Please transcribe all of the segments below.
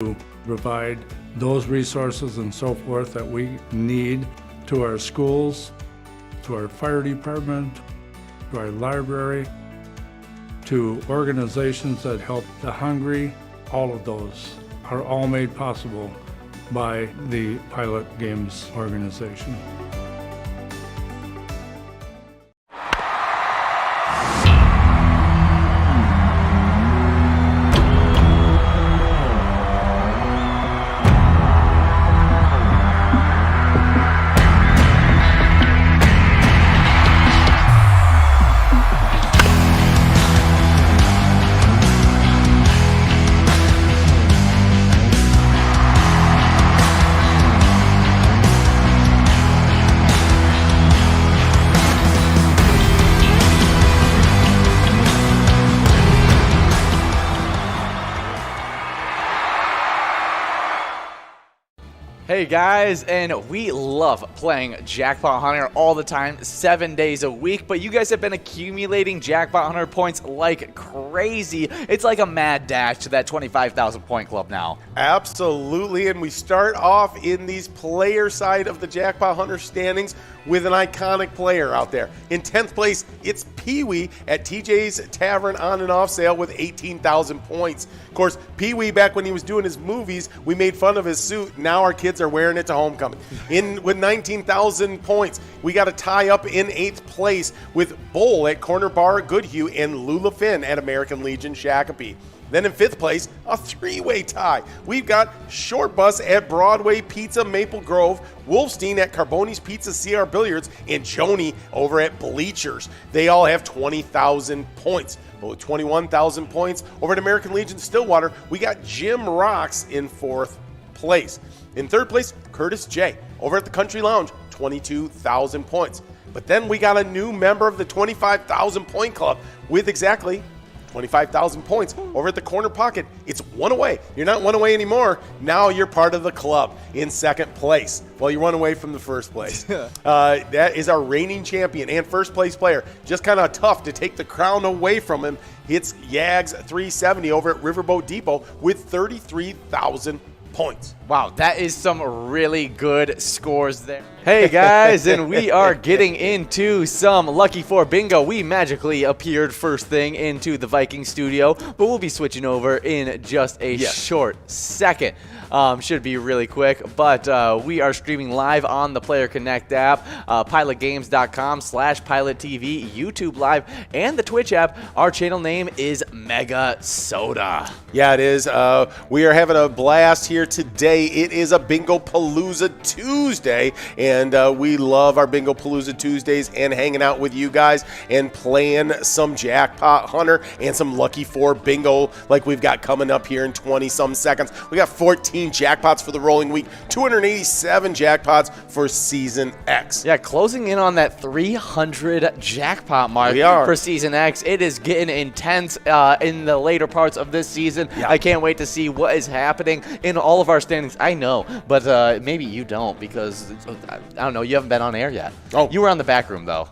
to provide those resources and so forth that we need to our schools, to our fire department, to our library, to organizations that help the hungry. All of those are all made possible by the Pilot Games organization. Hey guys, and we love playing Jackpot Hunter all the time, 7 days a week, but you guys have been accumulating Jackpot Hunter points like crazy. It's like a mad dash to that 25,000 point club now. Absolutely, and we start off in these player side of the Jackpot Hunter standings with an iconic player out there. In 10th place, it's Pee-wee at TJ's Tavern on and off sale with 18,000 points. Of course, Pee-wee, back when he was doing his movies, we made fun of his suit. Now our kids are wearing it to homecoming. With 19,000 points, we got a tie up in 8th place with Bull at Corner Bar Goodhue and Lula Finn at American Legion Shakopee. Then in 5th place, a three-way tie. We've got Short Bus at Broadway Pizza Maple Grove, Wolfstein at Carboni's Pizza CR Billiards, and Joni over at Bleachers. They all have 20,000 points. But with 21,000 points over at American Legion Stillwater, we got Jim Rocks in 4th place. In 3rd place, Curtis J. over at the Country Lounge, 22,000 points. But then we got a new member of the 25,000 point club with exactly 25,000 points over at the Corner Pocket. It's one away. You're not one away anymore. Now you're part of the club in 2nd place. Well, you run away from the 1st place. That is our reigning champion and 1st place player. Just kind of tough to take the crown away from him. It's Yags 370 over at Riverboat Depot with 33,000 points. Wow, that is some really good scores there. Hey guys, and we are getting into some Lucky 4 bingo. We magically appeared first thing into the Viking studio, but we'll be switching over in just a short second. Should be really quick, but we are streaming live on the Player Connect app, pilotgames.com/PilotTV, YouTube Live, and the Twitch app. Our channel name is Mega Soda. Yeah, it is. We are having a blast here today. It is a Bingo Palooza Tuesday, and we love our Bingo Palooza Tuesdays and hanging out with you guys and playing some Jackpot Hunter and some Lucky 4 bingo like we've got coming up here in 20-some seconds. We got 14 jackpots for the rolling week, 287 jackpots for Season X. Yeah, closing in on that 300 jackpot mark for Season X. It is getting intense in the later parts of this season. Yeah. I can't wait to see what is happening in all of our standings. I know, but maybe you don't because, I don't know, you haven't been on air yet. Oh. You were on the back room, though,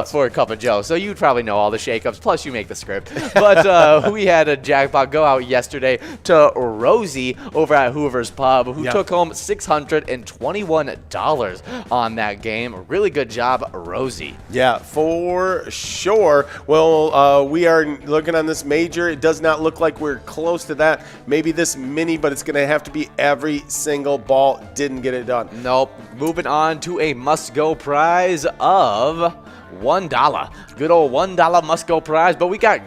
for a Cup of Joe, so you'd probably know all the shakeups, plus you make the script. But we had a jackpot go out yesterday to Rosie over at Hoover's Pub, who took home $621 on that game. Really good job, Rosie. Yeah, for sure. Well, we are looking on this major. It does not look like we're close to that. Maybe this mini, but it's going to have to be every single ball. Didn't get it done. Nope. Moving on to a must-go prize of $1. Good old $1 must-go prize, but we got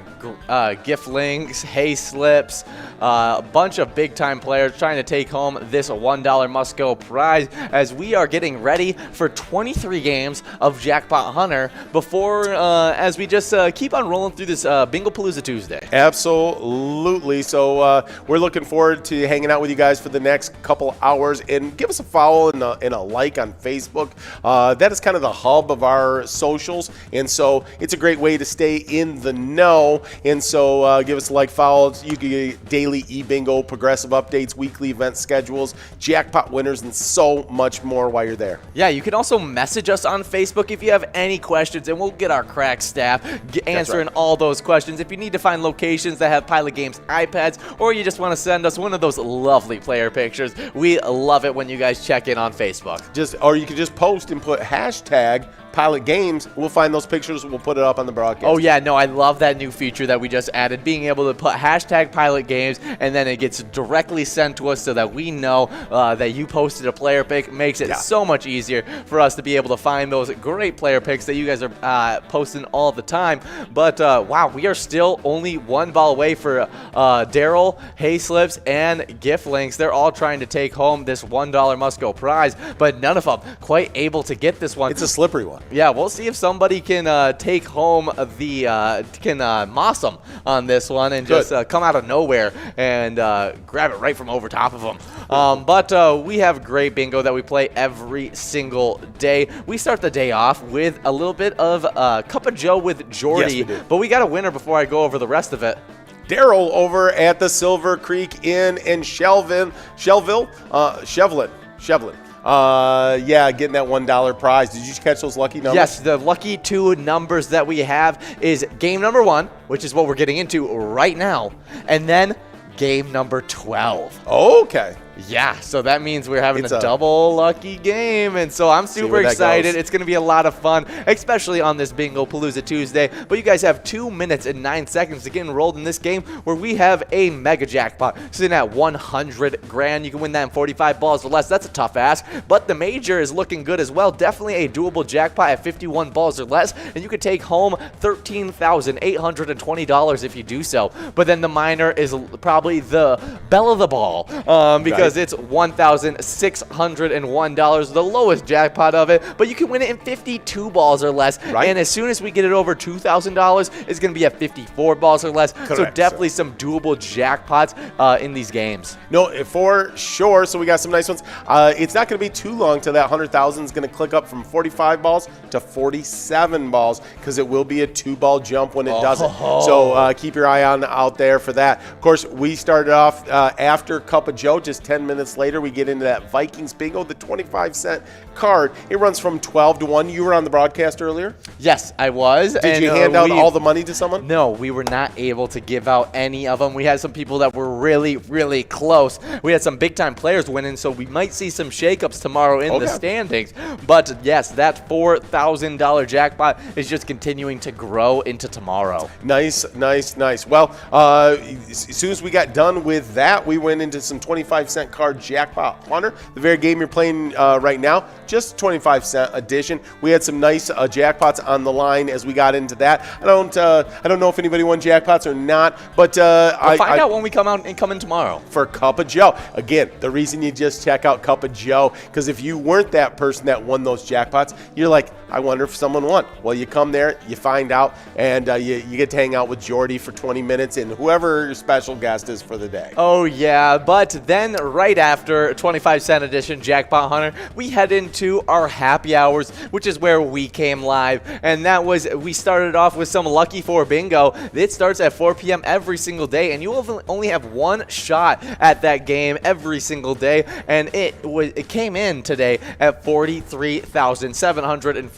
gift links, hay slips, a bunch of big-time players trying to take home this $1 must-go prize as we are getting ready for 23 games of Jackpot Hunter before as we just keep on rolling through this Bingo Palooza Tuesday. Absolutely. So we're looking forward to hanging out with you guys for the next couple hours, and give us a follow and a like on Facebook. That is kind of the hub of our socials, and so it's a great way to stay in the know And so give us a like, follow. You can get daily e-bingo, progressive updates, weekly event schedules, jackpot winners, and so much more while you're there. Yeah, you can also message us on Facebook if you have any questions, and we'll get our crack staff answering all those questions. If you need to find locations that have Pilot Games iPads, or you just want to send us one of those lovely player pictures, we love it when you guys check in on Facebook. Or you can just post and put hashtag Pilot Games. We'll find those pictures. We'll put it up on the broadcast. Oh, yeah. No, I love that new feature that we just added, being able to put hashtag Pilot Games, and then it gets directly sent to us so that we know that you posted a player pick. Makes it so much easier for us to be able to find those great player picks that you guys are posting all the time. But, wow, we are still only one ball away for Daryl, Hayslips, and Gift Links. They're all trying to take home this $1 must-go prize, but none of them quite able to get this one. It's a slippery one. Yeah, we'll see if somebody can take home moss them on this one and just come out of nowhere and grab it right from over top of them. But we have great bingo that we play every single day. We start the day off with a little bit of Cup of Joe with Jordy, Yes, we do. But we got a winner before I go over the rest of it. Daryl over at the Silver Creek Inn in Shevlin. Yeah, getting that $1 prize. Did you catch those lucky numbers? Yes, the lucky 2 numbers that we have is game number 1, which is what we're getting into right now, and then game number 12. Okay. Yeah, so that means we're having a double lucky game, and so I'm super excited. It's going to be a lot of fun, especially on this Bingo Palooza Tuesday. But you guys have 2 minutes and 9 seconds to get enrolled in this game, where we have a mega jackpot sitting at 100 grand. You can win that in 45 balls or less. That's a tough ask, but the major is looking good as well. Definitely a doable jackpot at 51 balls or less, and you could take home $13,820 if you do so. But then the minor is probably the belle of the ball, because it's $1,601, the lowest jackpot of it, but you can win it in 52 balls or less. And as soon as we get it over $2,000, it's going to be at 54 balls or less. So definitely some doable jackpots in these games. No, for sure. So we got some nice ones. It's not going to be too long till that 100,000 is going to click up from 45 balls to 47 balls, because it will be a 2-ball jump when it does it. So keep your eye on out there for that. Of course, we started off after Cup of Joe. Just 10 minutes later, we get into that Vikings bingo, the 25-cent card. It runs from 12 to 1. You were on the broadcast earlier? Yes, I was. Did you hand out all the money to someone? No, we were not able to give out any of them. We had some people that were really, really close. We had some big-time players winning, so we might see some shakeups tomorrow in the standings. But, yes, that $4,000 jackpot is just continuing to grow into tomorrow. Nice, nice, nice. Well, as soon as we got done with that, we went into some 25-cent card jackpot hunter, the very game you're playing right now, just 25-cent edition. We had some nice jackpots on the line as we got into that. I don't know if anybody won jackpots or not, but we'll find out when we come out and come in tomorrow for Cup of Joe. Again, the reason you just check out Cup of Joe, because if you weren't that person that won those jackpots, you're like, I wonder if someone won. Well, you come there, you find out, and you get to hang out with Jordy for 20 minutes and whoever your special guest is for the day. Oh, yeah, but then right after 25-cent edition Jackpot Hunter, we head into our happy hours, which is where we came live, and that was, we started off with some Lucky 4 bingo. It starts at 4 p.m. every single day, and you only have one shot at that game every single day, and it came in today at $43,740.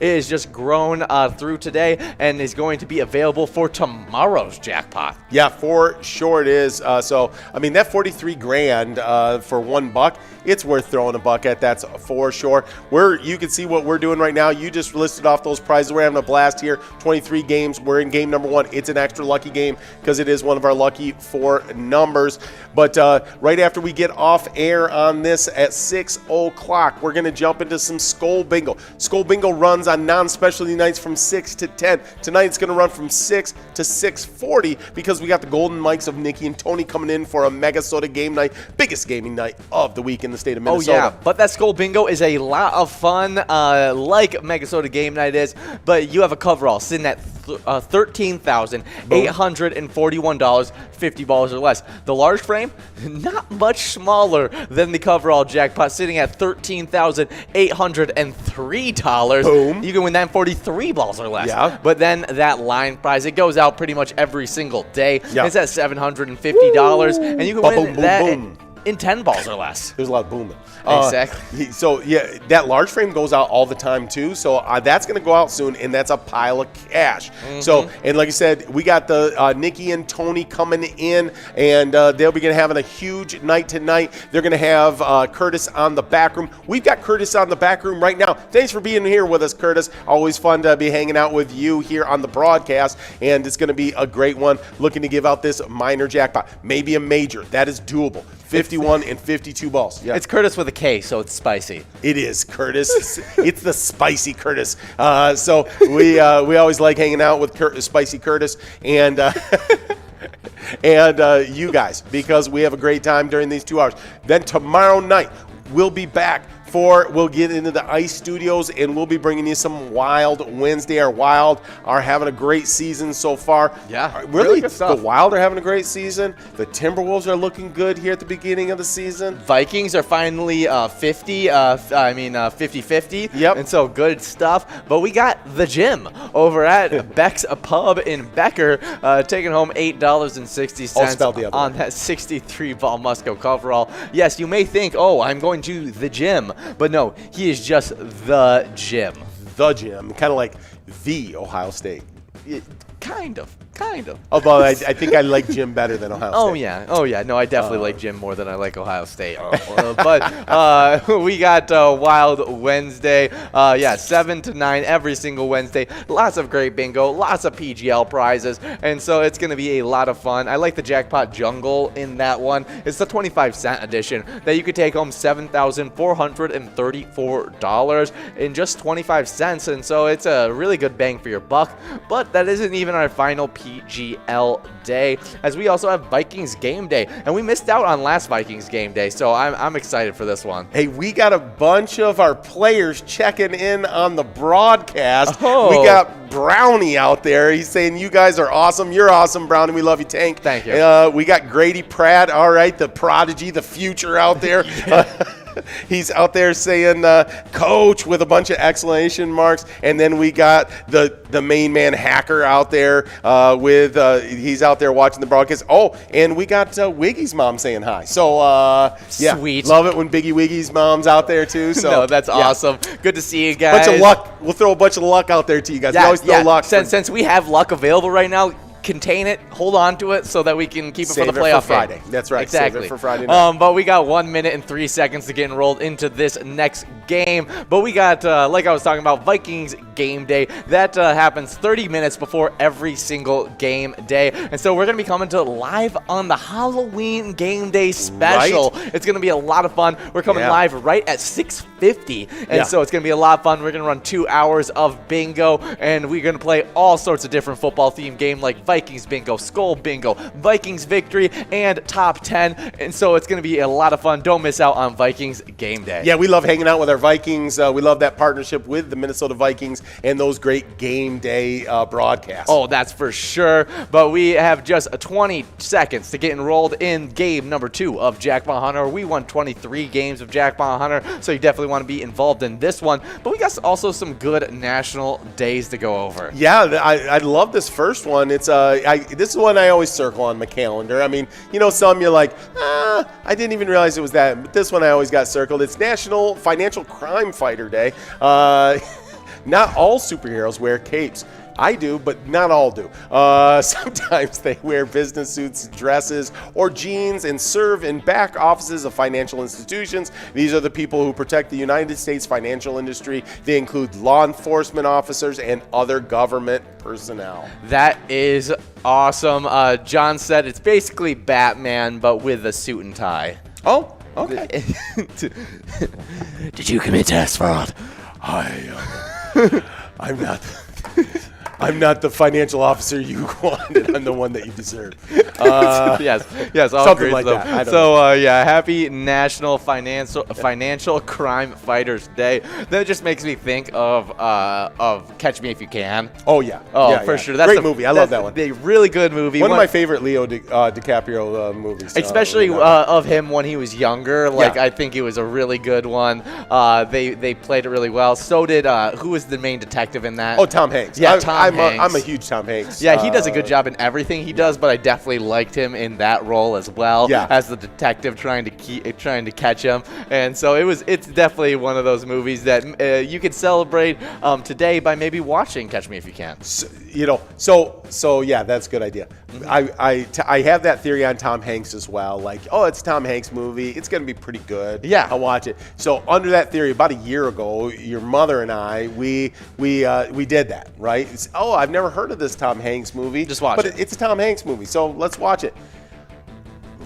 It has just grown through today and is going to be available for tomorrow's jackpot. Yeah, for sure it is. So, I mean, that 43 grand for $1, it's worth throwing a buck at. That's for sure. You can see what we're doing right now. You just listed off those prizes. We're having a blast here. 23 games. We're in game number 1. It's an extra lucky game because it is one of our lucky 4 numbers. But right after we get off air on this at 6 o'clock, we're going to jump into some Skull Bingo. Skull Bingo runs on non-specialty nights from 6 to 10. Tonight it's going to run from 6 to 6:40 because we got the golden mics of Nikki and Tony coming in for a Mega Soda game night, biggest gaming night of the week in the state of Minnesota. Oh, yeah, but that Skull Bingo is a lot of fun, like Mega Soda game night is, but you have a coverall sitting at $13,841, 50 balls or less. The large frame, not much smaller than the coverall jackpot, sitting at $13,803. Boom. You can win that in 43 balls or less. Yeah. But then that line prize, it goes out pretty much every single day. Yeah. It's at $750, and you can win Boom, boom, that boom. in 10 balls or less. There's a lot of booming. Exactly. So, yeah, that large frame goes out all the time, too. So, that's going to go out soon, and that's a pile of cash. So, and like I said, we got the Nikki and Tony coming in, and they'll be having a huge night tonight. They're going to have Curtis on the back room. We've got Curtis on the back room right now. Thanks for being here with us, Curtis. Always fun to be hanging out with you here on the broadcast, and it's going to be a great one. Looking to give out this minor jackpot, maybe a major. That is doable. 51 and 52 balls. Yeah. It's Curtis with a K, so it's spicy. It is, Curtis. It's the spicy Curtis. So we always like hanging out with Spicy Curtis and and you guys, because we have a great time during these 2 hours. Then tomorrow night, we'll be back we'll get into the ice studios, and we'll be bringing you some Wild Wednesday. Our Wild are having a great season so far. Yeah, really good stuff. The Wild are having a great season. The Timberwolves are looking good here at the beginning of the season. Vikings are finally 50-50. Yep. And so good stuff. But we got the gym over at Beck's Pub in Becker, taking home $8.60 on that 63-ball Musco coverall. Yes, you may think, oh, I'm going to the gym. But no, he is just the gym. The gym. Kind of like the Ohio State. Kind of. Although I think I like Jim better than Ohio State. Oh, yeah. No, I definitely like Jim more than I like Ohio State. But we got Wild Wednesday. 7 to 9 every single Wednesday. Lots of great bingo, lots of PGL prizes. And so it's going to be a lot of fun. I like the Jackpot Jungle in that one. It's the 25-cent edition that you could take home $7,434 in just 25 cents. And so it's a really good bang for your buck. But that isn't even our final PGL day, as we also have Vikings game day, and we missed out on last Vikings game day, so I'm excited for this one. Hey, we got a bunch of our players checking in on the broadcast. Oh. We got Brownie out there. He's saying, you guys are awesome. You're awesome, Brownie. We love you, Tank. Thank you. We got Grady Pratt, all right, the prodigy, the future out there. He's out there saying coach with a bunch of exclamation marks. And then we got the main man Hacker out there he's out there watching the broadcast. Oh, and we got Wiggy's mom saying hi. So, yeah. Sweet. Love it when Biggie Wiggy's mom's out there too. So no, that's awesome. Good to see you guys. Bunch of luck. We'll throw a bunch of luck out there to you guys. We always throw luck. Since we have luck available right now, contain it, hold on to it so that we can keep it for the playoff Friday. game. That's right. Exactly. Save it for Friday night. But we got 1 minute and 3 seconds to get enrolled into this next game. But we got, like I was talking about, Vikings game day. That happens 30 minutes before every single game day. And so we're going to be coming to live on the Halloween game day special. Right. It's going to be a lot of fun. We're coming live right at 6:50. And so it's going to be a lot of fun. We're going to run 2 hours of bingo, and we're going to play all sorts of different football-themed games like Vikings bingo, Skull bingo, Vikings victory, and top 10. And so it's going to be a lot of fun. Don't miss out on Vikings game day. Yeah, we love hanging out with our Vikings. We love that partnership with the Minnesota Vikings and those great game day broadcasts. Oh, that's for sure. But we have just 20 seconds to get enrolled in game number 2 of Jackpot Hunter. We won 23 games of Jackpot Hunter, so you definitely want to be involved in this one. But we got also some good national days to go over. Yeah, I love this first one. It's this is one I always circle on my calendar. I mean, some you're like, I didn't even realize it was that. But this one I always got circled. It's National Financial Crime Fighter Day. Not all superheroes wear capes. I do, but not all do. Sometimes they wear business suits, dresses, or jeans and serve in back offices of financial institutions. These are the people who protect the United States financial industry. They include law enforcement officers and other government personnel. That is awesome. John said it's basically Batman, but with a suit and tie. Oh, okay. Did you commit tax fraud? I'm not. I'm not the financial officer you wanted. I'm the one that you deserve. Yes, all something agreed, like though. that. I don't So, yeah, happy National Financial Crime Fighters Day. That just makes me think of Catch Me If You Can. Oh, yeah. Oh, yeah, for yeah. sure. That's Great movie. I love that one. A really good movie. One of my favorite Leo DiCaprio movies. Especially of him when he was younger. Like, Yeah. I think it was a really good one. They played it really well. So did, who was the main detective in that? Oh, Tom Hanks. Yeah, Tom Hanks. I'm a huge Tom Hanks. Yeah, he does a good job in everything he does, but I definitely liked him in that role as well, Yeah. as the detective trying to catch him. And so it's definitely one of those movies that you could celebrate today by maybe watching Catch Me If You Can. So yeah, that's a good idea. I have that theory on Tom Hanks as well. Like, oh, it's a Tom Hanks movie. It's going to be pretty good. Yeah. I'll watch it. So under that theory, about a year ago, your mother and I, we did that, right? Oh, I've never heard of this Tom Hanks movie. Just watch but it. It's a Tom Hanks movie, so let's watch it.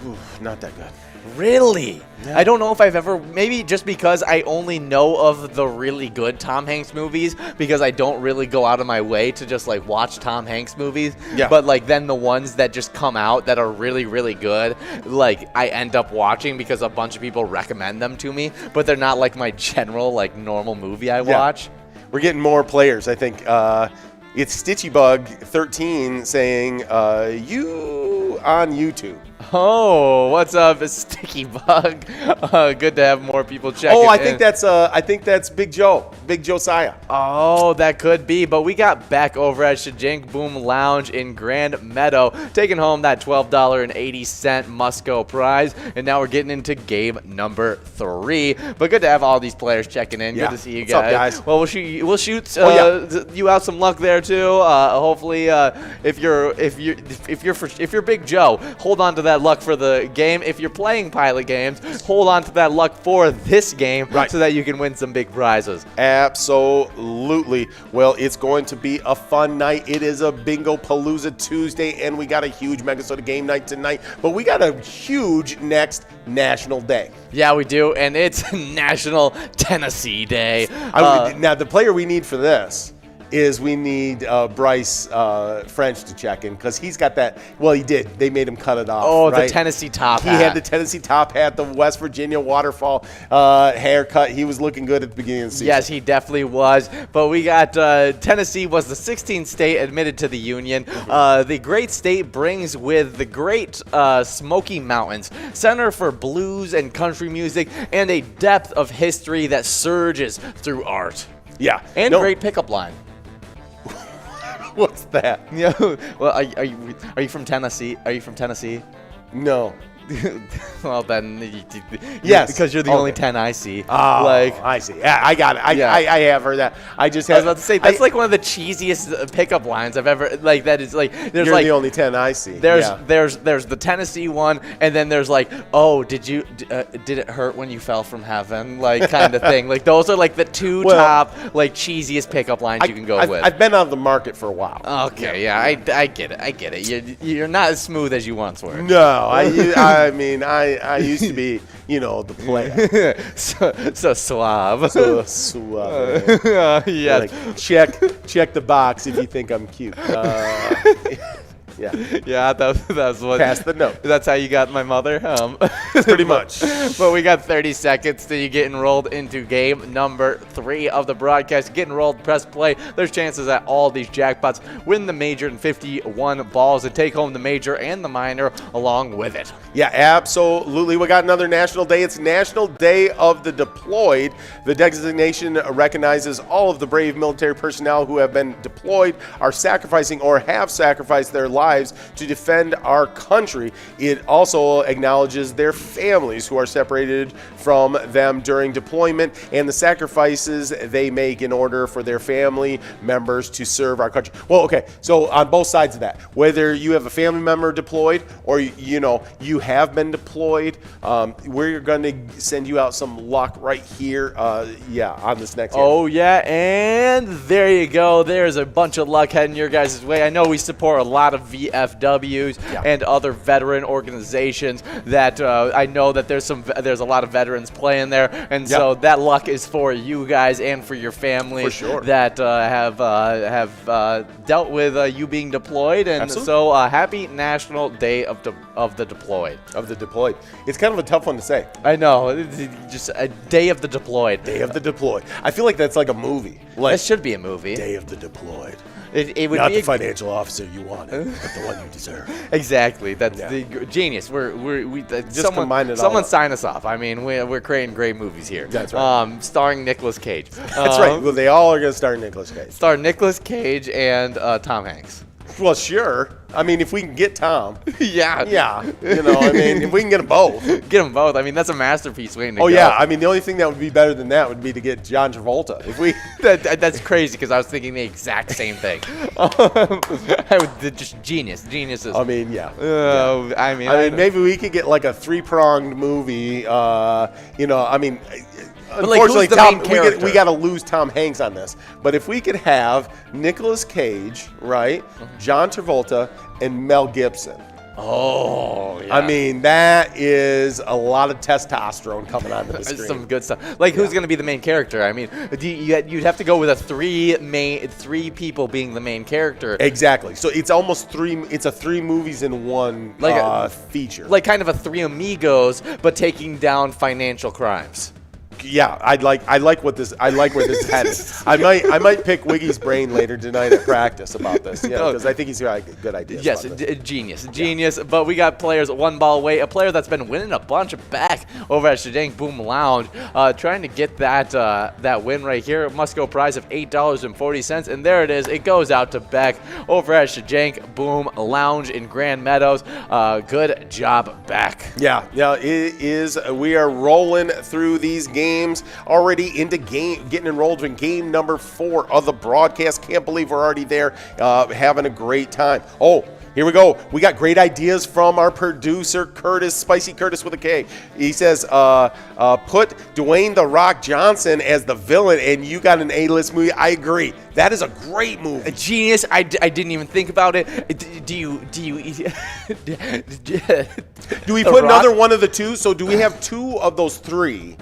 Ooh, not that good. Really? Yeah. I don't know if I've ever, maybe just because I only know of the really good Tom Hanks movies, because I don't really go out of my way to just like watch Tom Hanks movies. Yeah. But like then the ones that just come out that are really, really good, like I end up watching because a bunch of people recommend them to me, but they're not like my general like normal movie I watch. We're getting more players, I think. It's StitchyBug13 saying, you on YouTube. Oh, what's up, Sticky Bug? Good to have more people checking. Oh, I think that's Big Joe, Big Josiah. Oh, that could be. But we got back over at Shajink Boom Lounge in Grand Meadow, taking home that $12.80 must-go prize. And now we're getting into game number 3. But good to have all these players checking in. Yeah. Good to see you What's up, guys. guys? Well, we'll shoot Yeah. you out some luck there too. Hopefully, if you're Big Joe, hold on to that luck for the game. If you're playing Pilot games, hold on to that luck for this game, right, so that you can win some big prizes. Absolutely. Well, it's going to be a fun night. It is a Bingo Palooza Tuesday, and we got a huge Megasoda game night tonight, but we got a huge next National Day. Yeah, we do, and it's National Tennessee Day. Now, the player we need for this is we need Bryce French to check in, because he's got that. Well, he did. They made him cut it off. Oh, right? the Tennessee top hat. He had the Tennessee top hat, the West Virginia waterfall haircut. He was looking good at the beginning of the season. Yes, he definitely was. But we got Tennessee was the 16th state admitted to the Union. The great state brings with the great Smoky Mountains, center for blues and country music, and a depth of history that surges through art. Yeah. And great pickup line. What's that? Yeah. Well, are you from Tennessee? Are you from Tennessee? No. Well, then, yes, because you're the only 10 I see. Oh, like, I see. Yeah, I got it. Yeah. I have heard that. I was about to say that's like one of the cheesiest pickup lines I've ever like. That is like there's you're like the only 10 I see. There's yeah. the Tennessee one, and then there's like, oh, did it hurt when you fell from heaven, like kind of thing. Like those are like the two top like cheesiest pickup lines you can go with. I've been out of the market for a while. Okay, yeah, I get it. You're not as smooth as you once were. No, I mean I used to be, the player. so suave. So suave. Yes. Like, check the box if you think I'm cute. Yeah. Yeah, that's what. Pass the note. That's how you got my mother. Pretty much. But we got 30 seconds till you get enrolled into game number 3 of the broadcast. Get enrolled, press play. There's chances that all these jackpots win the major and 51 balls and take home the major and the minor along with it. Yeah, absolutely. We got another national day. It's National Day of the Deployed. The designation recognizes all of the brave military personnel who have been deployed, are sacrificing or have sacrificed their lives to defend our country. It also acknowledges their families who are separated from them during deployment and the sacrifices they make in order for their family members to serve our country. Well, okay, so on both sides of that, whether you have a family member deployed or you have been deployed, we're going to send you out some luck right here, on this next game. Oh yeah, and there you go. There's a bunch of luck heading your guys' way. I know we support a lot of VFWs and other veteran organizations that I know that there's a lot of veterans playing there, and so that luck is for you guys and for your families that have dealt with you being deployed, and so happy National Day of the Deployed. Of the deployed. It's kind of a tough one to say. I know, it's just a Day of the Deployed. Day of the Deployed. I feel like that's like a movie. Like, that should be a movie. Day of the Deployed. It would not be the financial officer you wanted, but the one you deserve. Exactly. That's the genius. Someone sign us off. I mean, we're creating great movies here. That's right. Starring Nicolas Cage. That's right. Well, they all are going to star Nicolas Cage. Star Nicolas Cage and Tom Hanks. Well, sure. I mean, if we can get Tom. Yeah. You know, I mean, if we can get them both. Get them both. I mean, that's a masterpiece waiting to go. Oh, yeah. I mean, the only thing that would be better than that would be to get John Travolta. If we That's crazy because I was thinking the exact same thing. Just geniuses. I mean, I mean, maybe we could get like a 3-pronged movie. You know, I mean, but unfortunately, like, we got to lose Tom Hanks on this. But if we could have Nicolas Cage, right, John Travolta, and Mel Gibson. Oh, yeah. I mean, that is a lot of testosterone coming onto the screen. Some good stuff. Like, who's going to be the main character? I mean, you'd have to go with three people being the main character. Exactly. So it's almost it's a 3 movies in one feature. Like kind of a 3 Amigos, but taking down financial crimes. Yeah, I like where this is headed. I might pick Wiggy's brain later tonight at practice about this. Yeah, because I think he's got good ideas. Yes, genius. But we got players one ball away. A player that's been winning a bunch back over at Shedang Boom Lounge, trying to get that win right here. Must go prize of $8.40, and there it is. It goes out to Beck over at Shedang Boom Lounge in Grand Meadows. Good job, Beck. Yeah, it is. We are rolling through these games already into getting enrolled in game number 4 of the broadcast. Can't believe we're already there, having a great time. Oh, here we go. We got great ideas from our producer, Curtis, Spicy Curtis with a K. He says, put Dwayne "The Rock" Johnson as the villain, and you got an A-list movie. I agree. That is a great movie. Genius. I didn't even think about it. Do we put another one of the 2? So do we have 2 of those 3,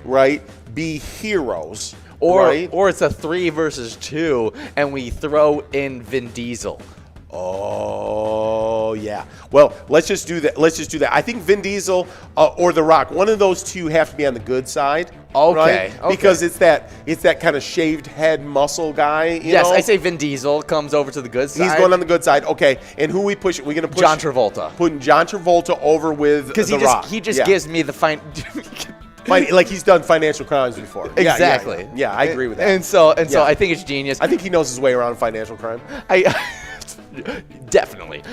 right, be heroes? Or it's a 3 versus 2, and we throw in Vin Diesel. Oh, yeah. Well, let's just do that. I think Vin Diesel or The Rock, one of those 2 have to be on the good side. Okay. Right? Because it's that kind of shaved head muscle guy. You know? I say Vin Diesel comes over to the good side. He's going on the good side. Okay. And who we push? We're going to push John Travolta. Putting John Travolta over with The Rock. He just gives me the fine. Like he's done financial crimes before. Exactly. Yeah, I agree with that. And so I think it's genius. I think he knows his way around financial crime. Definitely.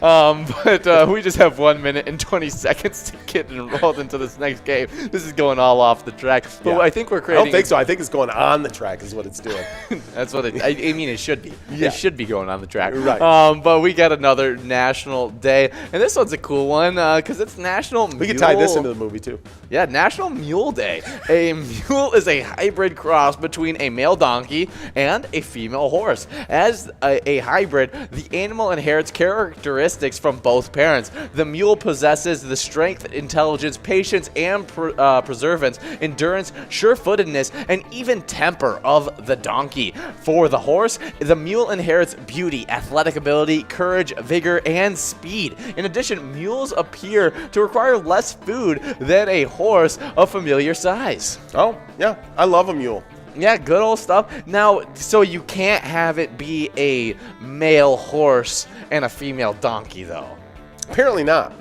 But we just have 1 minute and 20 seconds to get enrolled into this next game. This is going all off the track. But I think we're creating. I don't think so. I think it's going on the track is what it's doing. That's what I mean, it should be. Yeah. It should be going on the track. Right. But we got another national day. And this one's a cool one because it's National Mule. We can tie this into the movie, too. Yeah, National Mule Day. A mule is a hybrid cross between a male donkey and a female horse. As a hybrid, the animal inherits characteristics from both parents. The mule possesses the strength, intelligence, patience, and perseverance, endurance, sure-footedness, and even temper of the donkey. For the horse, the mule inherits beauty, athletic ability, courage, vigor, and speed. In addition, mules appear to require less food than a horse of familiar size. Oh, yeah. I love a mule. Yeah, good old stuff. Now, so you can't have it be a male horse and a female donkey, though. Apparently not.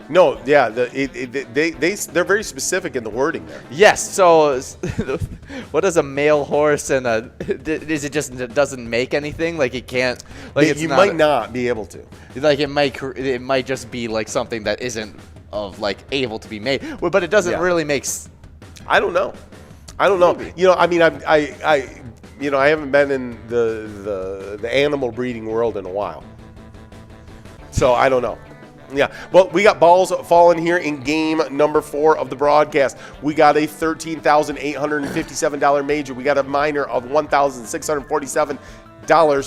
No, yeah, they're very specific in the wording there. Yes. So, what is a male horse and is it just it doesn't make anything? Like it can't. Like you might not be able to. Like it might just be like something that isn't able to be made, but it doesn't really make. I don't know. Maybe. You know, I mean, I haven't been in the animal breeding world in a while, so I don't know. Yeah, well, we got balls falling here in game number 4 of the broadcast. We got a $13,857 major. We got a minor of $1,647.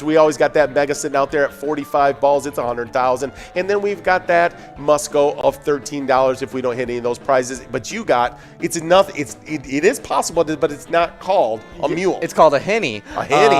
We always got that mega sitting out there at 45 balls. It's 100,000. And then we've got that must-go of $13 if we don't hit any of those prizes. But you got, it's enough. It is possible, but it's not called a mule. It's called a henny. A henny.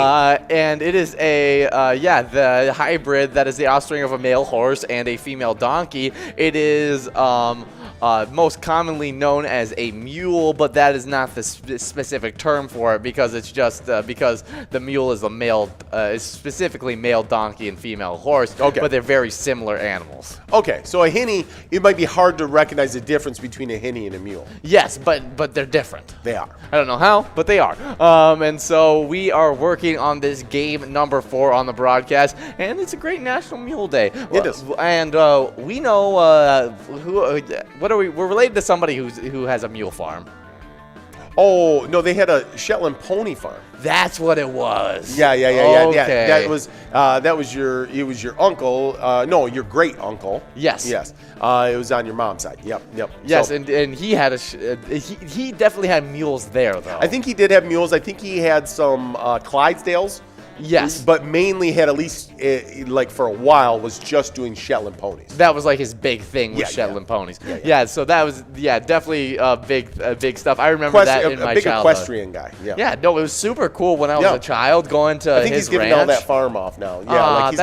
And it is the hybrid that is the offspring of a male horse and a female donkey. It is most commonly known as a mule, but that is not the specific term for it because it's just because the mule is a male, is specifically male donkey and female horse. Okay. But they're very similar animals. Okay, so a henny, it might be hard to recognize the difference between a henny and a mule. Yes, but they're different. They are. I don't know how, but they are. And so we are working on this game number 4 on the broadcast, and it's a great National Mule Day. It is. And we know we're related to somebody who has a mule farm. Oh, no, they had a Shetland pony farm. That's what it was. Yeah. Okay. That was your uncle. No, your great uncle. Yes. Yes. It was on your mom's side. Yep. Yes, So, and he had he definitely had mules there though. I think he did have mules. I think he had some Clydesdales. Yes. But mainly had at least, like for a while, was just doing Shetland ponies. That was like his big thing with Shetland ponies. Yeah, so that was, definitely big stuff. I remember that in my big childhood. equestrian guy. Yeah, no, it was super cool when I was a child going to his ranch. I think he's giving all that farm off now. Yeah, like he's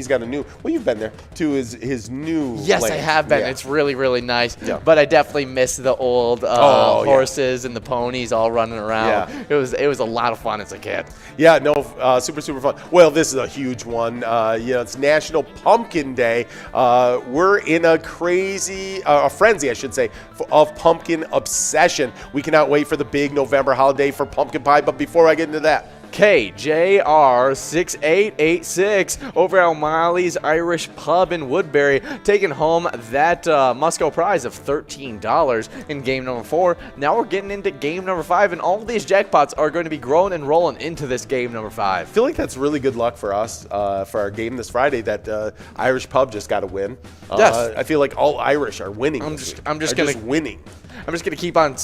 got a new, well, you've been there, to his new Yes, land. I have been. Yeah. It's really, really nice. Yeah. But I definitely miss the old horses and the ponies all running around. Yeah. It was a lot of fun as a kid. Yeah, no, super fun. Well, this is a huge one. It's National Pumpkin Day. We're in a crazy, a frenzy, I should say, of pumpkin obsession. We cannot wait for the big November holiday for pumpkin pie. But before I get into that, KJR6886 over at O'Malley's Irish Pub in Woodbury, taking home that must-go prize of $13 in game number 4. Now we're getting into game number 5, and all of these jackpots are going to be growing and rolling into this game number 5. I feel like that's really good luck for us for our game this Friday. That Irish Pub just got a win. Yes. I feel like all Irish are winning. I'm just gonna winning. I'm just gonna keep on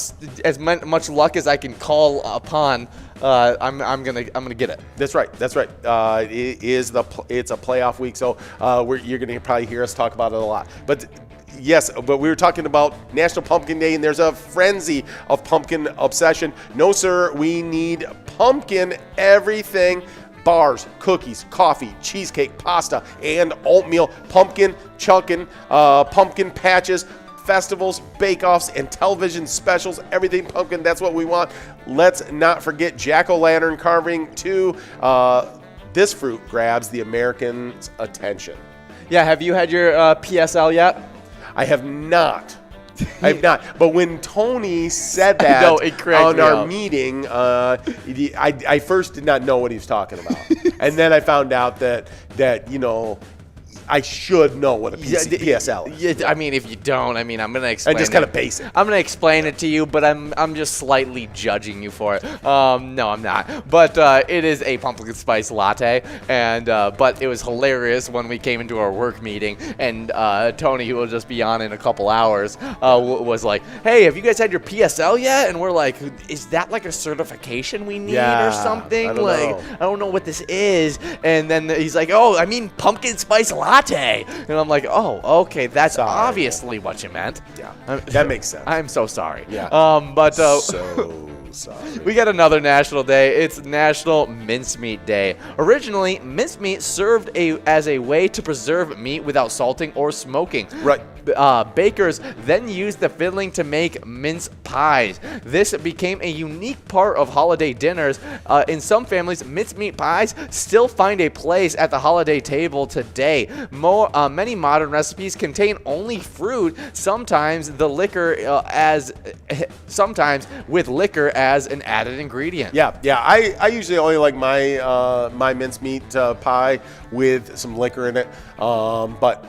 as much luck as I can call upon. I'm gonna get it. That's right. It's a playoff week, so you're gonna probably hear us talk about it a lot. But yes, but we were talking about National Pumpkin Day, and there's a frenzy of pumpkin obsession. No, sir, we need pumpkin everything. Bars, cookies, coffee, cheesecake, pasta, and oatmeal. Pumpkin chucking, pumpkin patches, festivals, bake-offs, and television specials. Everything pumpkin, that's what we want. Let's not forget jack-o'-lantern carving, too. This fruit grabs the Americans' attention. Yeah, have you had your PSL yet? I have not. But when Tony said that on our meeting, I first did not know what he was talking about. And then I found out that I should know what a PSL is. Yeah, I mean, if you don't, I'm going to explain. I just kind of basic. I'm going to explain it to you, but I'm just slightly judging you for it. No, I'm not. But it is a pumpkin spice latte, and but it was hilarious when we came into our work meeting, and Tony, who will just be on in a couple hours, was like, "Hey, have you guys had your PSL yet?" And we're like, "Is that like a certification we need or something? I don't know what this is." And then he's like, "Oh, I mean pumpkin spice latte." And I'm like, oh, okay, that's obviously what you meant. Yeah, that makes sense. I'm so sorry. Yeah. But so sorry. We got another national day. It's National Mincemeat Day. Originally, mincemeat served as a way to preserve meat without salting or smoking. Right. Bakers then used the filling to make mince pies. This became a unique part of holiday dinners. In some families, mincemeat pies still find a place at the holiday table today. Many modern recipes contain only fruit, sometimes with liquor as an added ingredient. Yeah. I usually only like my my mincemeat pie with some liquor in it. But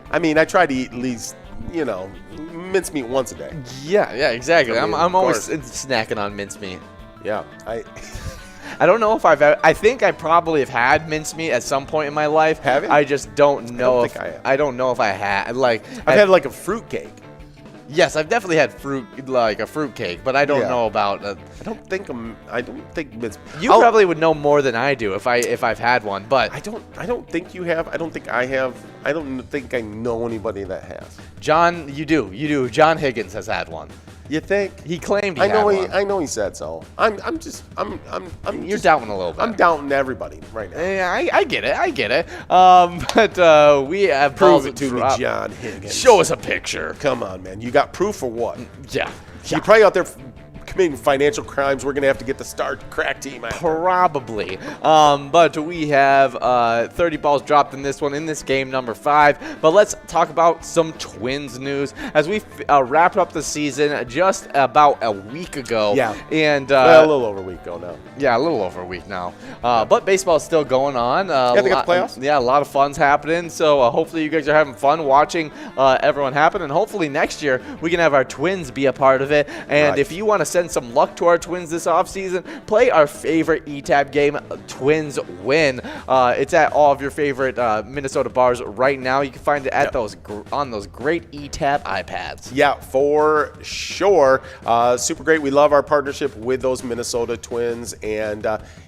I mean, I try to eat at least, mincemeat once a day. Yeah, exactly. I mean, I'm always snacking on mincemeat. Yeah, I don't know if I think I probably have had mincemeat at some point in my life. Have you? I just don't know I don't think I have. I don't know if I had. I've had like a fruit cake. Yes, I've definitely had fruit, like a fruit cake, but I don't know about. I don't think it's. You probably would know more than I do if I've had one, but I don't think you have. I don't think I have. I don't think I know anybody that has. John, you do. John Higgins has had one. You think? He claimed he had one. I know he said so. I'm You're doubting a little bit. I'm doubting everybody right now. Yeah, I get it. But we have Prove it to me, John Higgins. Show us a picture. Come on, man. You got proof for what? Yeah. You're probably out there committing financial crimes. We're gonna have to get the star crack team out. Probably. But we have 30 balls dropped in this one, in this game number 5. But let's talk about some Twins news as we wrapped up the season just about a week ago. Yeah. And a little over a week ago now. Yeah, a little over a week now. But baseball is still going on. Yeah, they got the playoffs. Yeah, a lot of fun's happening. So hopefully you guys are having fun watching everyone happen. And hopefully next year we can have our Twins be a part of it. And if you want to send some luck to our Twins this offseason, play our favorite ETAB game, Twins Win. It's at all of your favorite Minnesota bars right now. You can find it at on those great ETAB iPads. Yeah, for sure. Super great. We love our partnership with those Minnesota Twins. And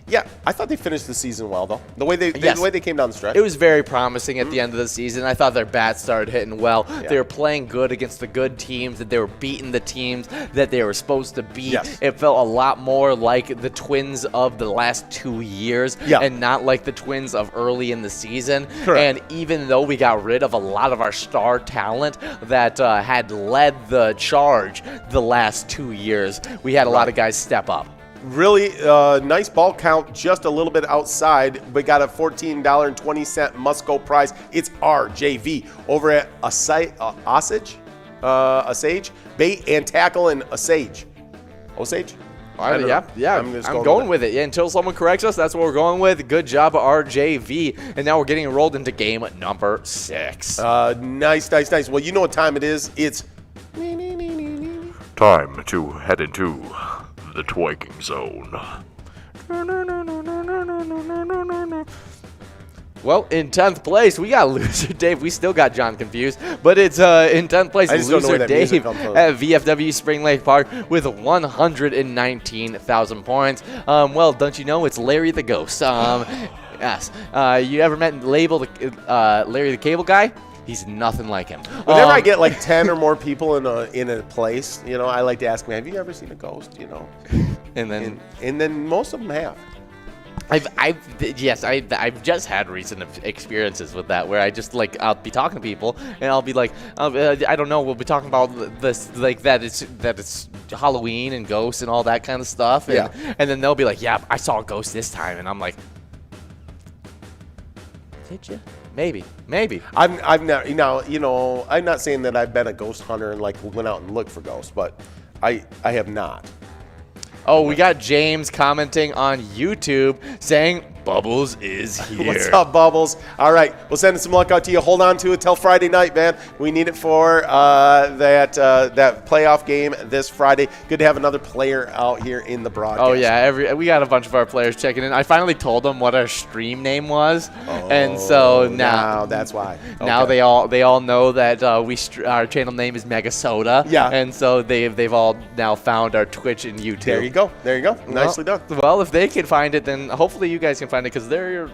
yeah, I thought they finished the season well, though. The way they came down the stretch. It was very promising at the end of the season. I thought their bats started hitting well. Yeah. They were playing good against the good teams, that they were beating the teams that they were supposed to beat. Yes. It felt a lot more like the Twins of the last 2 years and not like the Twins of early in the season. Correct. And even though we got rid of a lot of our star talent that had led the charge the last 2 years, we had a lot of guys step up. Really nice ball count, just a little bit outside, but got a $14.20 must-go prize. It's our JV over at Osage, bait and tackle in Osage. Osage? Yeah. I'm going with it. Yeah, until someone corrects us, that's what we're going with. Good job, RJV. And now we're getting enrolled into game number 6. Nice. Well, you know what time it is. It's time to head into the twiking zone. Well, in 10th place, we got Loser Dave. We still got John confused, but it's in 10th place, Loser Dave at VFW Spring Lake Park with 119,000 points. Well, don't you know it's Larry the Ghost? Yes. You ever met Larry the Cable Guy? He's nothing like him. Whenever I get like 10 or more people in a place, I like to ask them, have you ever seen a ghost? And then most of them have. I've just had recent experiences with that where I just I'll be talking to people and I'll be like, I don't know, we'll be talking about this that it's Halloween and ghosts and all that kind of stuff, and then they'll be like, yeah, I saw a ghost this time, and I'm like, did you? Maybe. I've never, I'm not saying that I've been a ghost hunter and went out and looked for ghosts, but I have not. Oh, we got James commenting on YouTube saying Bubbles is here. What's up, Bubbles? All right, we'll send some luck out to you. Hold on to it till Friday night, man. We need it for that playoff game this Friday. Good to have another player out here in the broadcast. Oh yeah, we got a bunch of our players checking in. I finally told them what our stream name was, and so now that's why. Okay. Now they all know that our channel name is Megasoda. Yeah, and so they've all now found our Twitch and YouTube. There you go. Nicely done. Well, if they can find it, then hopefully you guys can find it because they're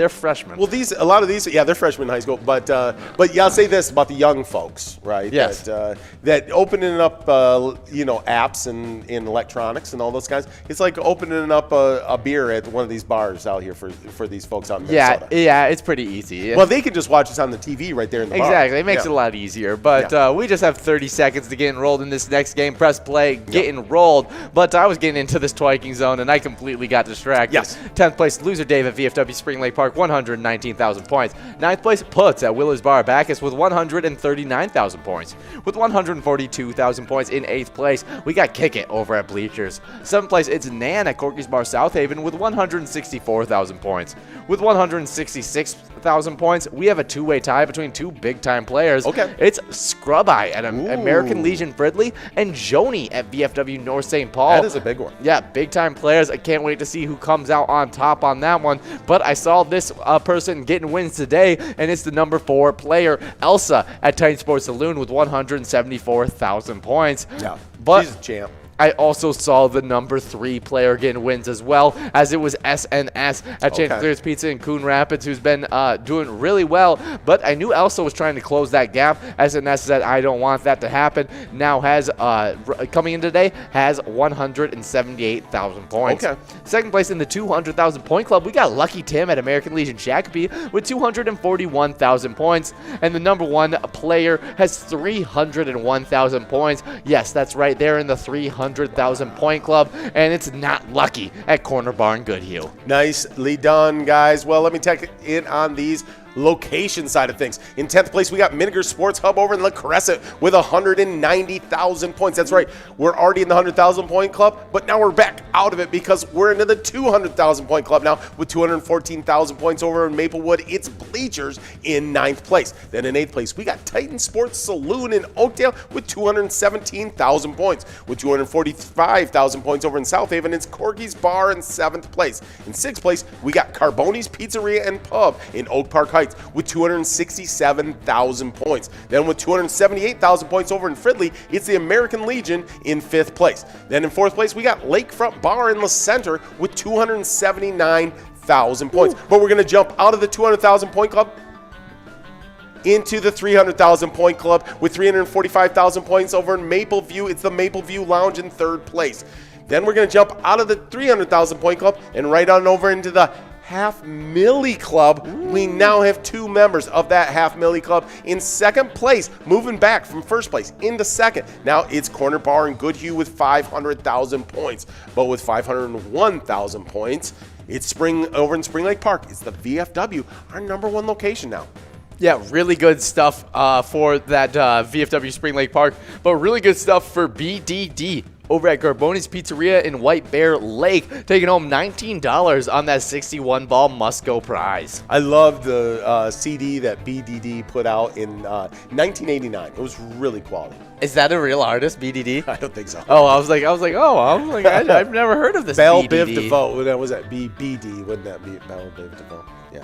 freshmen. Well, a lot of these, they're freshmen in high school. But I'll say this about the young folks, right? Yes. That opening up, apps and electronics and all those guys. It's like opening up a beer at one of these bars out here for these folks out in Minnesota. Yeah, it's pretty easy. Well, they can just watch us on the TV right there in the bar. Exactly. It makes it a lot easier. But we just have 30 seconds to get enrolled in this next game. Press play, get enrolled. But I was getting into this twiking zone, and I completely got distracted. Yes. 10th place, Loser Dave at VFW Spring Lake Park, 119,000 points. 9th place, Puts at Willis Bar Bacchus with 139,000 points. With 142,000 points in 8th place, we got Kick It over at Bleachers. 7th place, it's Nan at Corky's Bar South Haven with 164,000 points. With 166,000 points, we have a two-way tie between two big-time players. Okay. It's Scrub Eye at American Legion Fridley and Joni at VFW North St. Paul. That is a big one. Yeah, big-time players. I can't wait to see who comes out on top on that one. But I saw this person getting wins today, and it's the number 4 player, Elsa, at Titan Sports Saloon with 174,000 points. Yeah, but she's a champ. I also saw the number 3 player getting wins as well, as it was SNS at Chanticleer's Pizza in Coon Rapids, who's been doing really well. But I knew Elsa was trying to close that gap. SNS said, I don't want that to happen. Now has, coming in today, has 178,000 points. Okay. Second place in the 200,000 point club, we got Lucky Tim at American Legion Shakopee with 241,000 points. And the number 1 player has 301,000 points. Yes, that's right there in the 300,000 point club, and it's not Lucky at Corner Barn Goodhue. Nicely done, guys. Well, let me take it on these location side of things. In 10th place, we got Miniger Sports Hub over in La Crescent with 190,000 points. That's right. We're already in the 100,000 point club, but now we're back out of it because we're into the 200,000 point club now with 214,000 points over in Maplewood. It's Bleachers in 9th place. Then in 8th place, we got Titan Sports Saloon in Oakdale with 217,000 points. With 245,000 points over in South Haven, it's Corky's Bar in 7th place. In 6th place, we got Carboni's Pizzeria and Pub in Oak Park Heights with 267,000 points. Then with 278,000 points over in Fridley, it's the American Legion in 5th place. Then in 4th place, we got Lakefront Bar in La Center with 279,000 points. Ooh. But we're going to jump out of the 200,000 point club into the 300,000 point club with 345,000 points over in Mapleview. It's the Mapleview Lounge in 3rd place. Then we're going to jump out of the 300,000 point club and right on over into the Half Milli Club. Ooh. We now have 2 members of that Half Milli Club in 2nd place, moving back from 1st place into 2nd. Now it's Corner Bar and Goodhue with 500,000 points, but with 501,000 points, it's over in Spring Lake Park. It's the VFW, our number 1 location now. Yeah, really good stuff for that VFW Spring Lake Park, but really good stuff for BDD over at Garboni's Pizzeria in White Bear Lake, taking home $19 on that 61-ball must-go prize. I love the CD that BDD put out in 1989. It was really quality. Is that a real artist, BDD? I don't think so. Oh, I've never heard of this. Belle BDD. Biv DeVoe. That was that BD. Wouldn't that be Belle Biv DeVoe? Yeah.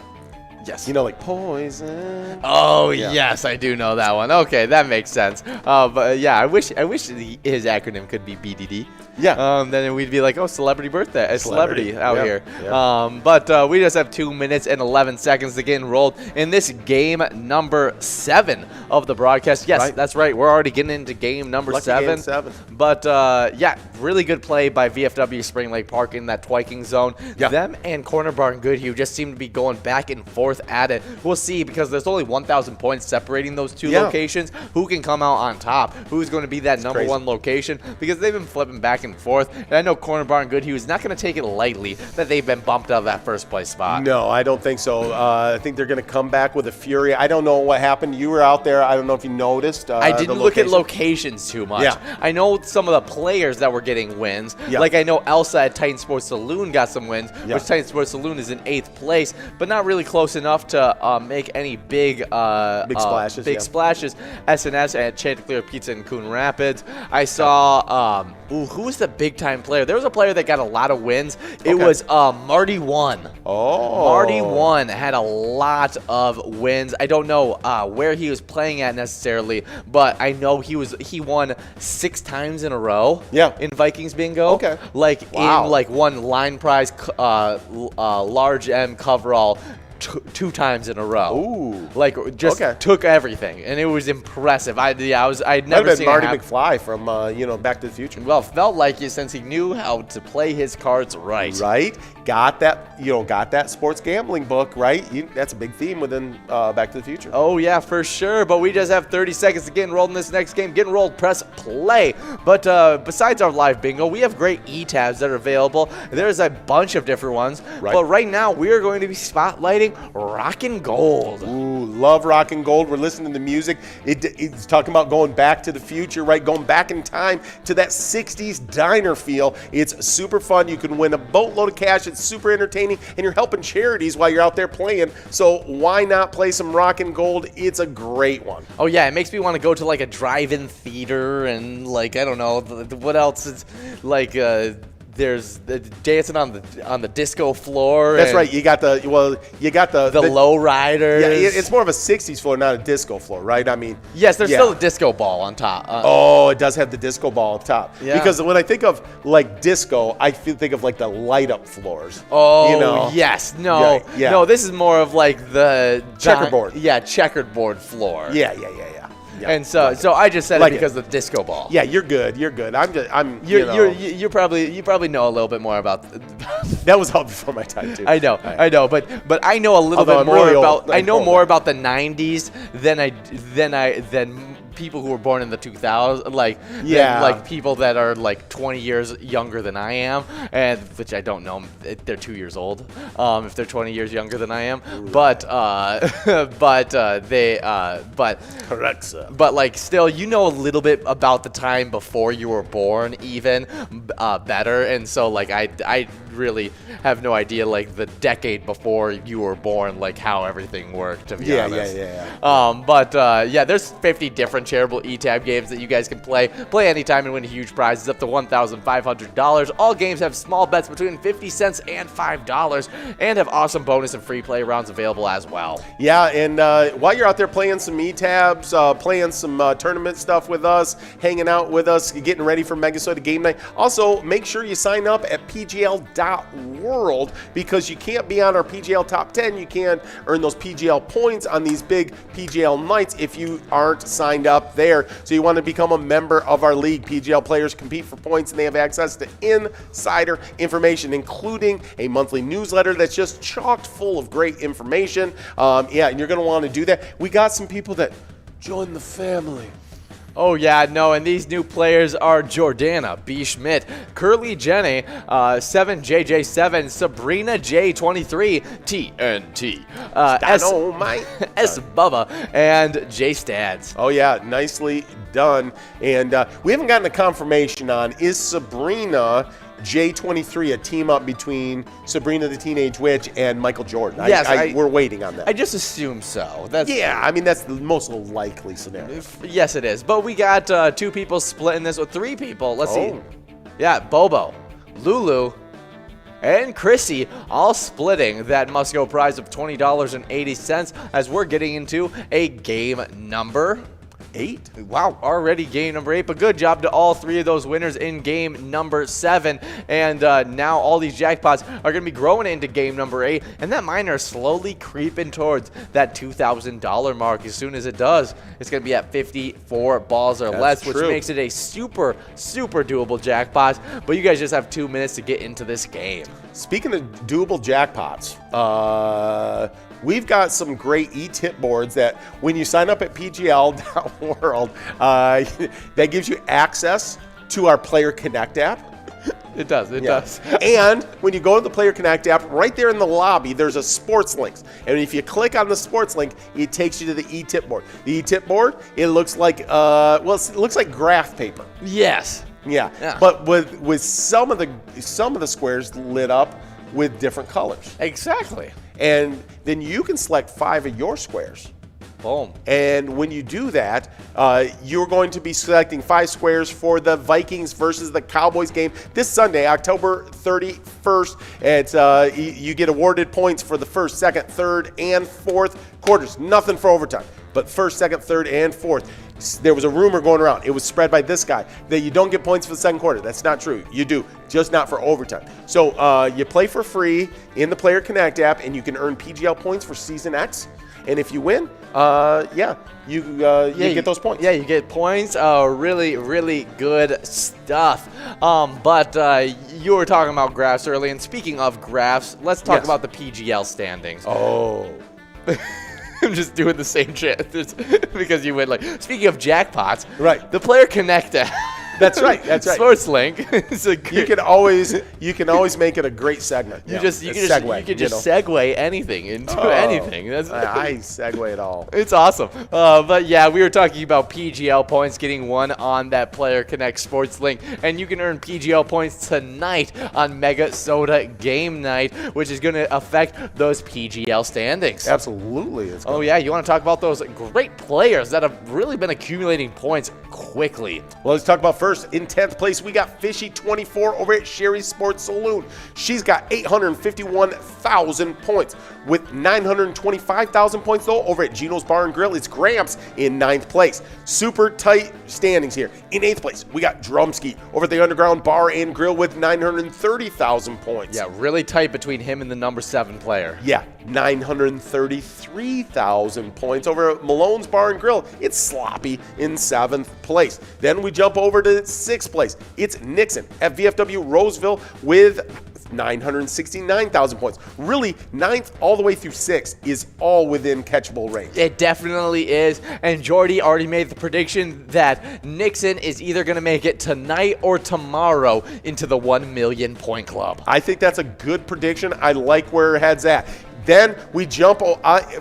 Yes. You know, like Poison. Oh, yeah. Yes, I do know that one. Okay, that makes sense. But yeah, I wish his acronym could be BDD. Yeah. Then we'd be like, oh, celebrity birthday, celebrity out here. Yeah. But we just have 2 minutes and 11 seconds to get enrolled in this game number 7 of the broadcast. Yes, right. That's right. We're already getting into game number 7. Game 7. But yeah, really good play by VFW Spring Lake Park in that twiking zone. Yeah. Them and Corner Barn Goodhue just seem to be going back and forth at it. We'll see, because there's only 1,000 points separating those 2 locations. Who can come out on top? Who's going to be that number 1 location? Because they've been flipping back and forth. And I know Corner Barn Goodhue is not going to take it lightly that they've been bumped out of that 1st place spot. No, I don't think so. I think they're going to come back with a fury. I don't know what happened. You were out there. I don't know if you noticed. I didn't look at locations too much. Yeah. I know some of the players that were getting wins. Yeah. Like I know Elsa at Titan Sports Saloon got some wins, which Titan Sports Saloon is in 8th place, but not really close enough to make any big splashes. Splashes. SNS at Chanticleer Pizza in Coon Rapids. I saw who was the big time player? There was a player that got a lot of wins. It was Marty One. Oh. Marty One had a lot of wins. I don't know where he was playing at necessarily, but I know he won 6 times in a row. Yeah. In Vikings bingo. Okay. Like in like one line prize large M coverall 2 times in a row. Ooh. Like just took everything, and it was impressive. I'd never seen Marty McFly from Back to the Future. Well, felt like it since he knew how to play his cards right. Right. Got that sports gambling book, right? That's a big theme within Back to the Future. Oh yeah, for sure. But we just have 30 seconds to get enrolled in this next game. Get enrolled, press play. But besides our live bingo, we have great e-tabs that are available. There's a bunch of different ones. Right. But right now, we are going to be spotlighting Rockin' Gold. Ooh, love Rockin' Gold. We're listening to the music. It's talking about going back to the future, right? Going back in time to that 60s diner feel. It's super fun. You can win a boatload of cash. It's super entertaining, and you're helping charities while you're out there playing. So why not play some Rockin' Gold? It's a great one. Oh yeah, it makes me want to go to like a drive-in theater and like I don't know what else. It's like there's the dancing on the disco floor. That's right. You got the low riders. Yeah, it's more of a '60s floor, not a disco floor, right? I mean, yes, there's still a disco ball on top. It does have the disco ball up top. Yeah. Because when I think of like disco, I think of like the light up floors. Oh, yes. No, Yeah. no. This is more of like the Checkerboard. Checkerboard floor. Yeah. And so I just said Like it because of the disco ball. Yeah, you're good. You're You probably know a little bit more about. That was all before my time too. I know, but I know a little Although bit I'm more really about. old. I know I'm more old. about the '90s than people who were born in the 2000s, like people that are like 20 years younger than I am, and which I don't know. They're 2 years old. If they're 20 years younger than I am, but Correct, sir. But like still, you know a little bit about the time before you were born, even better, and so like I really have no idea like the decade before you were born, like how everything worked. To be honest. Yeah. There's 50 different charitable eTab games that you guys can play anytime and win huge prizes up to $1,500. All games have small bets between 50 cents and $5, and have awesome bonus and free play rounds available as well. Yeah, and while you're out there playing some eTabs, playing some tournament stuff with us, hanging out with us, getting ready for Megasoda Game Night, also make sure you sign up at PGL.World, because you can't be on our PGL Top 10. You can't earn those PGL points on these big PGL nights if you aren't signed up there. So you want to become a member of our league. PGL players compete for points, and they have access to insider information, including a monthly newsletter that's just chocked full of great information. And you're going to want to do that. We got some people that join the family. Oh, yeah, no, and these new players are Jordana B. Schmidt, Curly Jenny, 7JJ7, Sabrina J23, TNT, S. Bubba, and J. Stads. Oh, yeah, nicely done. And we haven't gotten a confirmation on, is Sabrina J23 a team up between Sabrina the Teenage Witch and Michael Jordan? Yes, we're waiting on that. I just assume so. That's the most likely scenario. Yes, it is. But we got 2 people splitting this with 3 people. Let's see. Yeah, Bobo, Lulu, and Chrissy all splitting that must-go prize of $20.80 as we're getting into a game number 8. Wow, already game number 8, but good job to all 3 of those winners in game number 7. And now all these jackpots are going to be growing into game number 8, and that miner is slowly creeping towards that $2,000 mark. As soon as it does, it's going to be at 54 balls or less, which makes it a super, super doable jackpot. But you guys just have 2 minutes to get into this game. Speaking of doable jackpots, we've got some great e-tip boards that when you sign up at PGL.World, that gives you access to our Player Connect app. It does. It does. And when you go to the Player Connect app, right there in the lobby, there's a sports links. And if you click on the sports link, it takes you to the e-tip board. The e-tip board, it looks like it looks like graph paper. Yes. Yeah. But with some of the squares lit up with different colors. Exactly. And then you can select 5 of your squares. Boom. And when you do that, you're going to be selecting 5 squares for the Vikings versus the Cowboys game this Sunday, October 31st. It's you get awarded points for the first, second, third, and fourth quarters. Nothing for overtime, but first, second, third, and fourth. There was a rumor going around. It was spread by this guy that you don't get points for the second quarter. That's not true. You do, just not for overtime. So you play for free in the Player Connect app, and you can earn PGL points for Season X. And if you win, you get those points. Yeah, you get points. Really, really good stuff. But you were talking about graphs earlier, and speaking of graphs, let's talk about the PGL standings. Oh. I'm just doing the same shit because you went like. Speaking of jackpots, right? The Player Connect app. That's right. That's right. Sports Link. You can always make it a great segment. You can just segue anything into anything. I segue it all. It's awesome. But yeah, we were talking about PGL points, getting one on that Player Connect Sports Link, and you can earn PGL points tonight on Megasoda Game Night, which is going to affect those PGL standings. Absolutely. Oh yeah, you want to talk about those great players that have really been accumulating points quickly. Well, let's talk about first First, in 10th place, we got Fishy24 over at Sherry's Sports Saloon. She's got 851,000 points. With 925,000 points, though, over at Gino's Bar and Grill, it's Gramps in 9th place. Super tight standings here. In 8th place, we got Drumski over at the Underground Bar and Grill with 930,000 points. Yeah, really tight between him and the number 7 player. Yeah, 933,000 points over at Malone's Bar and Grill. It's Sloppy in 7th place. Then we jump over to 6th place. It's Nixon at VFW Roseville with 969,000 points. Really, 9th all the way through 6th is all within catchable range. It definitely is. And Jordy already made the prediction that Nixon is either going to make it tonight or tomorrow into the 1 million point club. I think that's a good prediction. I like where her head's at. Then we jump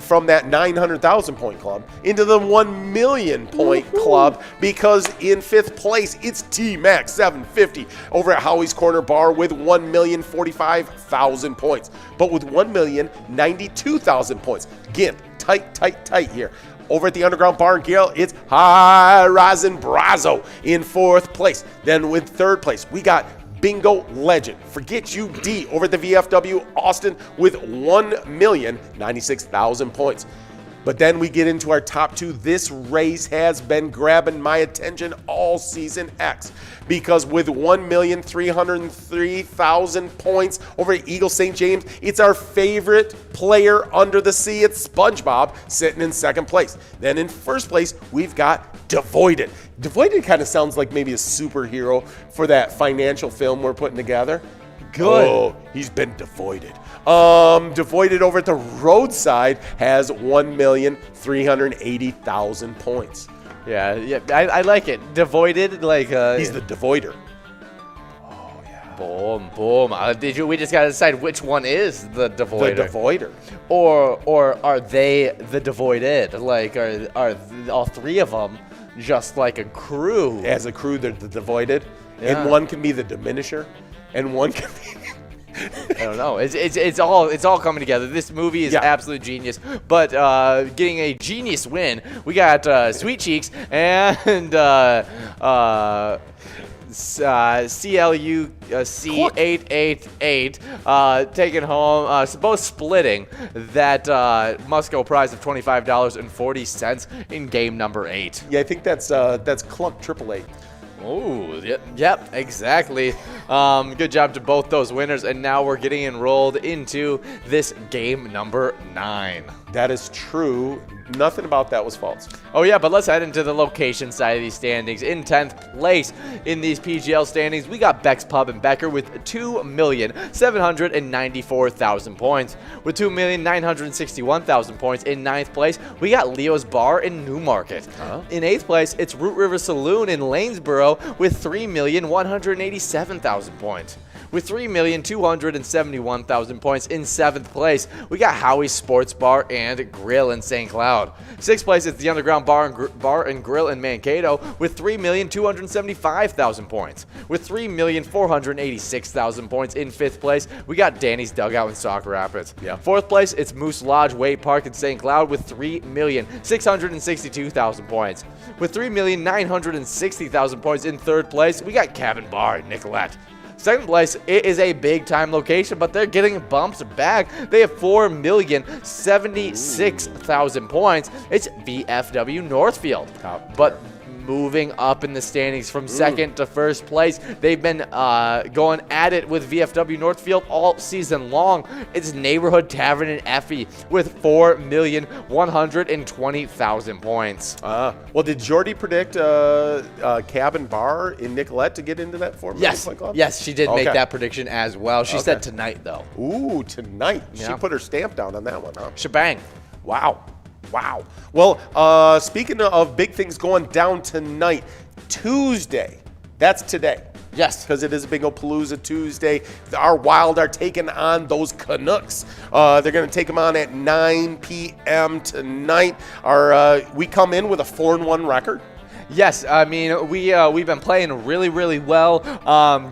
from that 900,000 point club into the 1 million point club, because in 5th place, it's T-Max 750 over at Howie's Corner Bar with 1,045,000 points. But with 1,092,000 points. Again, tight here. Over at the Underground Bar and Grill, it's Horizon Brazo in 4th place. Then with 3rd place, we got Bingo Legend. Forget you, D, over at the VFW Austin with 1,096,000 points. But then we get into our top 2. This race has been grabbing my attention all season X, because with 1,303,000 points over at Eagle St. James, it's our favorite player under the sea. It's SpongeBob sitting in 2nd place. Then in 1st place, we've got Devoided. Devoided kind of sounds like maybe a superhero for that financial film we're putting together. Good. Oh, he's been devoided. Devoided over at the roadside has 1,380,000 points. Yeah, I like it. Devoided, like He's the devoider. Boom. We just gotta decide which one is the devoider. The devoider. Or are they the devoided? Like, are all 3 of them just like a crew? As a crew, they're the devoided, Yeah. and one can be the diminisher, and one can be. I don't know. It's all coming together. This movie is absolute genius. But getting a genius win, we got Sweet Cheeks and CLUC888 taking home, both splitting that Musco prize of $25.40 in game number 8. Yeah, I think that's Clunk 888. Oh, yep, exactly. Good job to both those winners, and now we're getting enrolled into this game number 9. That is true. Nothing about that was false. Oh, yeah, but let's head into the location side of these standings. In 10th place in these PGL standings, we got Beck's Pub and Becker with 2,794,000 points. With 2,961,000 points in 9th place, we got Leo's Bar in Newmarket. In 8th place, it's Root River Saloon in Lanesboro with 3,187,000 points. With 3,271,000 points in 7th place, we got Howie's Sports Bar and Grill in St. Cloud. 6th place is the Underground Bar and Grill in Mankato with 3,275,000 points. With 3,486,000 points in 5th place, we got Danny's Dugout in Sauk Rapids. 4th place, it's Moose Lodge Way Park in St. Cloud with 3,662,000 points. With 3,960,000 points in 3rd place, we got Cabin Bar in Nicolette. 2nd place, it is a big-time location, but they're getting bumps back. They have 4,076,000 points. It's VFW Northfield. But moving up in the standings from 2nd to 1st place, they've been going at it with VFW Northfield all season long. It's Neighborhood Tavern in Effie with 4,120,000 points. Well, did Jordy predict Cabin Bar in Nicolette to get into that 4 million point club? Yes, she did make that prediction as well. She said tonight, though. Ooh, tonight. Yeah. She put her stamp down on that one, huh? Shebang. Wow. Well, speaking of big things going down tonight, Tuesday, that's today. Yes. Because it is a Bingo Palooza Tuesday. Our Wild are taking on those Canucks. They're going to take them on at 9 p.m. tonight. We come in with a 4-1 record. Yes, I mean, we've been playing really, really well.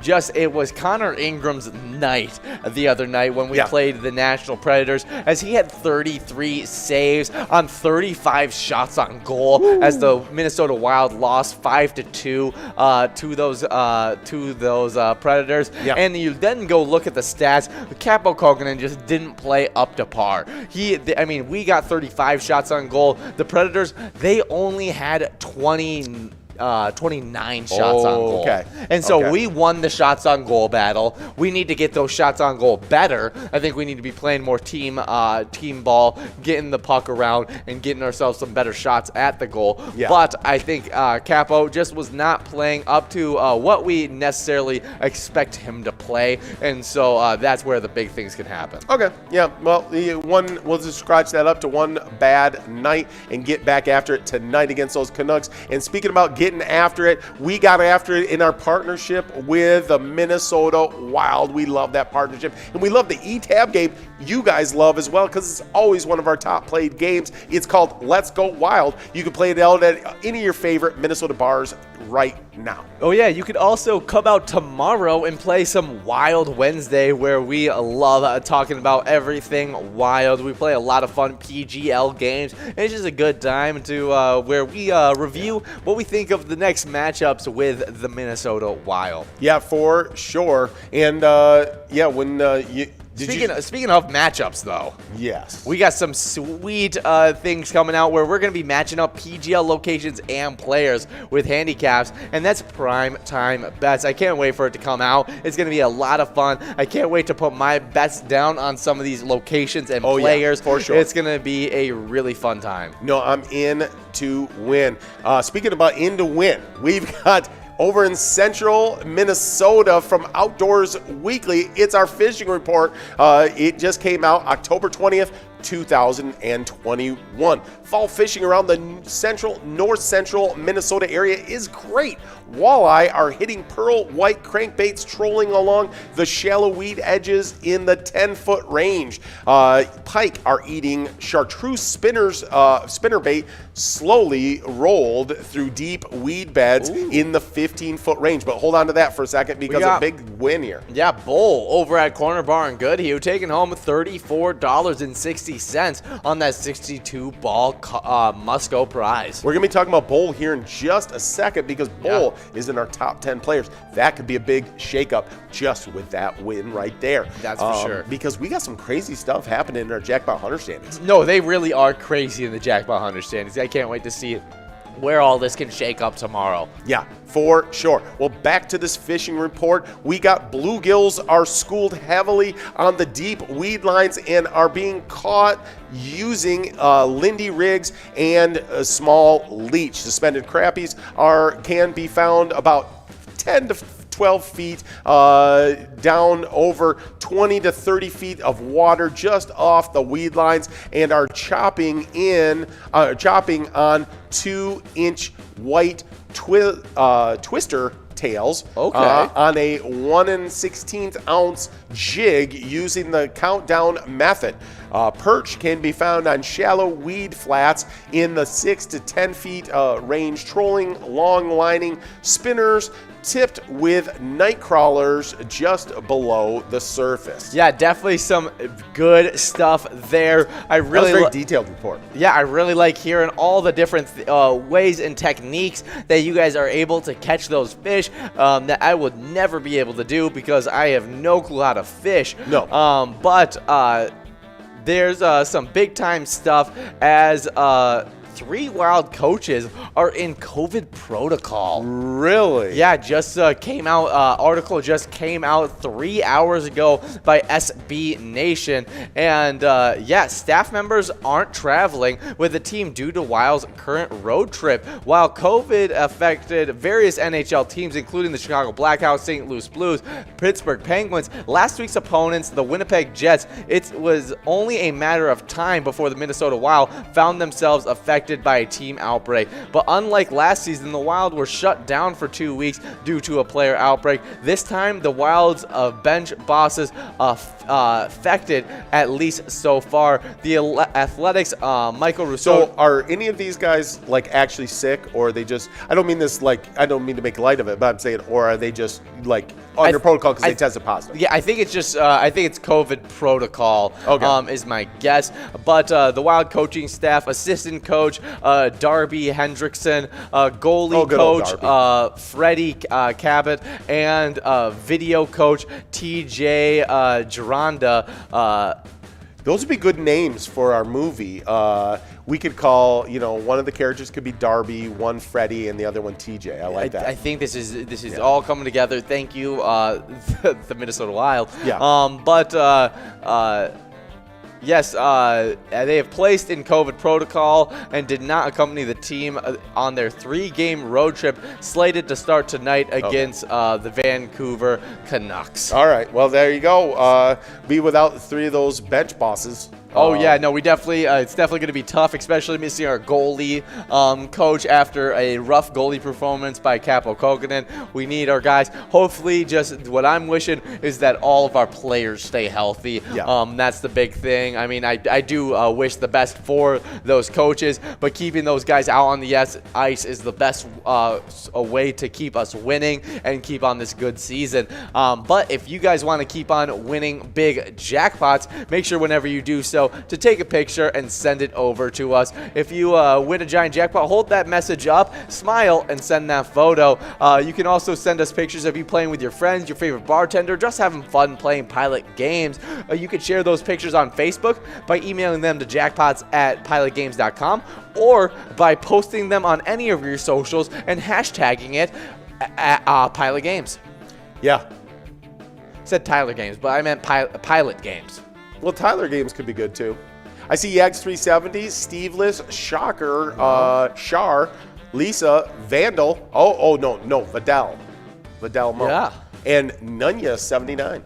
Just it was Connor Ingram's night the other night when we played the National Predators, as he had 33 saves on 35 shots on goal. Woo. As the Minnesota Wild lost 5-2 to those Predators. Yeah. And you then go look at the stats. Capo Kokanen just didn't play up to par. We got 35 shots on goal. The Predators, they only had 29 shots on goal. Okay. And so we won the shots on goal battle. We need to get those shots on goal better. I think we need to be playing more team ball, getting the puck around, and getting ourselves some better shots at the goal. Yeah. But I think Capo just was not playing up to what we necessarily expect him to play. And so that's where the big things can happen. Okay. Yeah. Well, we'll just scratch that up to one bad night and get back after it tonight against those Canucks. And speaking about getting after it, we got after it in our partnership with the Minnesota Wild. We love that partnership, and we love the E-Tab game you guys love as well, because it's always one of our top played games. It's called Let's Go Wild. You can play it out at any of your favorite Minnesota bars right now. Oh yeah, you could also come out tomorrow and play some Wild Wednesday, where we love talking about everything Wild. We play a lot of fun PGL games, and it's just a good time to where we review what we think of the next matchups with the Minnesota Wild. Yeah, for sure. And Speaking of matchups, though, yes, we got some sweet things coming out where we're going to be matching up PGL locations and players with handicaps, and that's prime time bets. I can't wait for it to come out. It's going to be a lot of fun. I can't wait to put my bets down on some of these locations and players. Yeah, for sure. It's going to be a really fun time. No, I'm in to win. Speaking about in to win, we've got over in central Minnesota from Outdoors Weekly. It's our fishing report. It just came out October 20th, 2021. Fall fishing around the north central Minnesota area is great. Walleye are hitting pearl white crankbaits trolling along the shallow weed edges in the 10-foot range. Pike are eating chartreuse spinnerbait slowly rolled through deep weed beds in the 15-foot range. But hold on to that for a second, because a big win here. Yeah, Bull over at Corner Bar in Goodhue taking home $34.60 on that 62-ball Musco prize. We're going to be talking about Bull here in just a second, because Bull is in our top 10 players. That could be a big shakeup just with that win right there. That's for sure. Because we got some crazy stuff happening in our Jackpot Hunter standings. No, they really are crazy in the Jackpot Hunter standings. I can't wait to see where all this can shake up tomorrow. Yeah, for sure. Well, back to this fishing report. We got bluegills are schooled heavily on the deep weed lines and are being caught using Lindy rigs and a small leech. Suspended crappies can be found about 10 to 12 feet down over 20 to 30 feet of water just off the weed lines, and are chopping on 2-inch white twister tails on a 1 16th ounce jig using the countdown method. Perch can be found on shallow weed flats in the 6 to 10 feet range, trolling long lining spinners tipped with night crawlers just below the surface. Yeah, definitely some good stuff there. That was a very detailed report. Yeah, I really like hearing all the different ways and techniques that you guys are able to catch those fish that I would never be able to do, because I have no clue how to fish. No. But there's some big time stuff as 3 Wild coaches are in COVID protocol. Really? Yeah, just came out. Article just came out 3 hours ago by SB Nation, and staff members aren't traveling with the team due to Wild's current road trip. While COVID affected various NHL teams, including the Chicago Blackhawks, St. Louis Blues, Pittsburgh Penguins, last week's opponents, the Winnipeg Jets, it was only a matter of time before the Minnesota Wild found themselves affected by a team outbreak. But unlike last season, the Wild were shut down for 2 weeks due to a player outbreak. This time, the Wild's bench bosses affected, at least so far. The Athletics, Michael Rousseau. So are any of these guys like actually sick, or are they just? I don't mean this like I don't mean to make light of it, but I'm saying, or are they just like under protocol because they tested positive? Yeah, I think it's just I think it's COVID protocol. Okay. Is my guess. But the Wild coaching staff, assistant coach Darby Hendrickson, goalie coach Freddie Cabot, and video coach TJ Geronda. Those would be good names for our movie. We could call, one of the characters could be Darby, one Freddie, and the other one TJ. I like that. I think this is all coming together. Thank you, the Minnesota Wild. Yeah. Yes, they have placed in COVID protocol and did not accompany the team on their 3-game road trip slated to start tonight against the Vancouver Canucks. All right. Well, there you go. Be without 3 of those bench bosses. We definitely. It's definitely going to be tough, especially missing our goalie coach after a rough goalie performance by Capo Kokanen. We need our guys. Hopefully, just what I'm wishing is that all of our players stay healthy. Yeah. That's the big thing. I mean, I do wish the best for those coaches, but keeping those guys out on the ice is the best a way to keep us winning and keep on this good season. But if you guys want to keep on winning big jackpots, make sure whenever you do so to take a picture and send it over to us. If you win a giant jackpot, hold that message up, smile, and send that photo. You can also send us pictures of you playing with your friends, your favorite bartender, just having fun playing Pilot games. You could share those pictures on Facebook by emailing them to jackpots@pilotgames.com or by posting them on any of your socials and hashtagging it at Pilot Games. Yeah. Said Tyler Games, but I meant Pilot Games. Well, Tyler Games could be good too. I see Yags 370, Steveless, Shocker, Shar, Lisa, Vandal. No, Vidal Mo. Yeah. And Nunya 79.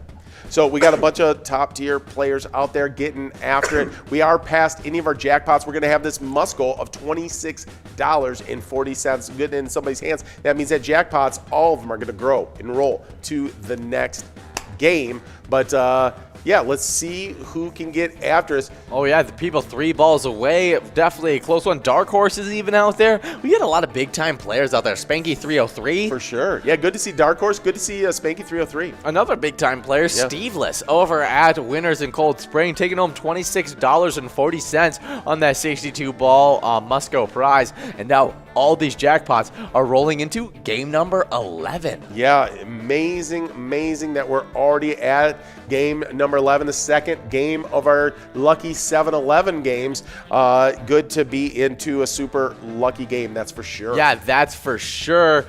So we got a bunch of top tier players out there getting after it. We are past any of our jackpots. We're going to have this must goal of $26.40 good in somebody's hands. That means that jackpots, all of them are going to grow and roll to the next game. But let's see who can get after us. The people 3 balls away. Definitely a close one. Dark Horse is even out there. We got a lot of big-time players out there. Spanky 303. For sure. Yeah, good to see Dark Horse. Good to see Spanky 303. Another big-time player, Steveless, over at Winners in Cold Spring, taking home $26.40 on that 62-ball Musco prize. And now all these jackpots are rolling into game number 11. Yeah, amazing that we're already at game number 11, the second game of our lucky 7-11 games. Good to be into a super lucky game, that's for sure. Yeah, that's for sure.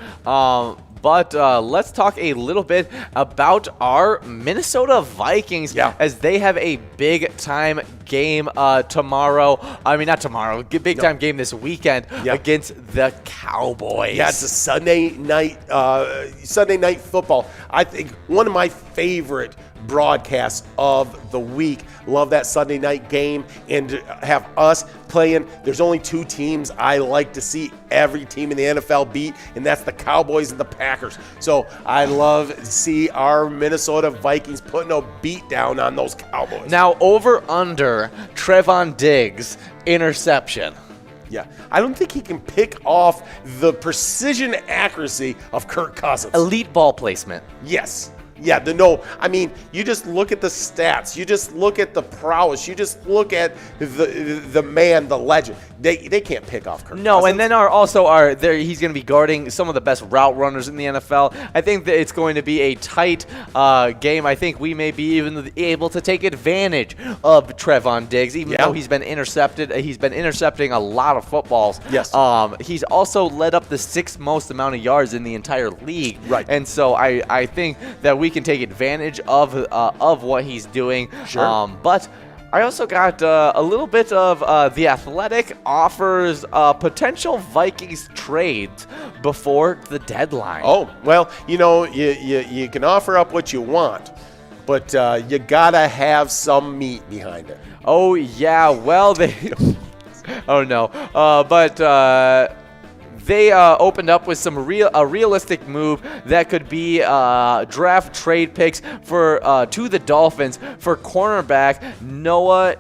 But let's talk a little bit about our Minnesota Vikings as they have a big-time game tomorrow. I mean, not tomorrow. Big-time game this weekend against the Cowboys. Yeah, it's a Sunday night football. I think one of my favorite broadcasts of the week. Love that Sunday night game and to have us playing. There's only 2 teams I like to see every team in the NFL beat, and that's the Cowboys and the Packers. So I love to see our Minnesota Vikings putting a beat down on those Cowboys. Now, over under Trevon Diggs interception. Yeah, I don't think he can pick off the precision accuracy of Kirk Cousins. Elite ball placement. Yes. Yeah, I mean, you just look at the stats. You just look at the prowess. You just look at the man, the legend. They can't pick off Kirk Cousins. And then he's going to be guarding some of the best route runners in the NFL. I think that it's going to be a tight game. I think we may be even able to take advantage of Trevon Diggs, even though he's been intercepted. He's been intercepting a lot of footballs. Yes. He's also led up the 6th most amount of yards in the entire league. Right. And so I think that we can take advantage of what he's doing. Sure. But I also got a little bit of The Athletic offers potential Vikings trades before the deadline. Oh, well, you can offer up what you want, but you got to have some meat behind it. Oh, yeah. Well, they... oh, no. But they opened up with a realistic move that could be draft trade picks for to the Dolphins for cornerback Noah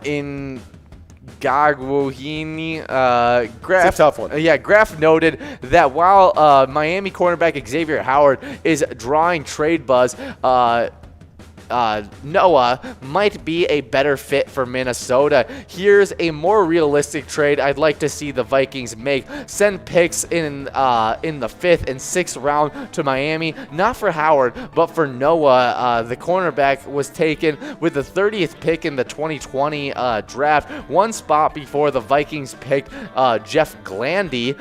Ngagwohini. It's a tough one. Yeah, Graf noted that while Miami cornerback Xavier Howard is drawing trade buzz, Noah might be a better fit for Minnesota. Here's a more realistic trade I'd like to see the Vikings make. Send picks in the 5th and 6th round to Miami, not for Howard, but for Noah. The cornerback was taken with the 30th pick in the 2020 draft, one spot before the Vikings picked Jeff Glandy.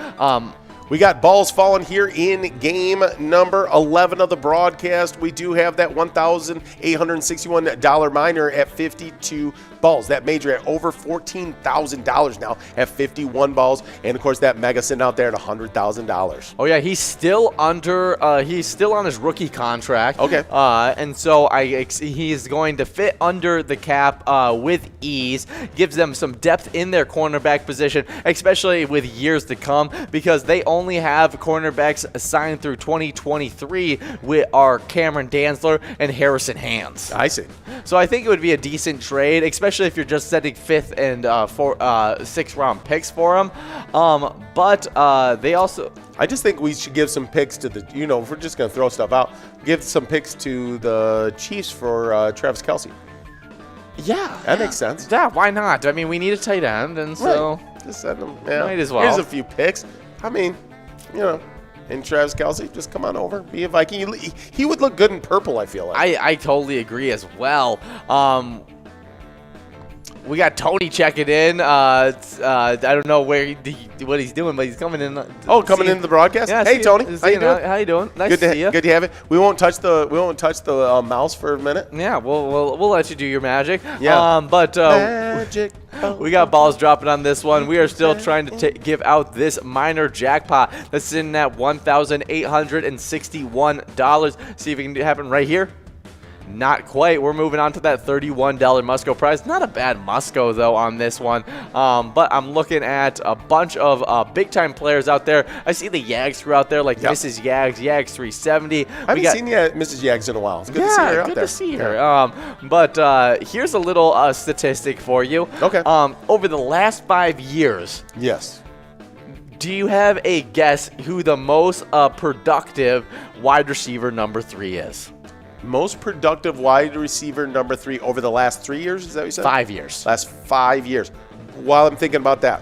We got balls falling here in game number 11 of the broadcast. We do have that $1,861 minor at 52 balls. That major at over $14,000 now at 51 balls. And, of course, that mega sitting out there at $100,000. Oh, yeah, he's still on his rookie contract. Okay. And so he's going to fit under the cap with ease. Gives them some depth in their cornerback position, especially with years to come, because they only have cornerbacks signed through 2023 with our Cameron Dantzler and Harrison Hands. I see. So I think it would be a decent trade, especially if you're just setting 5th and 6th round picks for them. But they also... I just think we should give some picks to the, if we're just going to throw stuff out, give some picks to the Chiefs for Travis Kelce. Yeah. That makes sense. Yeah, why not? I mean, we need a tight end, and so... Right. Just send them. Yeah. Might as well. Here's a few picks. I mean, and Travis Kelce, just come on over, be a Viking. He would look good in purple, I feel like. I totally agree as well. We got Tony checking in. I don't know what he's doing, but he's coming in. Coming into the broadcast. Yeah, hey, Tony, how you doing? How you doing? Nice to see you. Good to have you. We won't touch the mouse for a minute. Yeah, we'll let you do your magic. Yeah. Magic. We got balls dropping on this one. We are still trying to give out this minor jackpot that's sitting at $1,861. See if it can happen right here. Not quite. We're moving on to that $31 Musco prize. Not a bad Musco, though, on this one. But I'm looking at a bunch of big-time players out there. I see the Yags crew out there, like Mrs. Yags 370. I haven't seen Mrs. Yags in a while. It's good to see her out there. Good to see her. But here's a little statistic for you. Okay. Over the last 5 years. Yes. Do you have a guess who the most productive wide receiver number 3 is? Most productive wide receiver number 3 over the last 3 years? Is that what you said? 5 years. Last 5 years. While I'm thinking about that,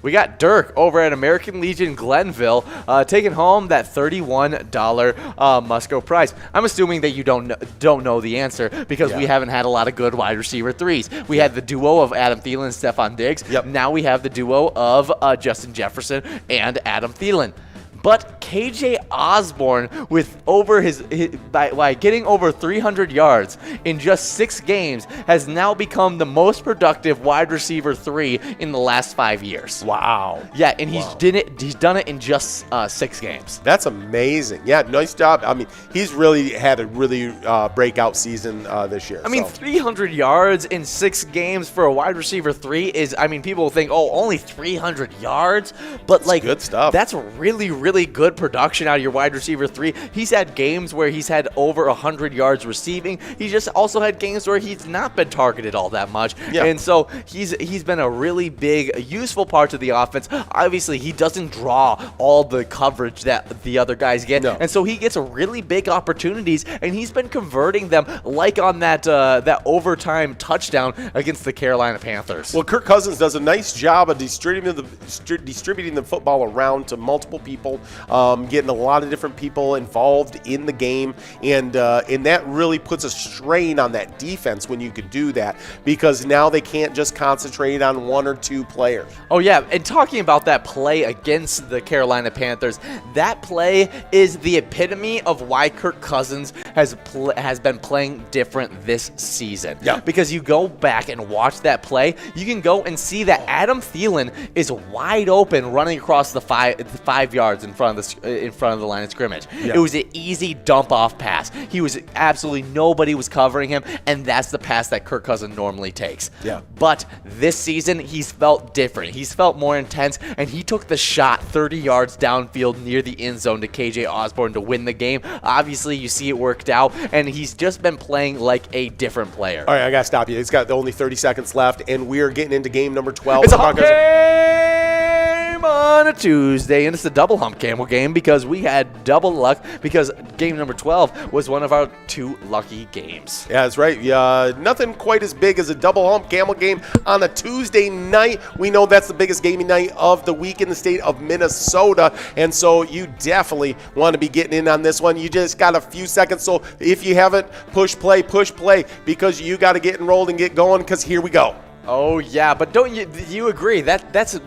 we got Dirk over at American Legion Glenville taking home that $31 Musco prize. I'm assuming that you don't know the answer because we haven't had a lot of good wide receiver 3s. We had the duo of Adam Thielen and Stephon Diggs. Yep. Now we have the duo of Justin Jefferson and Adam Thielen. But KJ Osborne, with by getting over 300 yards in just 6 games, has now become the most productive wide receiver 3 in the last 5 years. Wow. Yeah, and he's done it in just 6 games. That's amazing. Yeah, nice job. I mean, he's really had a really breakout season this year. I mean, 300 yards in 6 games for a wide receiver 3 is, people think, only 300 yards, but that's good stuff. That's really good production out of your wide receiver 3. He's had games where he's had over 100 yards receiving. He's just also had games where he's not been targeted all that much. Yeah. And so he's been a really big, useful part of the offense. Obviously, he doesn't draw all the coverage that the other guys get. No. And so he gets really big opportunities, and he's been converting them like on that overtime touchdown against the Carolina Panthers. Well, Kirk Cousins does a nice job of distributing the football around to multiple people. Getting a lot of different people involved in the game, and that really puts a strain on that defense when you could do that, because now they can't just concentrate on 1 or 2 players. Oh yeah, and talking about that play against the Carolina Panthers, that play is the epitome of why Kirk Cousins has been playing different this season. Yeah. Because you go back and watch that play, you can go and see that Adam Thielen is wide open running across the 5 yards in in front of the line of scrimmage. Yeah. It was an easy dump-off pass. He was absolutely nobody was covering him, and that's the pass that Kirk Cousins normally takes. Yeah. But this season, he's felt different. He's felt more intense, and he took the shot 30 yards downfield near the end zone to KJ Osborne to win the game. Obviously, you see it worked out, and he's just been playing like a different player. All right, I got to stop you. It's got only 30 seconds left, and we are getting into game number 12. It's a hump game on a Tuesday, and it's the double hump camel game because we had double luck because game number 12 was one of our 2 lucky games. Yeah, that's right. Nothing quite as big as a double hump camel game on a Tuesday night. We know that's the biggest gaming night of the week in the state of Minnesota, and so you definitely want to be getting in on this one. You just got a few seconds, so if you haven't, push play, because you got to get enrolled and get going because here we go. Oh yeah, but don't you agree that's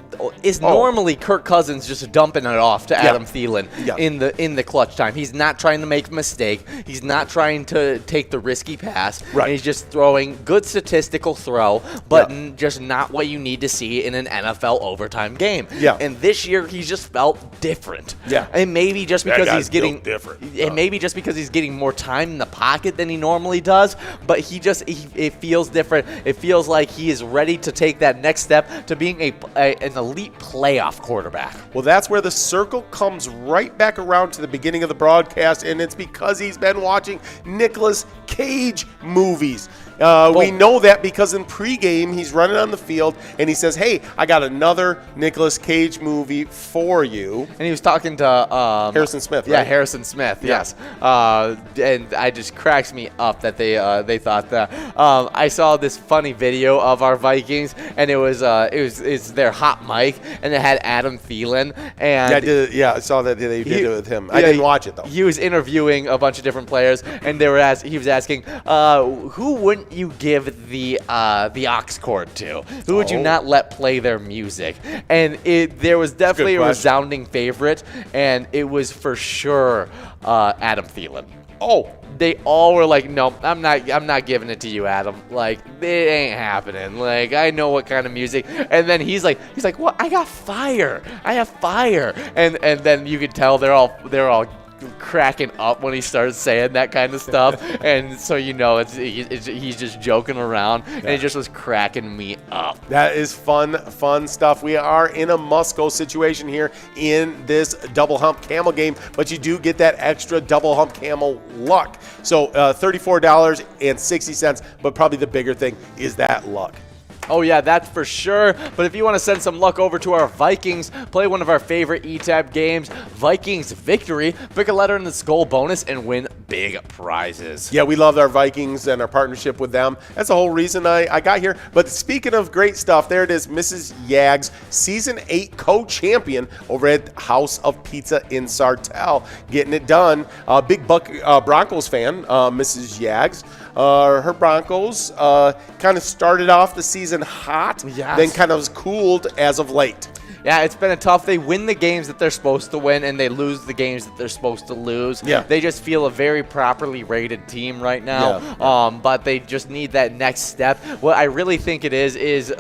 normally Kirk Cousins just dumping it off to Adam Thielen in the clutch time. He's not trying to make a mistake. He's not trying to take the risky pass. Right. And he's just throwing good statistical throw, but just not what you need to see in an NFL overtime game. Yeah. And this year he's just felt different. Yeah. And maybe just because he's getting different. And maybe just because he's getting more time in the pocket than he normally does, but it feels different. It feels like he is ready to take that next step to being an elite playoff quarterback. Well, that's where the circle comes right back around to the beginning of the broadcast, and it's because he's been watching Nicolas Cage movies. We know that because in pregame, he's running on the field, and he says, hey, I got another Nicolas Cage movie for you. And he was talking to Harrison Smith, right? Yeah, Harrison Smith, yes. And it just cracks me up that they thought that. I saw this funny video of our Vikings, and it's their hot mic, and it had Adam Thielen. And I saw that they did it with him. I didn't watch it, though. He was interviewing a bunch of different players, and he was asking, who wouldn't you give the aux cord to? Who would you not let play their music? And there was definitely a resounding favorite, and it was for sure Adam Thielen. Oh, they all were like, no, I'm not giving it to you, Adam. Like, it ain't happening. Like, I know what kind of music. And then he's like, what? I got fire. I have fire. And then you could tell they're all cracking up when he starts saying that kind of stuff, and so he's just joking around, and it just was cracking me up. That is fun stuff. We are in a must-go situation here in this double hump camel game, but you do get that extra double hump camel luck. So $34.60, but probably the bigger thing is that luck. Oh, yeah, that's for sure. But if you want to send some luck over to our Vikings, play one of our favorite ETAP games, Vikings Victory, pick a letter in the Skull bonus, and win big prizes. Yeah, we love our Vikings and our partnership with them. That's the whole reason I got here. But speaking of great stuff, there it is, Mrs. Yags, Season 8 co-champion over at House of Pizza in Sartell, getting it done. Big Broncos fan, Mrs. Yags. Her Broncos kind of started off the season hot, then kind of cooled as of late. Yeah, it's been tough. They win the games that they're supposed to win, and they lose the games that they're supposed to lose. Yeah. They just feel a very properly rated team right now, but they just need that next step. What I really think it is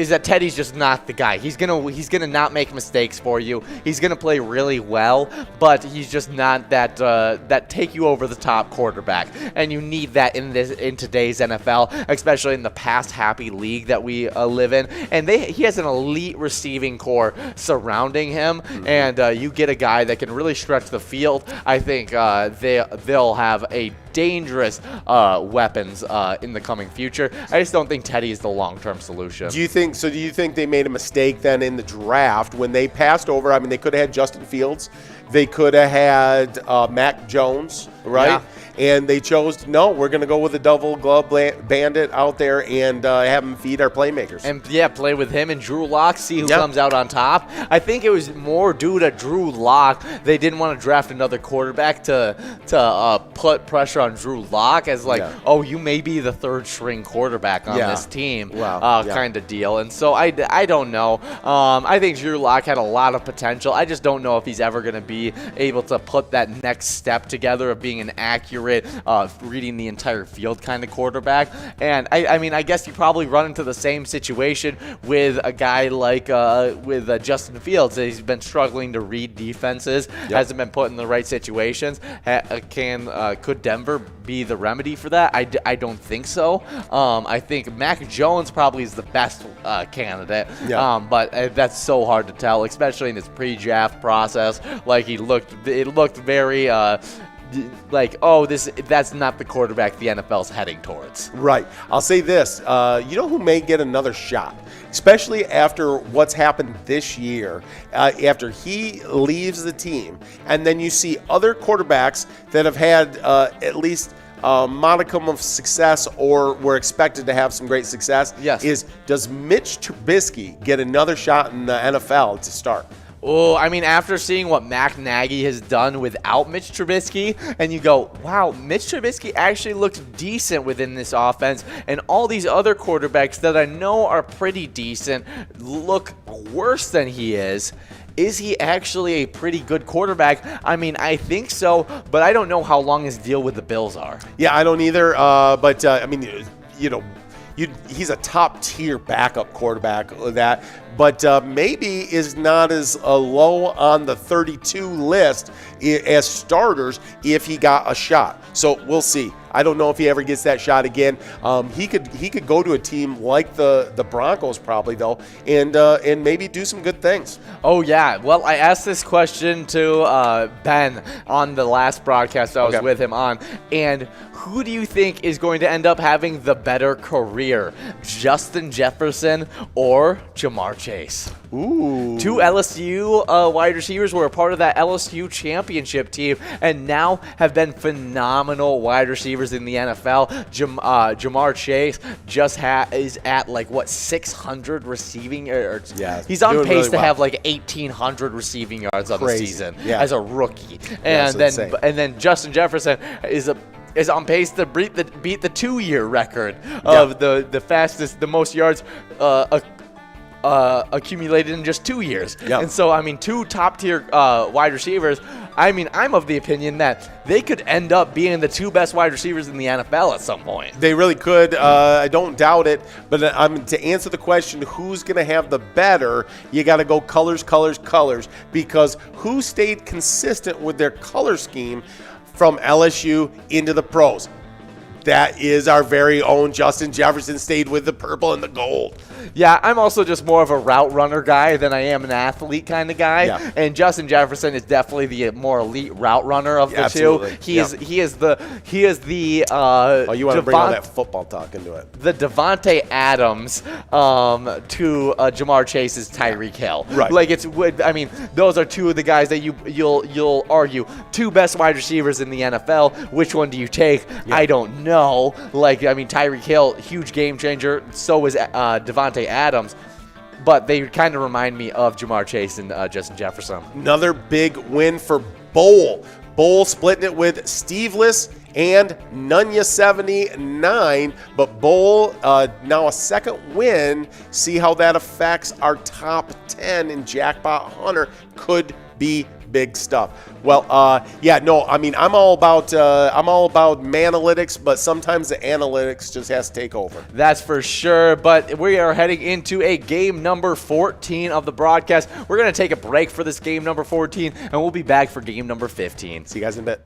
that Teddy's just not the guy. He's gonna not make mistakes for you. He's gonna play really well, but he's just not that take you over the top quarterback. And you need that in today's NFL, especially in the pass happy league that we live in. And he has an elite receiving core surrounding him, and you get a guy that can really stretch the field. I think they'll have a dangerous weapons in the coming future. I just don't think Teddy is the long-term solution. Do you think they made a mistake then in the draft when they passed over? I mean, they could have had Justin Fields. They could have had Mac Jones, right? Yeah. And they chose, no, we're going to go with a double glove bandit out there and have him feed our playmakers. And, play with him and Drew Lock, see who comes out on top. I think it was more due to Drew Lock. They didn't want to draft another quarterback to put pressure on Drew Lock as oh, you may be the third-string quarterback on this team kind of deal. And so I don't know. I think Drew Lock had a lot of potential. I just don't know if he's ever going to be be able to put that next step together of being an accurate, reading the entire field kind of quarterback. And I mean, I guess you probably run into the same situation with a guy like with Justin Fields. He's been struggling to read defenses, hasn't been put in the right situations. Could Denver be the remedy for that? I don't think so. I think Mac Jones probably is the best candidate, but that's so hard to tell, especially in his pre-draft process. Like it looked very that's not the quarterback the NFL's heading towards. Right. I'll say this. You know who may get another shot, especially after what's happened this year, after he leaves the team, and then you see other quarterbacks that have had at least modicum of success or were expected to have some great success. Yes. Does Mitch Trubisky get another shot in the NFL to start? Oh, I mean, after seeing what Matt Nagy has done without Mitch Trubisky, and you go, wow, Mitch Trubisky actually looks decent within this offense, and all these other quarterbacks that I know are pretty decent look worse than he is. Is he actually a pretty good quarterback? I mean, I think so, but I don't know how long his deal with the Bills are. Yeah, I don't either. But I mean, you know, he's a top-tier backup quarterback, but maybe is not as low on the 32 list as starters if he got a shot. So we'll see. I don't know if he ever gets that shot again. He could go to a team like the Broncos probably though, and maybe do some good things. Oh yeah. Well, I asked this question to Ben on the last broadcast I was with him on, and who do you think is going to end up having the better career, Justin Jefferson or Jamar Chase? Ooh. Two LSU wide receivers were a part of that LSU championship team and now have been phenomenal wide receivers in the NFL. Jamar Chase just is at 600 receiving yards. Yeah, he's on pace really to well. have 1,800 receiving yards on the season as a rookie. Yeah, and then Justin Jefferson is on pace to beat the 2-year record of the most yards accumulated in just 2 years. Yep. And so, I mean, two top-tier wide receivers. I mean, I'm of the opinion that they could end up being the two best wide receivers in the NFL at some point. They really could. I don't doubt it. But to answer the question, who's going to have the better, you got to go colors, because who stayed consistent with their color scheme from LSU into the pros? That is our very own Justin Jefferson, stayed with the purple and the gold. Yeah, I'm also just more of a route runner guy than I am an athlete kind of guy. Yeah. And Justin Jefferson is definitely the more elite route runner of the Absolutely. two. He is the Oh, you want to bring all that football talk into it? The Devontae Adams to Jamar Chase's Tyreek Hill. Right. I mean, those are two of the guys that you'll argue two best wide receivers in the NFL. Which one do you take? Yeah. I don't know. Tyreek Hill, huge game changer. So is Devontae Adams. But they kind of remind me of Jamar Chase and Justin Jefferson. Another big win for Bowl. Bowl splitting it with Steveless and Nunya 79. But Bowl now a second win. See how that affects our top 10 in Jackpot Hunter. Could be big stuff. Well, I mean, I'm all about Manalytics, but sometimes the analytics just has to take over. That's for sure. But we are heading into a game number 14 of the broadcast. We're going to take a break for this game number 14, and we'll be back for game number 15. See you guys in a bit.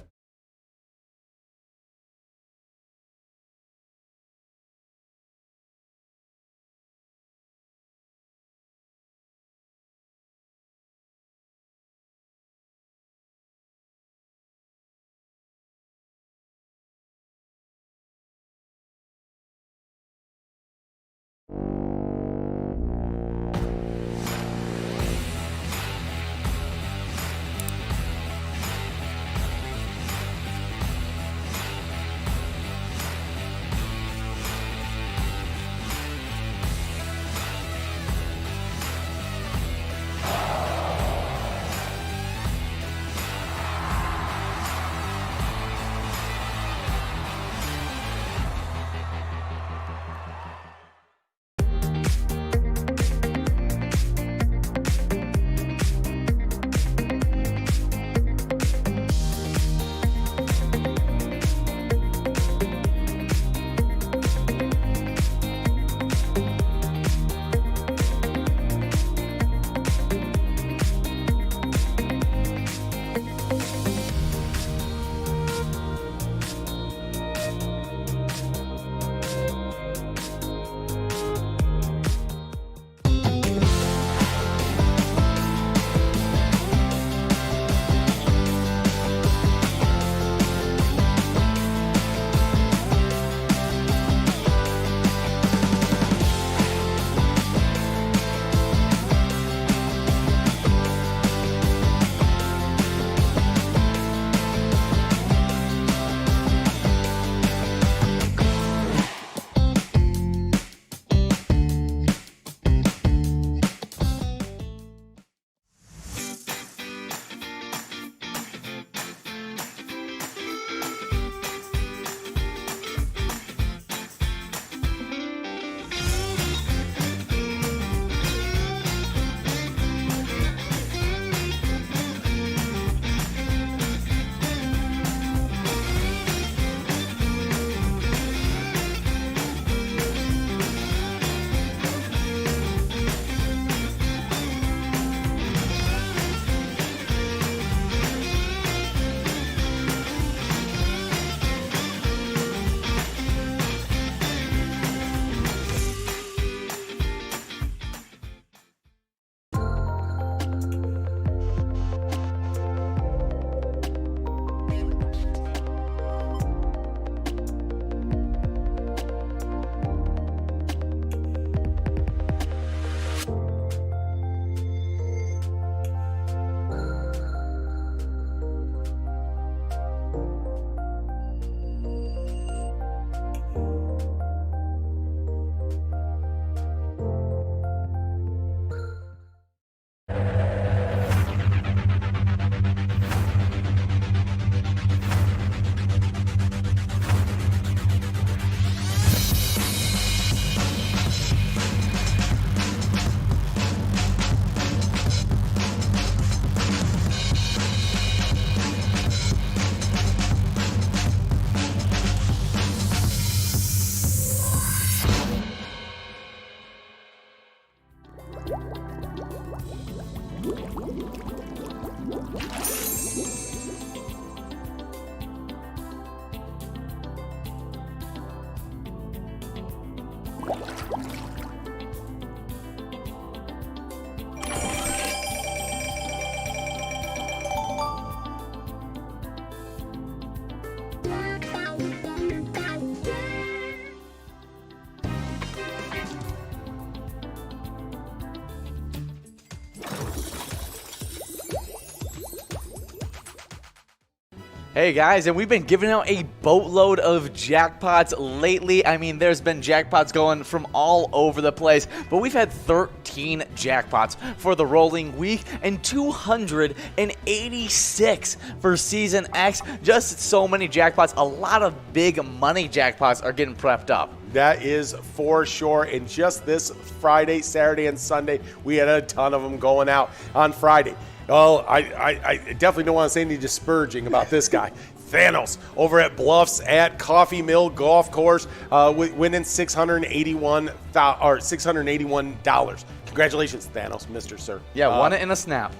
Hey guys, and we've been giving out a boatload of jackpots lately. I mean, there's been jackpots going from all over the place, but we've had 13 jackpots for the rolling week and 286 for Season X. Just so many jackpots. A lot of big money jackpots are getting prepped up. That is for sure. And just this Friday, Saturday, and Sunday, we had a ton of them going out on Friday. Well, I definitely don't want to say any disparaging about this guy. Thanos over at Bluffs at Coffee Mill Golf Course, winning $681. Congratulations, Thanos, Mr. Sir. Yeah, won it in a snap.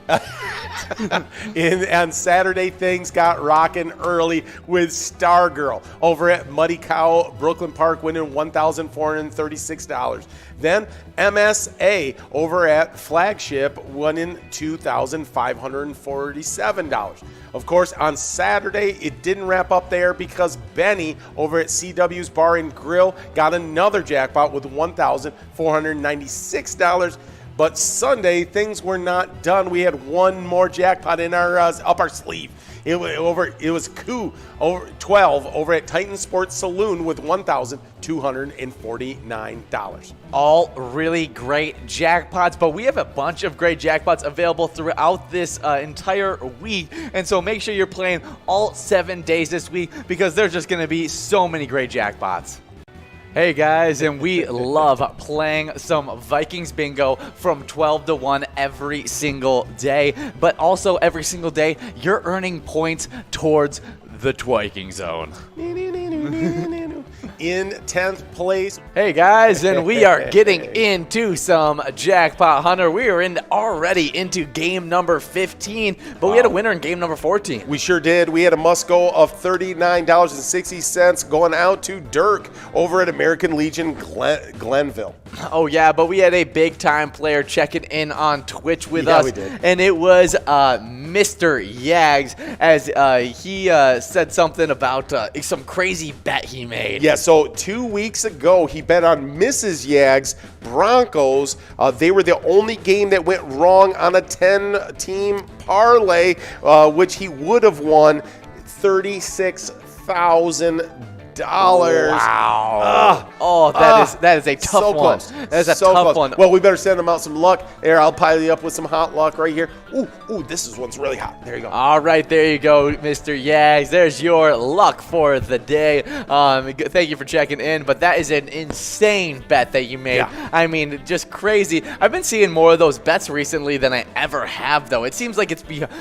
On Saturday, things got rocking early with Stargirl over at Muddy Cow Brooklyn Park, winning $1,436. Then MSA over at Flagship, winning $2,547. Of course, on Saturday, it didn't wrap up there because Benny over at CW's Bar and Grill got another jackpot with $1,496. But Sunday, things were not done. We had one more jackpot in our up our sleeve. It was coup over 12 over at Titan Sports Saloon with $1,249. All really great jackpots, but we have a bunch of great jackpots available throughout this entire week, and so make sure you're playing all 7 days this week because there's just going to be so many great jackpots. Hey guys, and we love playing some Vikings bingo from 12 to 1 every single day, but also every single day you're earning points towards the Twiking Zone. In 10th place. Hey guys, and we are getting into some Jackpot Hunter. We are already into game number 15, but we had a winner in game number 14. We sure did. We had a must go of $39.60 going out to Dirk over at American Legion Glenville. Oh yeah, but we had a big time player checking in on Twitch with us. We did. And it was Mr. Yags, as he said something about some crazy bet he made. Yeah, so 2 weeks ago, he bet on Mrs. Yags Broncos. They were the only game that went wrong on a 10-team parlay, which he would have won $36,000. Wow. That is a tough so one. Close. That is a so tough close. one. Well, we better send him out some luck. There, I'll pile you up with some hot luck right here. Ooh, this one's really hot. There you go. All right, there you go, Mr. Yags. There's your luck for the day. Thank you for checking in, but that is an insane bet that you made. Yeah. I mean, just crazy. I've been seeing more of those bets recently than I ever have, though. It seems like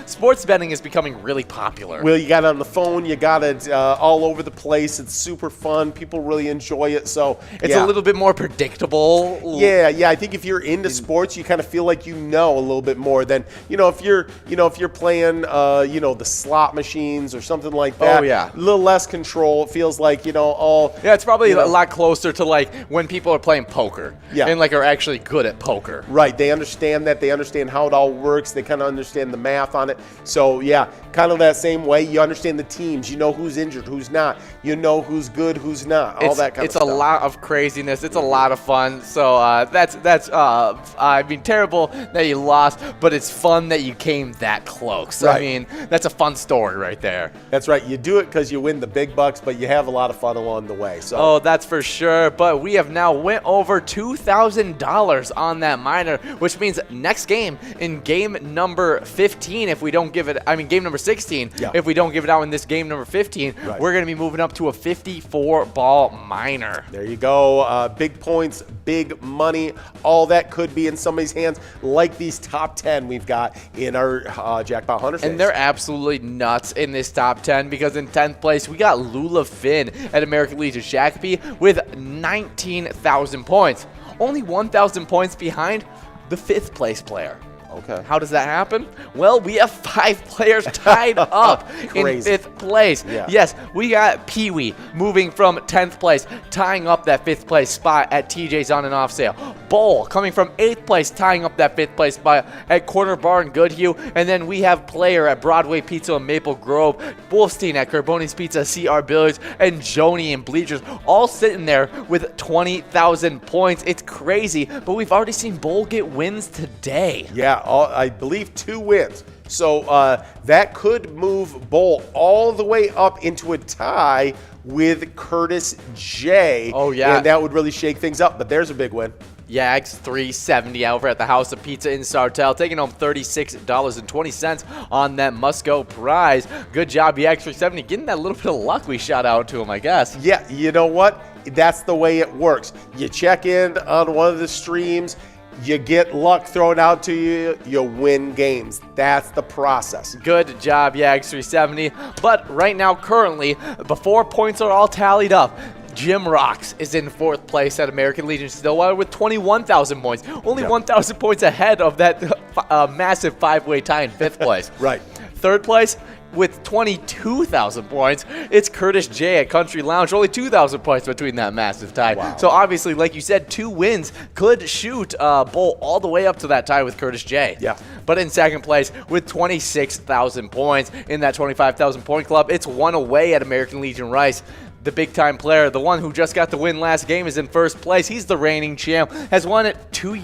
sports betting is becoming really popular. Well, you got it on the phone. You got it all over the place. It's super fun. People really enjoy it. So it's a little bit more predictable. Yeah. I think if you're into sports, you kind of feel like you know a little bit more than if you're playing the slot machines or something like that. Oh yeah, a little less control. It feels like Yeah, it's probably a lot closer to like when people are playing poker. Yeah. And like are actually good at poker. Right. They understand that. They understand how it all works. They kind of understand the math on it. So yeah, kind of that same way. You understand the teams. You know who's injured, who's not. You know who's good, who's not. All that kind of stuff. It's a lot of craziness. It's a lot of fun. So that's I mean, terrible that you lost, but it's fun that you came that close. Right. I mean, that's a fun story right there. That's right. You do it because you win the big bucks, but you have a lot of fun along the way. So. Oh, that's for sure. But we have now went over $2,000 on that minor, which means next game in game number 15, if we don't give it, I mean game number 16, if we don't give it out in this game number 15, we're going to be moving up to a 54-ball minor. There you go. Big points, big money. All that could be in somebody's hands, like these top 10 we've got in our Jackpot Hunter phase. And they're absolutely nuts in this top 10 because in 10th place, we got Lula Finn at American Legion Shakopee with 19,000 points. Only 1,000 points behind the 5th place player. Okay. How does that happen? Well, we have 5 players tied up in 5th place. Yeah. Yes, we got Pee Wee moving from 10th place, tying up that 5th place spot at TJ's On and Off Sale. Bowl coming from 8th place, tying up that 5th place spot at Corner Bar in Goodhue. And then we have Player at Broadway Pizza in Maple Grove, Wolfstein at Carboni's Pizza, CR Billiards, and Joni and Bleachers, all sitting there with 20,000 points. It's crazy, but we've already seen Bowl get wins today. Yeah, I believe 2 wins. So that could move Bull all the way up into a tie with Curtis J. Oh, yeah. And that would really shake things up, but there's a big win. Yags 370 over at the House of Pizza in Sartell, taking home $36.20 on that must-go prize. Good job, Yags 370, getting that little bit of luck we shout out to him, I guess. Yeah, you know what? That's the way it works. You check in on one of the streams, you get luck thrown out to you, you win games. That's the process. Good job, Yags 370. But right now, currently, before points are all tallied up, Jim Rocks is in 4th place at American Legion Stillwater with 21,000 points. Only 1,000 points ahead of that massive 5-way tie in 5th place. Right. 3rd place with 22,000 points, it's Curtis J at Country Lounge. Only 2,000 points between that massive tie. Wow. So obviously, like you said, 2 wins could shoot Bull all the way up to that tie with Curtis J. Yeah. But in 2nd place with 26,000 points in that 25,000 point club, it's 1 away at American Legion Rice. The big-time player, the one who just got the win last game, is in 1st place. He's the reigning champ. Has won it 2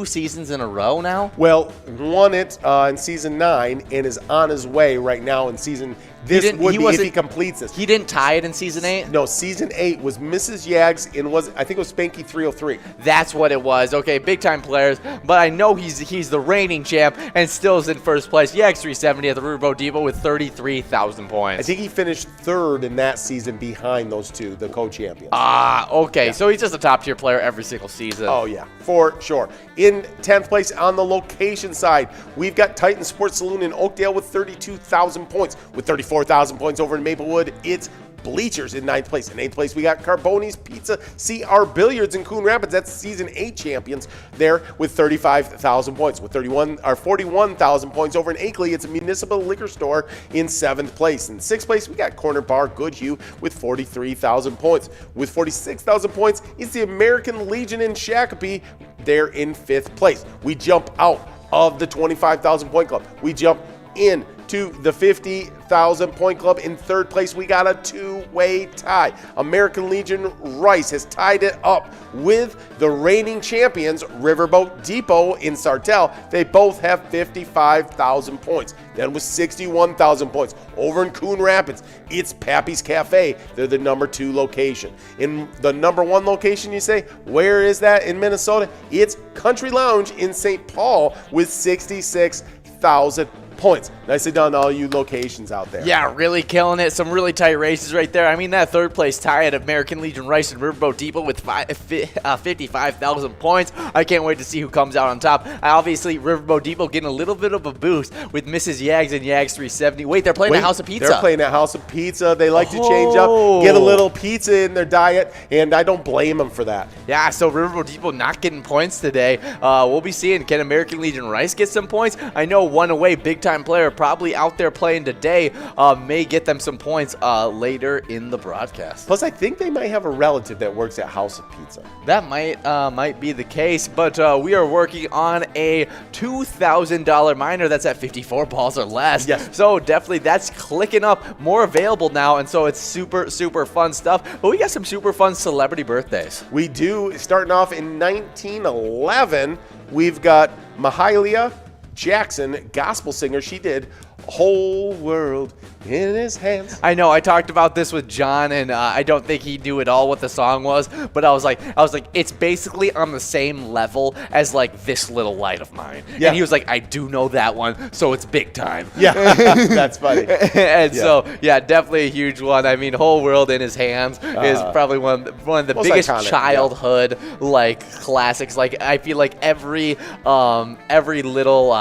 seasons in a row now. Well, won it in season 9 and is on his way right now in season. This would be if he completes this. He didn't tie it in season 8. No, season 8 was Mrs. Yags and I think it was Spanky 303. That's what it was. Okay, big-time players, but I know he's the reigning champ and still is in 1st place. Yags 370 at the Riverboat Depot with 33,000 points. I think he finished 3rd in that season behind those two, the co-champions. Okay. Yeah. So he's just a top-tier player every single season. Oh, yeah, for sure. In 10th place on the location side, we've got Titan Sports Saloon in Oakdale with 32,000 points. With 34,000 points over in Maplewood, it's Bleachers in 9th place. In 8th place, we got Carboni's Pizza CR Billiards in Coon Rapids. That's season 8 champions there with 35,000 points. With 41,000 points over in Akeley, it's a Municipal Liquor Store in 7th place. In 6th place, we got Corner Bar Goodhue with 43,000 points. With 46,000 points, it's the American Legion in Shakopee. They're in 5th place. We jump out of the 25,000 point club. We jump in to the 50,000 point club. In 3rd place, we got a 2-way tie. American Legion Rice has tied it up with the reigning champions, Riverboat Depot in Sartell. They both have 55,000 points. Then with 61,000 points over in Coon Rapids, it's Pappy's Cafe. They're the number 2 location. In the number 1 location, you say, where is that in Minnesota? It's Country Lounge in St. Paul with 66,000 points. Nicely done to all you locations out there. Yeah, really killing it. Some really tight races right there. I mean, that 3rd place tie at American Legion Rice and Riverboat Depot with 55,000 points. I can't wait to see who comes out on top. Obviously, Riverboat Depot getting a little bit of a boost with Mrs. Yags and Yags 370. Wait, they're playing at House of Pizza. They're playing at House of Pizza. They like to change up, get a little pizza in their diet, and I don't blame them for that. Yeah, so Riverboat Depot not getting points today. We'll be seeing, can American Legion Rice get some points? I know 1 away, big-time player probably out there playing today may get them some points later in the broadcast. Plus, I think they might have a relative that works at House of Pizza. That might be the case, but we are working on a $2,000 minor that's at 54 balls or less. Yes. So definitely that's clicking up, more available now, and so it's super, super fun stuff. But we got some super fun celebrity birthdays. We do. Starting off in 1911, we've got Mahalia Jackson, gospel singer. She did Whole World in His Hands. I know, I talked about this with John, and I don't think he knew at all what the song was, but I was like, it's basically on the same level as like This Little Light of Mine. Yeah. And he was like, I do know that one, so it's big time. Yeah, that's funny. And so, yeah, definitely a huge one. I mean, Whole World in His Hands is probably one of the biggest iconic, childhood like classics. Like I feel like every little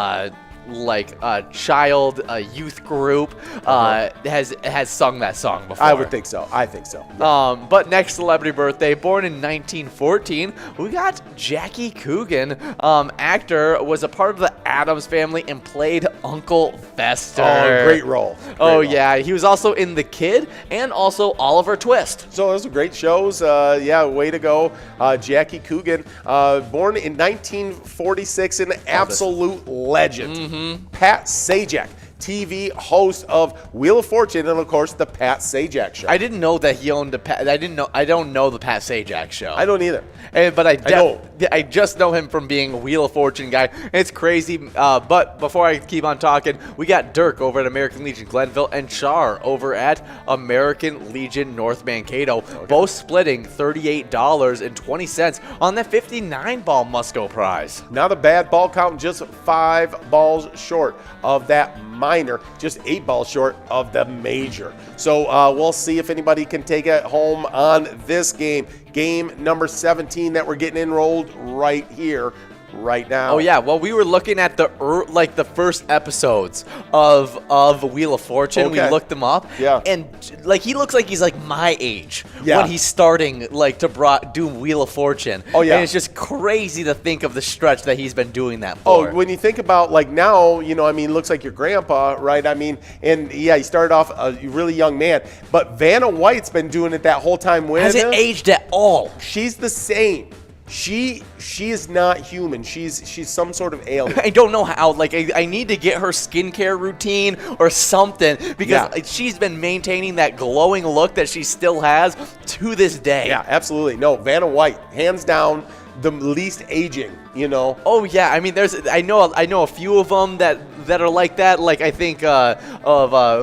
child youth group has sung that song before. I would think so. I think so. But next celebrity birthday, born in 1914, we got Jackie Coogan. Actor, was a part of the Addams Family and played Uncle Fester. Oh, great role. Yeah, he was also in The Kid and also Oliver Twist. So those are great shows. Yeah, way to go, Jackie Coogan. Born in 1946, an absolute legend. Pat Sajak TV host of Wheel of Fortune and, of course, the Pat Sajak Show. I didn't know that he owned the Pat. I don't know the Pat Sajak Show. I don't either. But know. I just know him from being a Wheel of Fortune guy. It's crazy. But before I keep on talking, we got Dirk over at American Legion Glenville and Char over at American Legion North Mankato, both splitting $38.20 on that 59-ball Musco prize. Now the bad ball count just 5 balls short of that minor, just 8 balls short of the major. So we'll see if anybody can take it home on this game. Game number 17 that we're getting enrolled right here, right now. Oh yeah, well we were looking at the first episodes of Wheel of Fortune. Okay. We looked them up. Yeah. And like he looks like he's like my age Yeah. when he's starting like to do Wheel of Fortune. Oh yeah. And it's just crazy to think of the stretch that he's been doing that Oh, for. when you think about like now, you know, I mean, looks like your grandpa, right? I mean, and yeah, he started off a really young man, but Vanna White's been doing it that whole time with him. Hasn't aged at all. She's the same. She is not human. She's some sort of alien. I don't know how. Like, I need to get her skincare routine or something because Yeah. she's been maintaining that glowing look that she still has to this day. Yeah, absolutely. No, Vanna White, hands down, the least aging. You know. Oh yeah, I mean, I know a few of them that are like that. Like I think of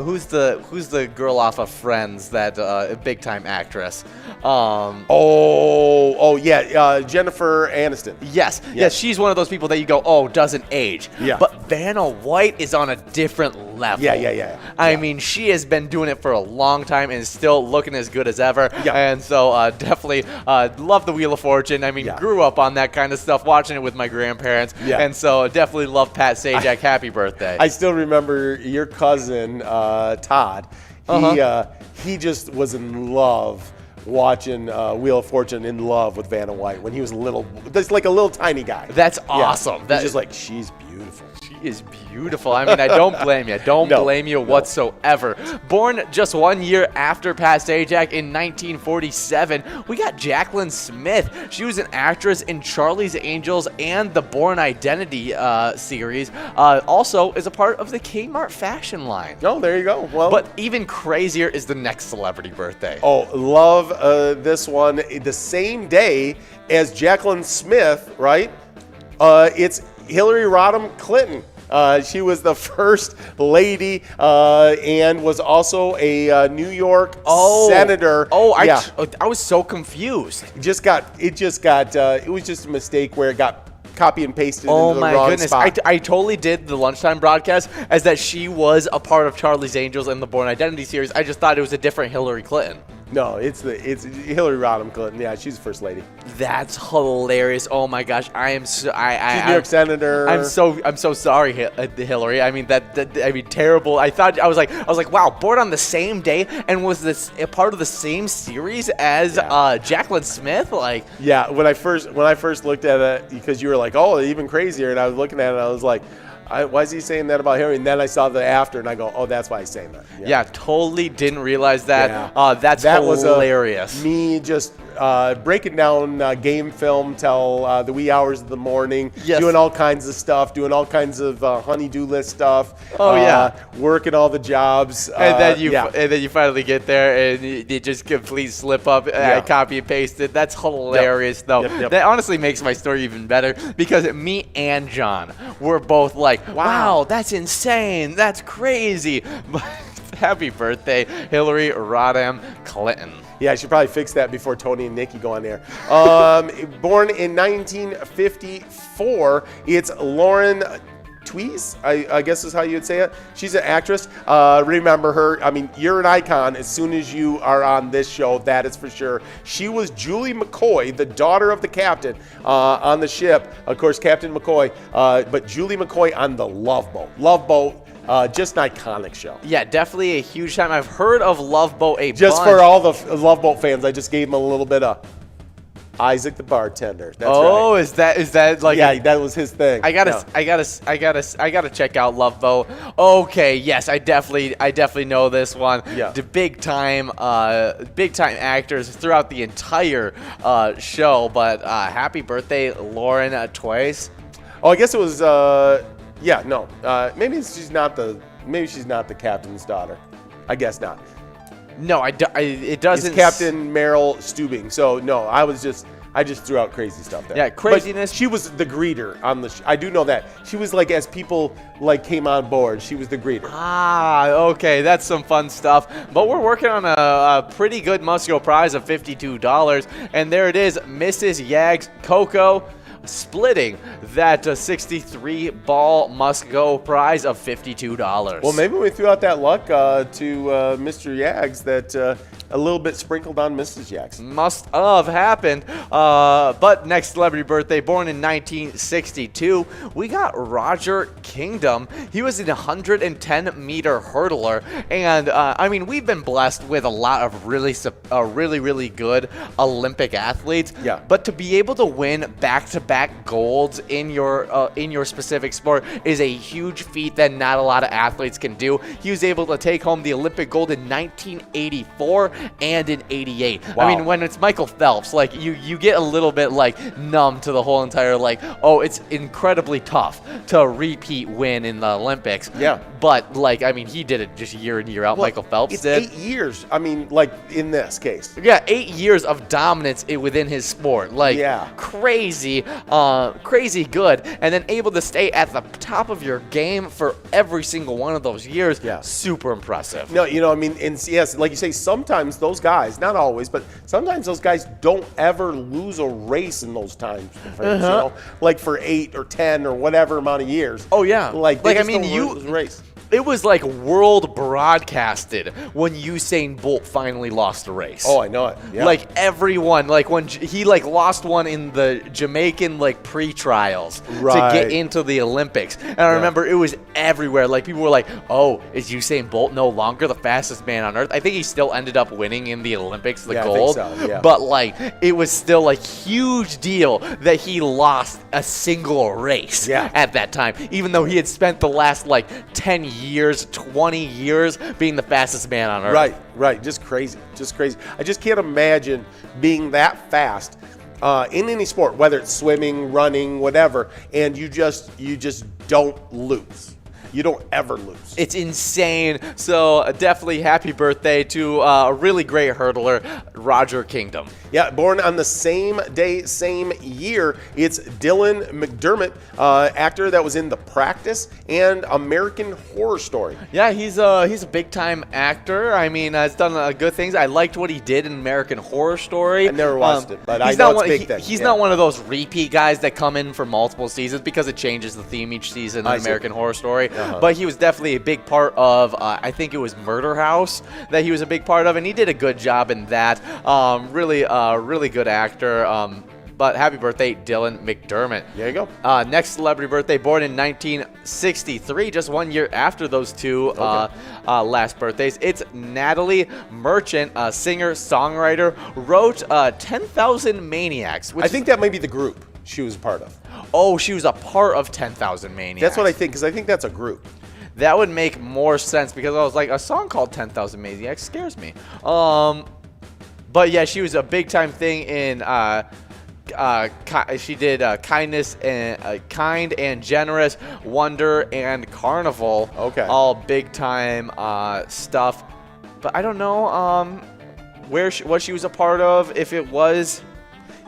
who's the girl off of Friends, that big time actress. Oh yeah, Jennifer Aniston. Yes, she's one of those people that you go, oh, doesn't age. Yeah. But Vanna White is on a different level. Yeah. I mean, she has been doing it for a long time and is still looking as good as ever. Yeah. And so definitely love the Wheel of Fortune. I mean, grew up on that kind of stuff, watching it with my grandparents. Yeah. And so definitely love Pat Sajak. Happy birthday. I still remember your cousin Todd. He just was in love watching Wheel of Fortune, in love with Vanna White when he was just like a little tiny guy. That's awesome. He's just like, she's beautiful. She is beautiful. I mean, I don't blame you. Don't blame you whatsoever. Born just 1 year after Pat Sajak in 1947, we got Jacqueline Smith. She was an actress in Charlie's Angels and the Bourne Identity series. Also is a part of the Kmart fashion line. Oh, there you go. Well, But even crazier is the next celebrity birthday. oh, love this one. The same day as Jacqueline Smith, right? It's Hillary Rodham Clinton. She was the first lady and was also a New York senator. I was so confused. It was just a mistake where it got copy and pasted into the my wrong goodness. spot. I totally did the lunchtime broadcast as that she was a part of Charlie's Angels and the Bourne Identity series. I just thought it was a different Hillary Clinton. No, it's Hillary Rodham Clinton. Yeah, she's the first lady. That's hilarious. Oh my gosh, I am so She's New York senator. I'm so sorry, Hillary. I mean terrible. I was like, wow, born on the same day and was this a part of the same series as Jacqueline Smith? Like, yeah, when I first looked at it, because you were like, oh, even crazier, and I was looking at it, I was like, why is he saying that about Hillary? And then I saw the after, and I go, oh, that's why he's saying that. Yeah, totally didn't realize that. Yeah. That's that hilarious. Was me just breaking down game film till the wee hours of the morning, doing all kinds of stuff, doing all kinds of honey-do list stuff. Working all the jobs. And then you finally get there and you just complete slip up, copy and paste it. That's hilarious, though. Yep. That honestly makes my story even better because me and John were both like, wow, that's insane. That's crazy. Happy birthday, Hillary Rodham Clinton. Yeah, I should probably fix that before Tony and Nikki go on there. Born in 1954, it's Lauren Tweez, I guess is how you would say it. She's an actress. Remember her. I mean, you're an icon as soon as you are on this show, that is for sure. She was Julie McCoy, the daughter of the captain on the ship. Of course, Captain McCoy, but Julie McCoy on the Love Boat. Love Boat. Just an iconic show. Yeah, definitely a huge time. I've heard of Love Boat a just bunch. For all the Love Boat fans, I just gave them a little bit of Isaac the bartender. That's right. Is that like? Yeah, that was his thing. I gotta check out Love Boat. Okay, yes, I definitely know this one. Yeah. The big time actors throughout the entire show. But happy birthday, Lauren Twice. Oh, I guess it was. Maybe she's not the maybe she's not the captain's daughter. I guess not. No, it doesn't. It's Captain Meryl Stubing. So no, I just threw out crazy stuff there. Yeah, craziness. But she was the greeter on the. I do know that she was like, as people like came on board, she was the greeter. Ah, okay, that's some fun stuff. But we're working on a pretty good Musco prize of $52, and there it is, Mrs. Yags Coco, splitting that 63-ball Musco prize of $52. Well, maybe we threw out that luck to Mr. Yags that a little bit sprinkled on Mrs. Yags. Must have happened. But next celebrity birthday, born in 1962, we got Roger Kingdom. He was a 110-meter hurdler, and I mean, we've been blessed with a lot of really good Olympic athletes. Yeah. But to be able to win back-to-back golds in your specific sport is a huge feat that not a lot of athletes can do. He was able to take home the Olympic gold in 1984 and in 88. Wow. I mean, when it's Michael Phelps, like you get a little bit like numb to the whole entire like, oh, it's incredibly tough to repeat win in the Olympics. Yeah. But like, I mean, he did it just year in, year out. Well, Michael Phelps it's did. 8 years. I mean, like in this case. Yeah, 8 years of dominance within his sport. Like, yeah. crazy good. And then able to stay at the top of your game for every single one of those years. Yeah. Super impressive. No, you know, I mean, and yes, like you say, sometimes those guys, not always, but sometimes those guys don't ever lose a race in those times. You know, like for 8 or 10 or whatever amount of years. Oh, yeah. Like I just mean, don't lose a race. It was like world broadcasted when Usain Bolt finally lost a race. Oh, I know it. Yeah. Like everyone, like when he like lost one in the Jamaican like pre-trials Right. to get into the Olympics. And I remember it was everywhere. Like people were like, "Oh, is Usain Bolt no longer the fastest man on earth?" I think he still ended up winning in the Olympics, the gold. I think so, yeah. But like it was still like huge deal that he lost a single race at that time, even though he had spent the last like 10 years, 20 years being the fastest man on earth. Right. Just crazy. I just can't imagine being that fast in any sport, whether it's swimming, running, whatever, and you just don't lose. You don't ever lose. It's insane. So definitely happy birthday to a really great hurdler, Roger Kingdom. Yeah, born on the same day, same year. It's Dylan McDermott, actor that was in The Practice and American Horror Story. Yeah, he's a big time actor. I mean, has done good things. I liked what he did in American Horror Story. I never watched it, but I know it's big thing. He's not one of those repeat guys that come in for multiple seasons because it changes the theme each season in American Horror Story. But he was definitely a big part of, I think it was Murder House that he was a big part of, and he did a good job in that. Really good actor. But happy birthday, Dylan McDermott. There you go. Next celebrity birthday, born in 1963, just 1 year after those two last birthdays. It's Natalie Merchant, a singer-songwriter, wrote 10,000 Maniacs. I think that might be the group she was a part of. Oh, she was a part of 10,000 Maniacs. That's what I think, because I think that's a group. That would make more sense because I was like, a song called 10,000 Maniacs scares me. But yeah, she was a big time thing in. She did Kindness and Kind and Generous, Wonder and Carnival. Okay. All big time stuff. But I don't know what she was a part of. If it was.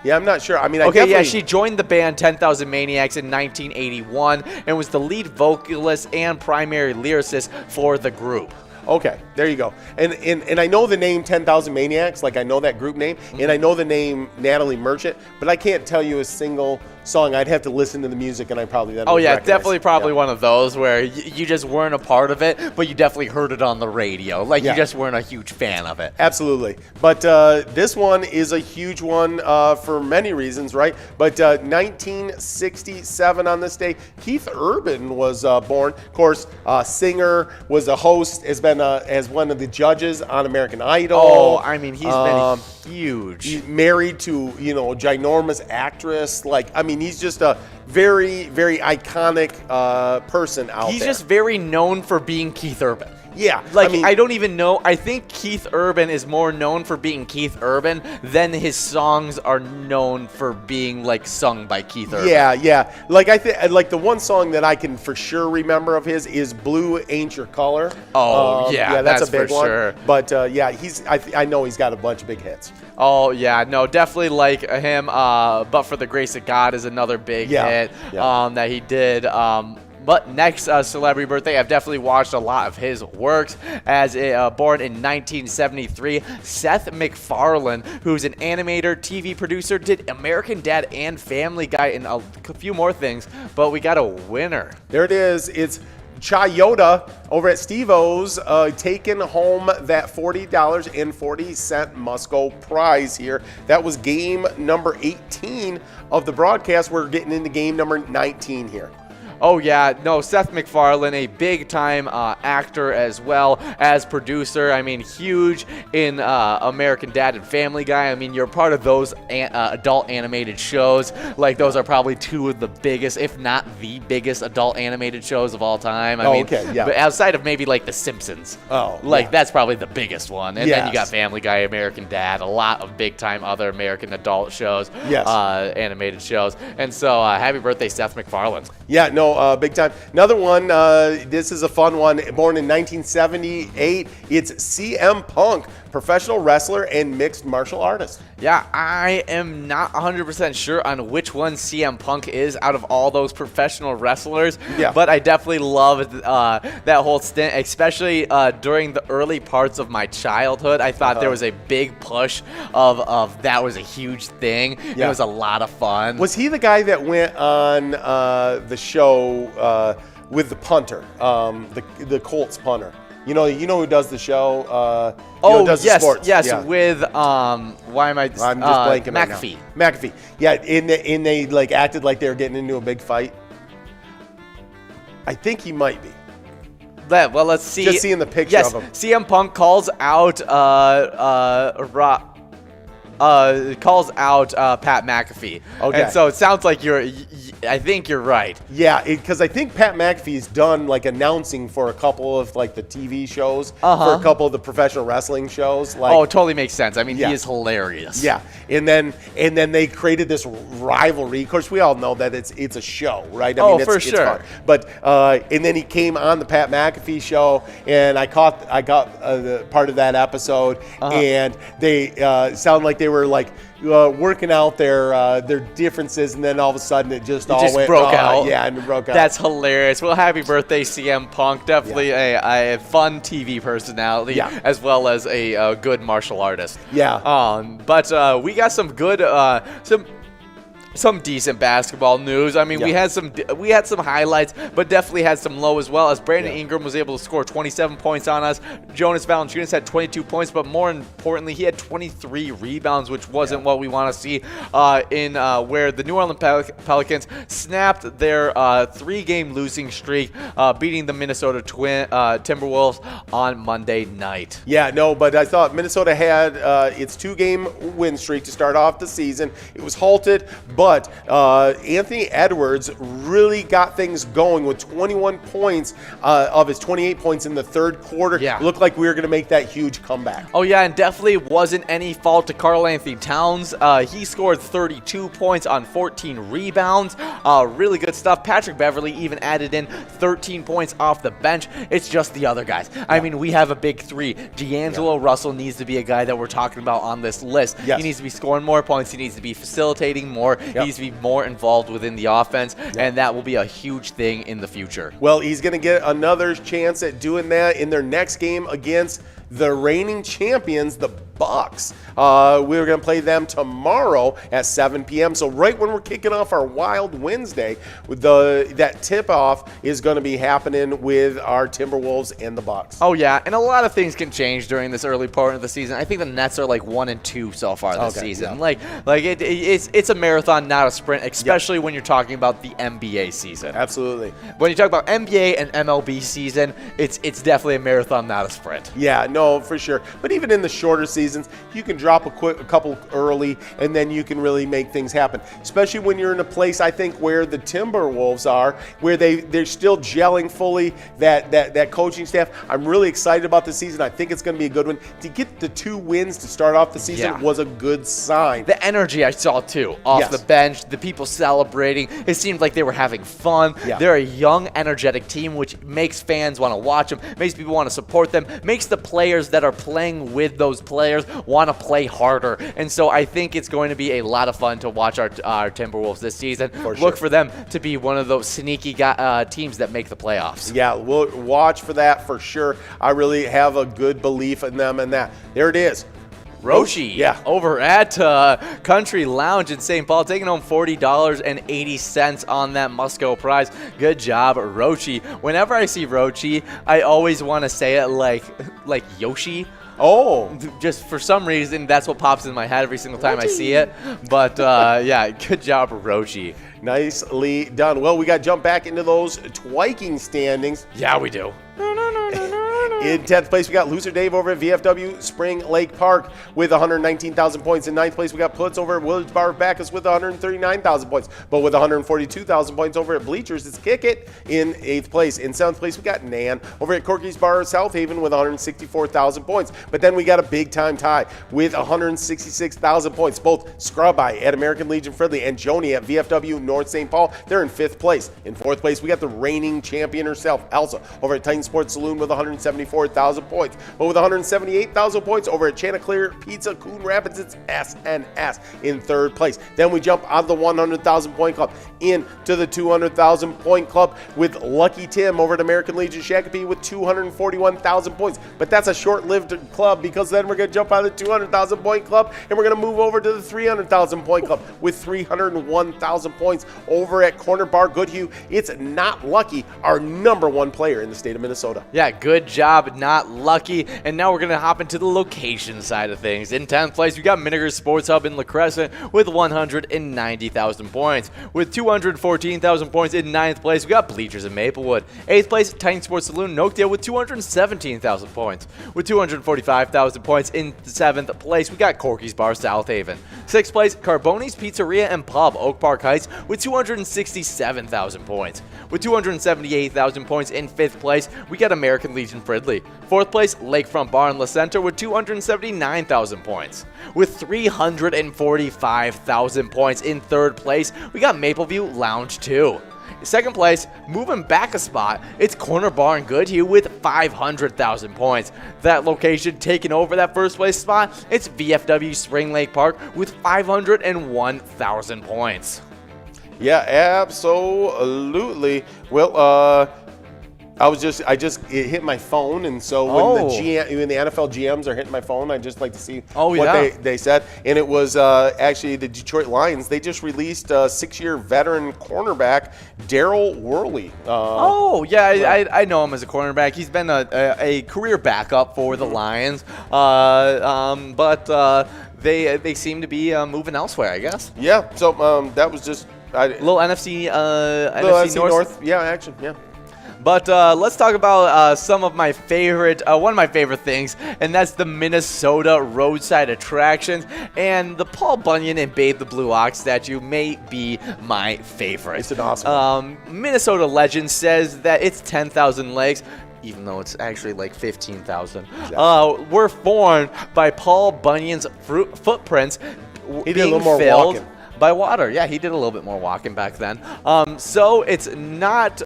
Yeah, I'm not sure. I mean, she joined the band 10,000 Maniacs in 1981 and was the lead vocalist and primary lyricist for the group. Okay, there you go. And I know the name 10,000 Maniacs, like I know that group name, and I know the name Natalie Merchant, but I can't tell you a single song. I'd have to listen to the music, and I probably then would recognize. Definitely probably one of those where you just weren't a part of it, but you definitely heard it on the radio. Like you just weren't a huge fan of it. Absolutely. But this one is a huge one for many reasons, right? But 1967 on this day, Keith Urban was born. Of course, singer, was a host, has been as one of the judges on American Idol. Oh, I mean, he's been huge. He's married to, a ginormous actress. Like, I mean, he's just a very, very iconic person out He's there. just very known for being Keith Urban. Yeah. Like, I mean, I don't even know. I think Keith Urban is more known for being Keith Urban than his songs are known for being, like, sung by Keith Urban. Yeah. Like, like the one song that I can for sure remember of his is Blue Ain't Your Color. Oh, yeah, that's a big for one. sure. But, yeah, I know he's got a bunch of big hits. Oh, yeah, no, definitely like him. But for the Grace of God is another big hit that he did. But next celebrity birthday, I've definitely watched a lot of his works. As born in 1973, Seth MacFarlane, who's an animator, TV producer, did American Dad and Family Guy and a few more things. But we got a winner. There it is. It's Chayota over at Steve-O's taking home that $40.40 Musco prize here. That was game number 18 of the broadcast. We're getting into game number 19 here. Oh, yeah. No, Seth MacFarlane, a big-time actor as well as producer. I mean, huge in American Dad and Family Guy. I mean, you're part of those adult animated shows. Like, those are probably two of the biggest, if not the biggest, adult animated shows of all time. I mean, okay, yeah. But outside of maybe, like, The Simpsons. Oh, like, yeah. that's probably the biggest one. And then you got Yes. Family Guy, American Dad, a lot of big-time other American adult shows, Yes. animated shows. And so, happy birthday, Seth MacFarlane. Yeah, no, big time. Another one, this is a fun one. Born in 1978, it's CM Punk, professional wrestler and mixed martial artist. Yeah, I am not 100% sure on which one CM Punk is out of all those professional wrestlers. Yeah. But I definitely loved that whole stint, especially during the early parts of my childhood. I thought there was a big push of that was a huge thing. Yeah. It was a lot of fun. Was he the guy that went on the show with the punter, the Colts punter? You know who does the show? Does the sports. yes, Yeah. with why am I? I'm just blanking right now. McAfee. McAfee. Yeah, and they like acted like they were getting into a big fight. I think he might be. Well, let's see. Just seeing the picture yes, of him. CM Punk calls out Pat McAfee. Okay. And so it sounds like I think you're right. Yeah, because I think Pat McAfee's done like announcing for a couple of like the TV shows, for a couple of the professional wrestling shows. Like, Oh, it totally makes sense. I mean, Yeah. he is hilarious. yeah, and then they created this rivalry. Of course, we all know that it's a show, right? I mean, for it's sure. fun. But and then he came on the Pat McAfee show, and I got the part of that episode, and they sound like they were like working out their differences, and then all of a sudden it just all went broke out. Yeah, and it broke out. That's hilarious. Well, happy birthday, CM Punk. Definitely a fun TV personality, as well as a good martial artist. Yeah. But we got some good some decent basketball news. I mean, we had some highlights, but definitely had some low as well. As Brandon Ingram was able to score 27 points on us. Jonas Valanciunas had 22 points, but more importantly, he had 23 rebounds, which wasn't what we want to see. In where the New Orleans Pelicans snapped their 3-game losing streak, beating the Minnesota Timberwolves on Monday night. Yeah, no, but I thought Minnesota had its 2-game win streak to start off the season. It was halted, but Anthony Edwards really got things going with 21 points of his 28 points in the third quarter. Yeah. It looked like we were going to make that huge comeback. Oh, yeah, and definitely wasn't any fault to Karl Anthony Towns. He scored 32 points on 14 rebounds. Really good stuff. Patrick Beverley even added in 13 points off the bench. It's just the other guys. I mean, we have a big three. D'Angelo Russell needs to be a guy that we're talking about on this list. Yes. He needs to be scoring more points. He needs to be facilitating more. He needs to be more involved within the offense, and that will be a huge thing in the future. Well, he's going to get another chance at doing that in their next game against the reigning champions, the Bucks. We're going to play them tomorrow at 7 p.m. So right when we're kicking off our Wild Wednesday, that tip-off is going to be happening with our Timberwolves and the Bucks. Oh, yeah, and a lot of things can change during this early part of the season. I think the Nets are like 1-2 so far this season. Yeah. Like it's a marathon. marathon, not a sprint, especially when you're talking about the NBA season. Absolutely. When you talk about NBA and MLB season, it's definitely a marathon, not a sprint. Yeah, no, for sure. But even in the shorter seasons, you can drop a couple early, and then you can really make things happen. Especially when you're in a place, I think, where the Timberwolves are, where they're still gelling fully, that coaching staff. I'm really excited about the season. I think it's going to be a good one. To get the 2 wins to start off the season was a good sign. The energy I saw, too, off the bench, the people celebrating. It seemed like they were having fun. Yeah. They're a young, energetic team, which makes fans want to watch them, makes people want to support them, makes the players that are playing with those players want to play harder. And so I think it's going to be a lot of fun to watch our Timberwolves this season. Look for them to be one of those sneaky teams that make the playoffs. Yeah, we'll watch for that for sure. I really have a good belief in them and that. There it is. Roshi, over at Country Lounge in St. Paul, taking home $40.80 on that Musco prize. Good job, Roshi. Whenever I see Roshi, I always want to say it like Yoshi. Oh. Just for some reason, that's what pops in my head every single time I see it. But, yeah, good job, Roshi. Nicely done. Well, we got to jump back into those Twiking standings. Yeah, we do. In 10th place, we got Loser Dave over at VFW Spring Lake Park with 119,000 points. In 9th place, we got Putz over at Willage Bar Bacchus with 139,000 points. But with 142,000 points over at Bleachers, it's Kick It in 8th place. In 7th place, we got Nan over at Corky's Bar South Haven with 164,000 points. But then we got a big-time tie with 166,000 points. Both Scrub Eye at American Legion Fridley and Joni at VFW North St. Paul, they're in 5th place. In 4th place, we got the reigning champion herself, Elsa, over at Titan Sports Saloon with 174,000 points. But with 178,000 points over at Chanticleer Pizza Coon Rapids, it's SNS in 3rd place. Then we jump out of the 100,000 point club into the 200,000 point club with Lucky Tim over at American Legion Shakopee with 241,000 points. But that's a short-lived club, because then we're going to jump out of the 200,000 point club and we're going to move over to the 300,000 point club with 301,000 points over at Corner Bar Goodhue. It's Not Lucky, our #1 player in the state of Minnesota. Yeah, good job, Not Lucky. And now we're going to hop into the location side of things. In 10th place, we got Miniger Sports Hub in La Crescent with 190,000 points. With 214,000 points in 9th place, we got Bleachers in Maplewood. 8th place, Titan Sports Saloon in Oakdale with 217,000 points. With 245,000 points in 7th place, we got Corky's Bar South Haven. 6th place, Carboni's Pizzeria and Pub Oak Park Heights with 267,000 points. With 278,000 points in 5th place, we got American Legion Fridley. 4th place, Lakefront Bar in La Center with 279,000 points. With 345,000 points in 3rd place, we got Mapleview Lounge 2. 2nd place, moving back a spot, it's Corner Bar in Goodhue with 500,000 points. That location taking over that 1st place spot, it's VFW Spring Lake Park with 501,000 points. Yeah, absolutely. Well, it hit my phone, and so when the NFL GMs are hitting my phone, I just like to see what they said. And it was actually the Detroit Lions. They just released a 6-year veteran cornerback, Daryl Worley. I know him as a cornerback. He's been a career backup for the Lions, but they seem to be moving elsewhere, I guess. Yeah, so that was just little NFC North. Yeah, actually, yeah. But let's talk about some of my favorite, one of my favorite things, and that's the Minnesota roadside attractions. And the Paul Bunyan and Babe the Blue Ox statue may be my favorite. It's an awesome one. Minnesota legend says that it's 10,000 legs, even though it's actually like 15,000. Exactly. Were formed by Paul Bunyan's footprints being filled by water. Yeah, he did a little bit more walking back then. So it's not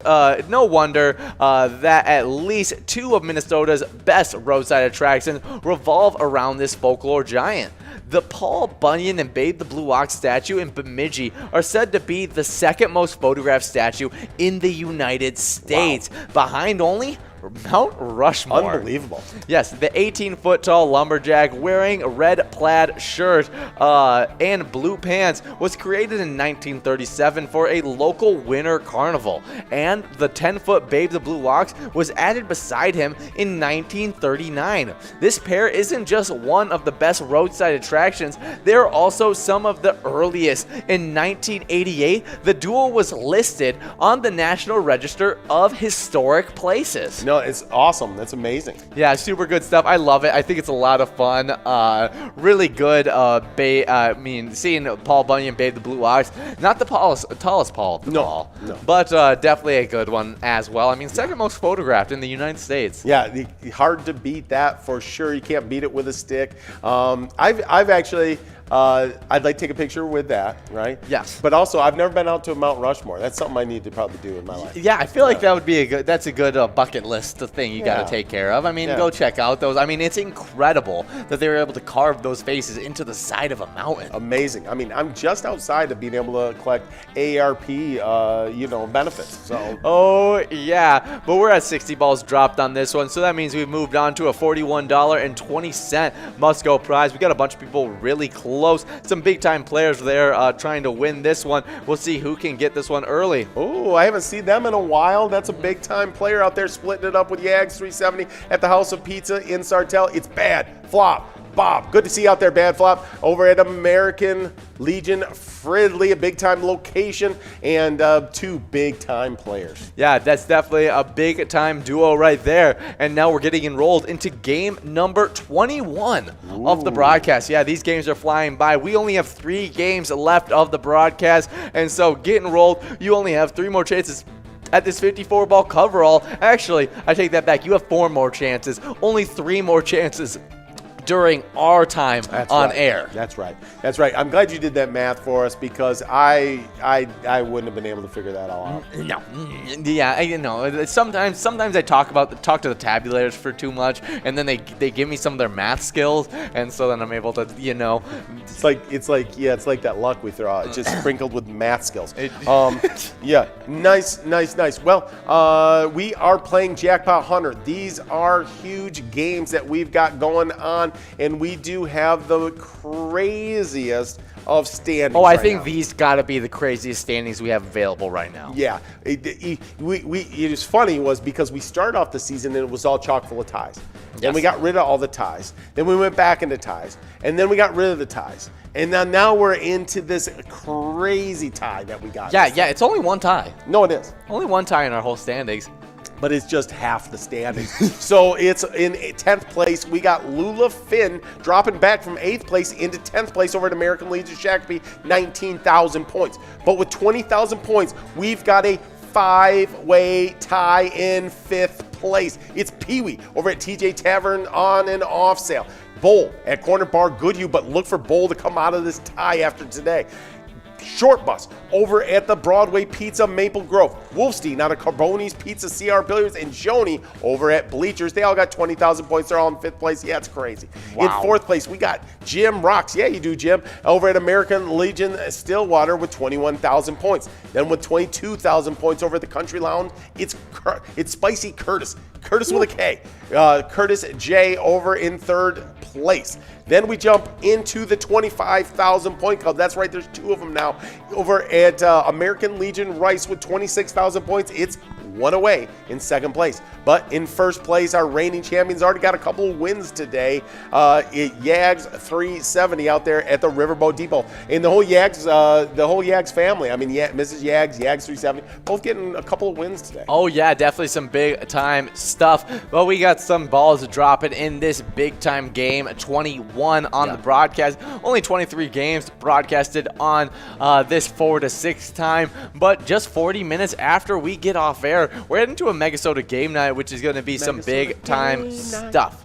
no wonder that at least 2 of Minnesota's best roadside attractions revolve around this folklore giant. The Paul Bunyan and Babe the Blue Ox statue in Bemidji are said to be the 2nd most photographed statue in the United States, behind only Mount Rushmore. Unbelievable. Yes, the 18-foot-tall lumberjack wearing a red plaid shirt and blue pants was created in 1937 for a local winter carnival, and the 10-foot Babe the Blue Ox was added beside him in 1939. This pair isn't just one of the best roadside attractions, they're also some of the earliest. In 1988, the duo was listed on the National Register of Historic Places. No, it's awesome. That's amazing. Yeah, super good stuff. I love it. I think it's a lot of fun. Really good. Seeing Paul Bunyan Babe the Blue Ox, not the tallest Paul of them all, but definitely a good one as well. I mean, second most photographed in the United States. Yeah, hard to beat that for sure. You can't beat it with a stick. I've actually. I'd like to take a picture with that, right? Yes. But also, I've never been out to Mount Rushmore. That's something I need to probably do in my life. Yeah, I feel like that would be that's a good bucket list thing you got to take care of. I mean, go check out those. I mean, it's incredible that they were able to carve those faces into the side of a mountain. Amazing. I mean, I'm just outside of being able to collect AARP, benefits. So. Oh, yeah. But we're at 60 balls dropped on this one, so that means we've moved on to a $41.20 must-go prize. We got a bunch of people really close. Some big-time players there trying to win this one. We'll see who can get this one early. Oh, I haven't seen them in a while. That's a big-time player out there splitting it up with Yags 370 at the House of Pizza in Sartell. It's Bad Flop Bob. Good to see you out there, Bad Flop, over at American Legion Fridley, a big-time location, and two big-time players. Yeah, that's definitely a big-time duo right there. And now we're getting enrolled into game number 21 of the broadcast. Yeah, these games are flying by. We only have 3 games left of the broadcast, and so get enrolled. You only have 3 more chances at this 54-ball coverall. Actually, I take that back. You have 4 more chances. Only 3 more chances during our time on air. That's right. That's right. I'm glad you did that math for us because I wouldn't have been able to figure that all out. No. Yeah, sometimes I talk to the tabulators for too much, and then they give me some of their math skills, and so then I'm able to, It's like that luck we throw out. It's just sprinkled with math skills. Yeah. Nice. Well, we are playing Jackpot Hunter. These are huge games that we've got going on. And we do have the craziest of standings. Oh, I think these got to be the craziest standings we have available right now. Yeah. It was funny was because we started off the season and it was all chock full of ties. Yes. And we got rid of all the ties. Then we went back into ties. And then we got rid of the ties. And now we're into this crazy tie that we got. Yeah, it's only one tie. No, it is. Only one tie in our whole standings. But it's just half the standings. So it's in 10th place. We got Lula Finn dropping back from 8th place into 10th place over at American Legion Shakopee, 19,000 points. But with 20,000 points, we've got a 5-way tie in 5th place. It's Pee Wee over at TJ Tavern on and off sale. Bowl at Corner Bar Goodhue, but look for Bowl to come out of this tie after today. Short Bus over at the Broadway Pizza Maple Grove. Wolfstein out of Carboni's Pizza CR Billiards, and Joni over at Bleachers. They all got 20,000 points. They're all in 5th place. Yeah, it's crazy. Wow. In 4th place, we got Jim Rocks. Yeah, you do, Jim. Over at American Legion Stillwater with 21,000 points. Then with 22,000 points over at the Country Lounge, it's Spicy Curtis. Curtis with a K. Curtis J over in 3rd place. Then we jump into the 25,000 point club. That's right, there's 2 of them now. Over at American Legion Rice with 26,000 points. It's 1 away in 2nd place. But in 1st place, our reigning champions already got a couple of wins today. Yags 370 out there at the Riverboat Depot. And the whole Yags family. I mean, Mrs. Yags 370, both getting a couple of wins today. Oh yeah, definitely some big time stuff. But we got some balls dropping in this big time game. 21 on the broadcast. Only 23 games broadcasted on this 4 to 6 time. But just 40 minutes after we get off air, we're heading to a Megasota game night, which is going to be some big time stuff.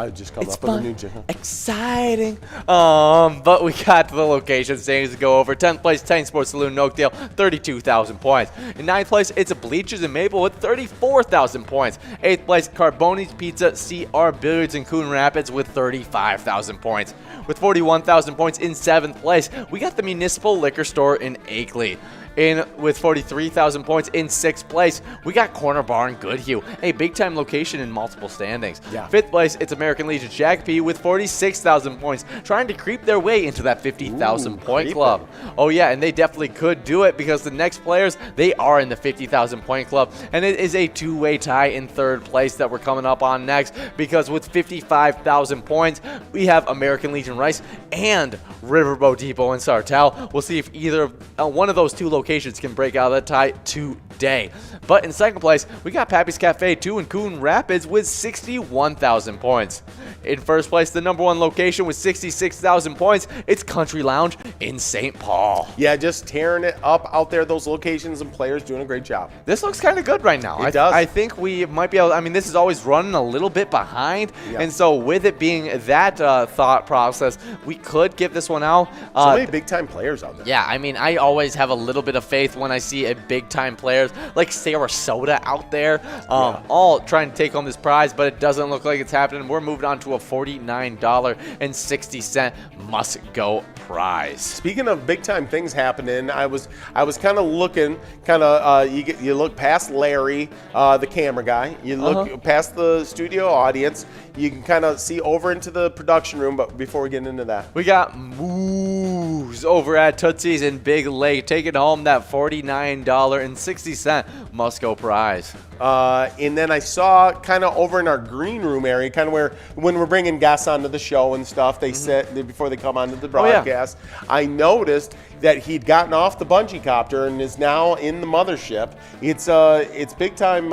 I just come up with a new gym. Exciting. But we got the location standings to go over. 10th place, Titan Sports Saloon, Oakdale, 32,000 points. In 9th place, it's a Bleachers in Maple with 34,000 points. 8th place, Carboni's Pizza, CR Billiards in Coon Rapids with 35,000 points. With 41,000 points in 7th place, we got the Municipal Liquor Store in Akeley. in with 43,000 points in 6th place. We got Corner Bar in Goodhue, a big-time location in multiple standings. Yeah. 5th place, it's American Legion Shakopee with 46,000 points, trying to creep their way into that 50,000 point club. Oh yeah, and they definitely could do it because the next players, they are in the 50,000 point club, and it is a two-way tie in 3rd place that we're coming up on next, because with 55,000 points, we have American Legion Rice and Riverboat Depot and Sartell. We'll see if either one of those two locations can break out of that tie today. But in 2nd place, we got Pappy's Cafe 2 in Coon Rapids with 61,000 points. In 1st place, the #1 location with 66,000 points, it's Country Lounge in St. Paul. Yeah, just tearing it up out there, those locations and players doing a great job. This looks kind of good right now. It does. I think we might be able, I mean, this is always running a little bit behind, and so with it being that thought process, we could give this one out. So many big-time players out there. Yeah, I mean, I always have a little bit of faith when I see a big-time players like Sarasota out there, all trying to take home this prize, but it doesn't look like it's happening. We're moving on to a $49.60 must-go prize. Speaking of big-time things happening, I was kind of looking, you look past Larry, the camera guy, you look past the studio audience, you can kind of see over into the production room, but before we get into that, we got Moose over at Tootsie's in Big Lake taking home that $49.60 must-go prize. And then I saw kind of over in our green room area, kind of where when we're bringing guests onto the show and stuff, they sit before they come onto the broadcast. I noticed that he'd gotten off the bungee copter and is now in the mothership. It's big time,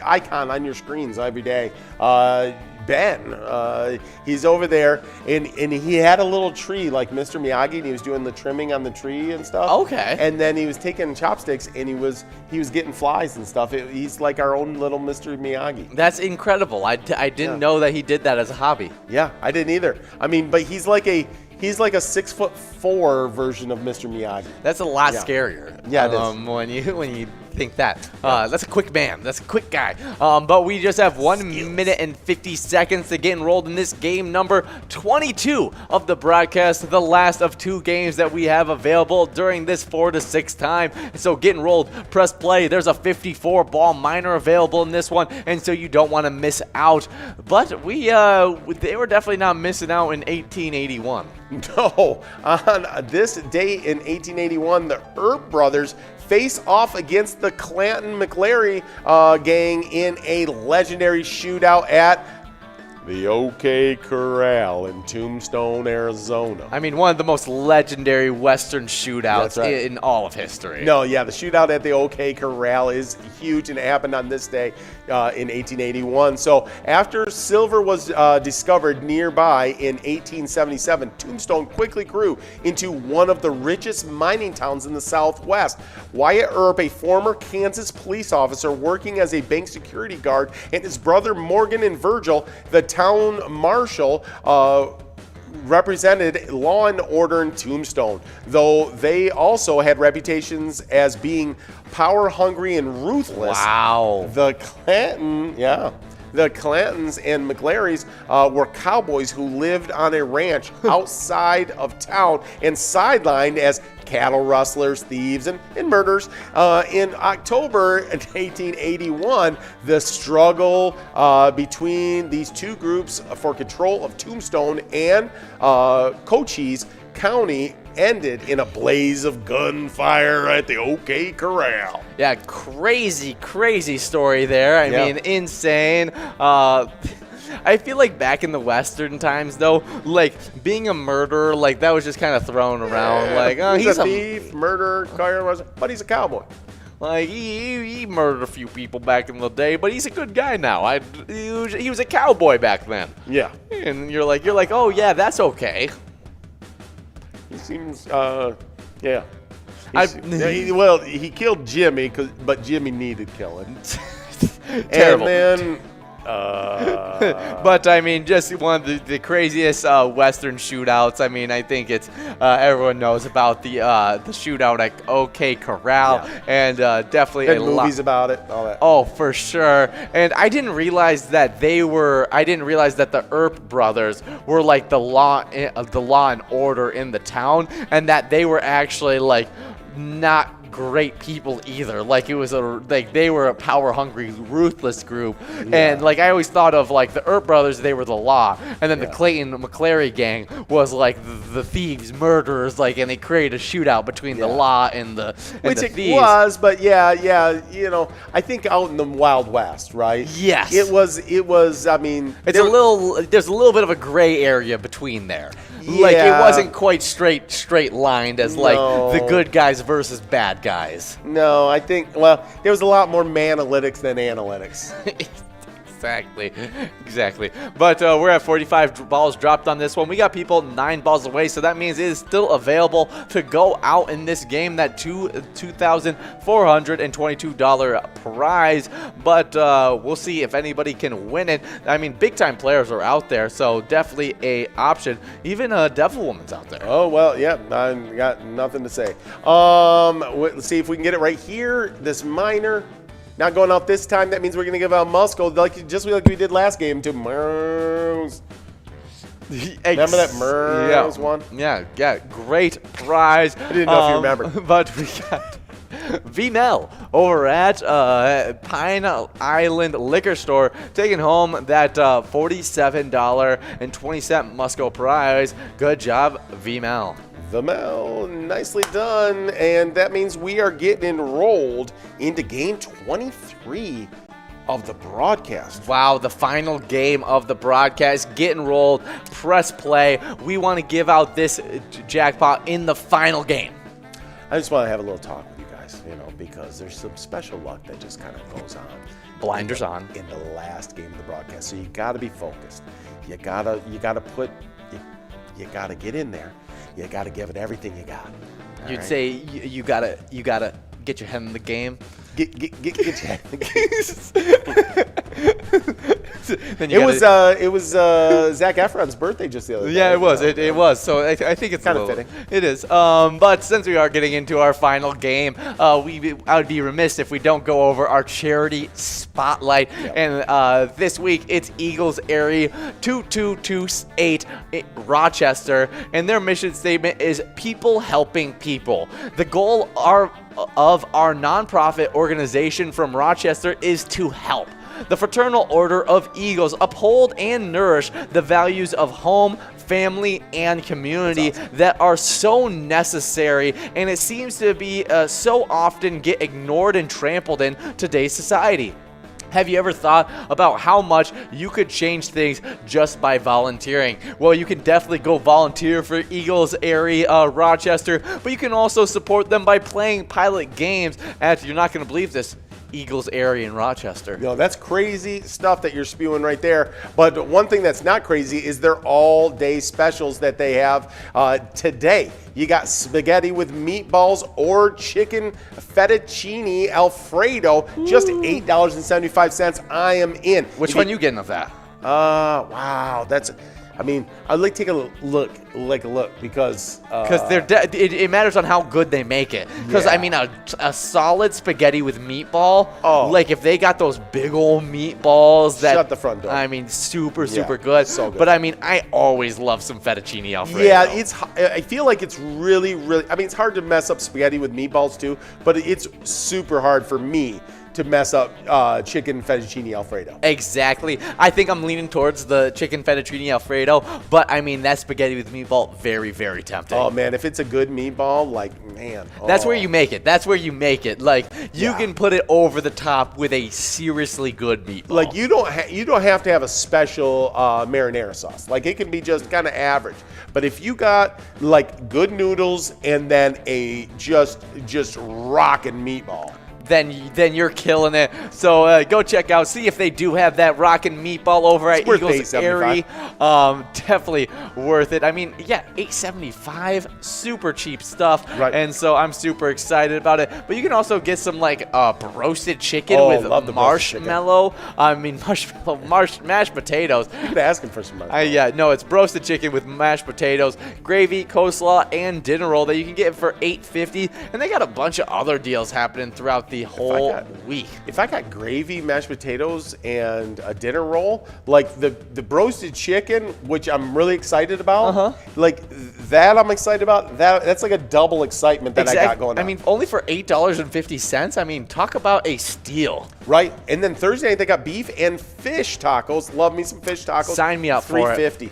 icon on your screens every day. Ben, he's over there, and he had a little tree like Mr. Miyagi, and he was doing the trimming on the tree and stuff. Okay. And then he was taking chopsticks, and he was getting flies and stuff. He's like our own little Mr. Miyagi. That's incredible. I didn't know that he did that as a hobby. Yeah, I didn't either. I mean, but he's like a 6'4" version of Mr. Miyagi. That's a lot scarier. Yeah, it is. When you think that. That's a quick man. That's a quick guy. But we just have 1 minute and 50 seconds to get enrolled in this game number 22 of the broadcast, the last of 2 games that we have available during this 4 to 6 time. So get enrolled, press play. There's a 54 ball minor available in this one, and so you don't want to miss out. But they were definitely not missing out in 1881. No, on this day in 1881, the Earp brothers face off against the Clanton-McLary gang in a legendary shootout at the OK Corral in Tombstone, Arizona. I mean, one of the most legendary Western shootouts in all of history. No, yeah, the shootout at the OK Corral is huge, and it happened on this day in 1881. So after silver was discovered nearby in 1877, Tombstone quickly grew into one of the richest mining towns in the Southwest. Wyatt Earp, a former Kansas police officer working as a bank security guard, and his brother Morgan and Virgil, the town marshal, represented law and order in Tombstone, though they also had reputations as being power-hungry and ruthless. Wow. The Clantons and McLarys were cowboys who lived on a ranch outside of town and sidelined as cattle rustlers, thieves, and murderers. In October 1881, the struggle between these two groups for control of Tombstone and Cochise County ended in a blaze of gunfire at the OK Corral. Yeah, crazy story there. I mean, insane. I feel like back in the Western times, though, like being a murderer, like that was just kind of thrown around. Like, oh, he's a thief, murderer, but he's a cowboy. Like he murdered a few people back in the day, but he's a good guy now. He was a cowboy back then. Yeah, and you're like, oh yeah, that's okay. He seems, yeah. He killed Jimmy, but Jimmy needed killing. Terrible. And then But I mean, just one of the craziest Western shootouts. I mean, I think it's everyone knows about the shootout at OK Corral, and definitely and movies about it, all that. Oh, for sure. And I didn't realize that the Earp brothers were like the law and order in the town, and that they were actually like not great people either. Like, it was they were a power hungry, ruthless group. And like, I always thought of like the Earp brothers, they were the law, and then the Clayton McClary gang was like the thieves, murderers, like, and they created a shootout between the law and the Which the it thieves. was, but you know, I think out in the Wild West, right? Yes. It was, I mean, There's a little bit of a gray area between there. Like, it wasn't quite straight lined as like the good guys versus bad guys. No, I think, well, there was a lot more manalytics than analytics. Exactly. But we're at 45 balls dropped on this one. We got people 9 balls away, so that means it is still available to go out in this game, that $2,422 prize. But we'll see if anybody can win it. I mean, big-time players are out there, so definitely a option. Even Devil Woman's out there. Oh, well, yeah, I got nothing to say. Let's see if we can get it right here. This minor. Not going out this time. That means we're going to give out Musco, just like we did last game to Mers. Remember that Mers one? Yeah, great prize. I didn't know if you remember. But we got V-Mel over at Pine Island Liquor Store taking home that $47.20 Musco prize. Good job, V-Mel. The Mel, nicely done. And that means we are getting enrolled into game 23 of the broadcast. Wow, the final game of the broadcast. Get enrolled, press play. We want to give out this jackpot in the final game. I just want to have a little talk with you guys, you know, because there's some special luck that just kind of goes on. Blinders on. In the last game of the broadcast. So you got to be focused. You got to get in there. You got to give it everything you got. You'd say you gotta get your head in the game. Get your head in the game. It was Zac Efron's birthday just the other day. Yeah, it was. It was. So I think it's kind of fitting. It is. But since we are getting into our final game, I would be remiss if we don't go over our charity spotlight. Yep. And this week it's Eagles Area 2228 Rochester, and their mission statement is people helping people. The goal of our nonprofit organization from Rochester is to help. The Fraternal Order of Eagles uphold and nourish the values of home, family, and community that are so necessary, and it seems to be so often get ignored and trampled in today's society. Have you ever thought about how much you could change things just by volunteering? Well, you can definitely go volunteer for Eagles Area Rochester, but you can also support them by playing pilot games at, you're not going to believe this, Eagles Area in Rochester. No, that's crazy stuff that you're spewing right there. But one thing that's not crazy is their all-day specials that they have today. You got spaghetti with meatballs or chicken fettuccine Alfredo, just $8.75. I am in. Which one you getting of that? Wow, that's. I mean, I'd like to take a look because it matters on how good they make it. Because I mean, a solid spaghetti with meatball. Oh, like if they got those big old meatballs that shut the front door. I mean, super good. So good. But I mean, I always love some fettuccine Alfredo. Yeah, I feel like it's really. I mean, it's hard to mess up spaghetti with meatballs too, but it's super hard for me to mess up chicken fettuccine Alfredo. Exactly. I think I'm leaning towards the chicken fettuccine Alfredo, but I mean, that spaghetti with meatball, very, very tempting. Oh, man, if it's a good meatball, like, man. Oh. That's where you make it. Like, you can put it over the top with a seriously good meatball. Like, you don't have to have a special marinara sauce. Like, it can be just kind of average. But if you got, like, good noodles and then a just rockin' meatball, then you're killing it. So go check out, see if they do have that rockin' meatball over at Eagles Airy. Definitely worth it. I mean, yeah, $8.75, super cheap stuff. Right. And so I'm super excited about it. But you can also get some like roasted chicken with marshmallow. Mashed potatoes. You could ask him for some marshmallow. Yeah, no, it's roasted chicken with mashed potatoes, gravy, coleslaw, and dinner roll that you can get for $8.50. And they got a bunch of other deals happening throughout the whole week. If I got gravy, mashed potatoes, and a dinner roll, like the roasted chicken, which I'm really excited about, like that I'm excited about. That's like a double excitement that I got going on. I mean, only for $8.50. I mean, talk about a steal. Right, and then Thursday night they got beef and fish tacos. Love me some fish tacos. Sign me up for it. $3.50.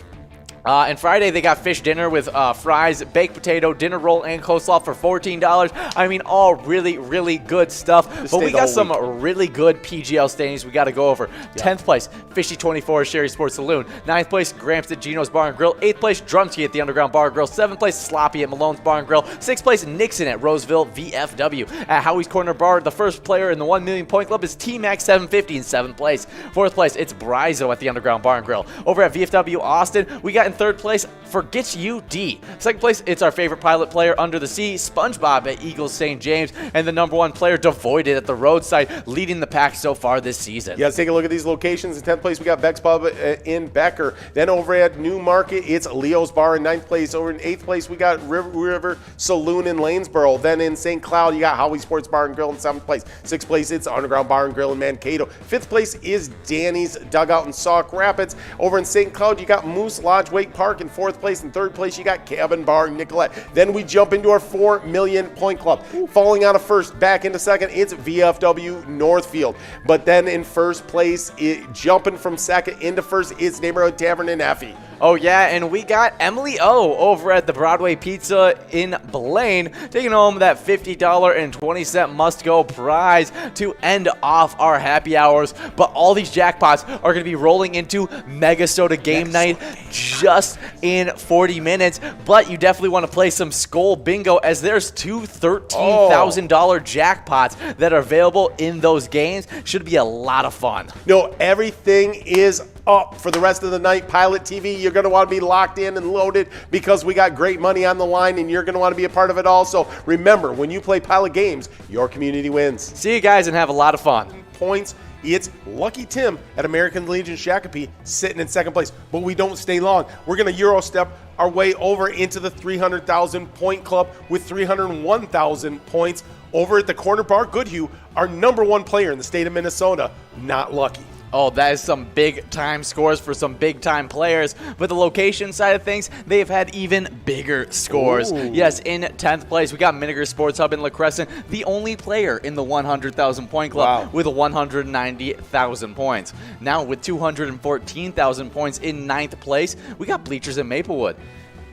And Friday, they got fish dinner with fries, baked potato, dinner roll, and coleslaw for $14. I mean, all really, really good stuff. But we got some really good PGL standings we got to go over. 10th place, Fishy 24 Sherry Sports Saloon. 9th place, Gramps at Gino's Bar and Grill. 8th place, Drumski at the Underground Bar and Grill. 7th place, Sloppy at Malone's Bar and Grill. 6th place, Nixon at Roseville VFW. At Howie's Corner Bar, the first player in the 1 million point club is T-Max 750 in 7th place. 4th place, it's Brizo at the Underground Bar and Grill. Over at VFW Austin, we got in 3rd place, Forgets UD. 2nd place, it's our favorite pilot player Under the Sea, SpongeBob at Eagles St. James. And the number 1 player, Devoided at the Roadside, leading the pack so far this season. Yeah, let's take a look at these locations. In 10th place, we got Beck's Pub in Becker. Then over at New Market, it's Leo's Bar in 9th place. Over in 8th place, we got River Saloon in Lanesboro. Then in St. Cloud, you got Howie Sports Bar and Grill in 7th place. 6th place, it's Underground Bar and Grill in Mankato. 5th place is Danny's Dugout in Sauk Rapids. Over in St. Cloud, you got Moose Lodge Wake Park in 4th place. In 3rd place, you got Cabin Bar in Nicolette. Then we jump into our 4 million point club. Falling out of first, back into second, it's VFW Northfield. But then in first place, jumping from second into first, it's Neighborhood Tavern in Effie. Oh, yeah, and we got Emily O over at the Broadway Pizza in Blaine, taking home that $50.20 must-go prize to end off our happy hours. But all these jackpots are going to be rolling into Mega Soda Game Night just in 40 minutes. But you definitely want to play some Skull Bingo, as there's two $13,000 jackpots that are available in those games. Should be a lot of fun. No, everything is up for the rest of the night. Pilot TV, you're going to want to be locked in and loaded because we got great money on the line and you're going to want to be a part of it all. So remember, when you play Pilot games, your community wins. See you guys and have a lot of fun. Points. It's Lucky Tim at American Legion Shakopee sitting in 2nd place, but we don't stay long. We're going to Euro step our way over into the 300,000 point club with 301,000 points over at the Corner Bar Goodhue, our number 1 player in the state of Minnesota, not Lucky. Oh, that is some big-time scores for some big-time players. But the location side of things, they've had even bigger scores. Ooh. Yes, in 10th place, we got Miniger Sports Hub in La Crescent, the only player in the 100,000 point club with 190,000 points. Now, with 214,000 points in 9th place, we got Bleachers in Maplewood.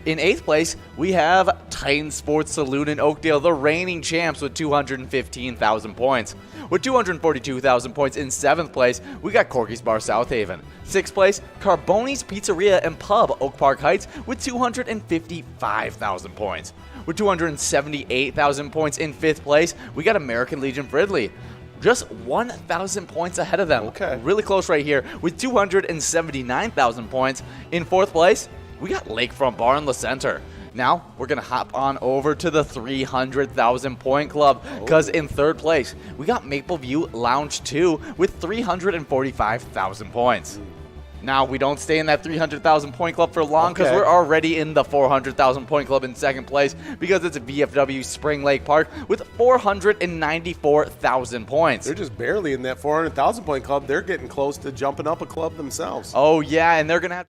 In 8th place, we have Titan Sports Saloon in Oakdale, the reigning champs with 215,000 points. With 242,000 points in 7th place, we got Corky's Bar South Haven. 6th place, Carboni's Pizzeria and Pub Oak Park Heights with 255,000 points. With 278,000 points in 5th place, we got American Legion Fridley. Just 1,000 points ahead of them. Okay. Really close right here with 279,000 points. In 4th place, we got Lakefront Bar in the Center. Now, we're going to hop on over to the 300,000 point club because in 3rd place, we got Mapleview Lounge 2 with 345,000 points. Now, we don't stay in that 300,000 point club for long because we're already in the 400,000 point club in 2nd place because it's VFW Spring Lake Park with 494,000 points. They're just barely in that 400,000 point club. They're getting close to jumping up a club themselves. Oh, yeah, and they're going to have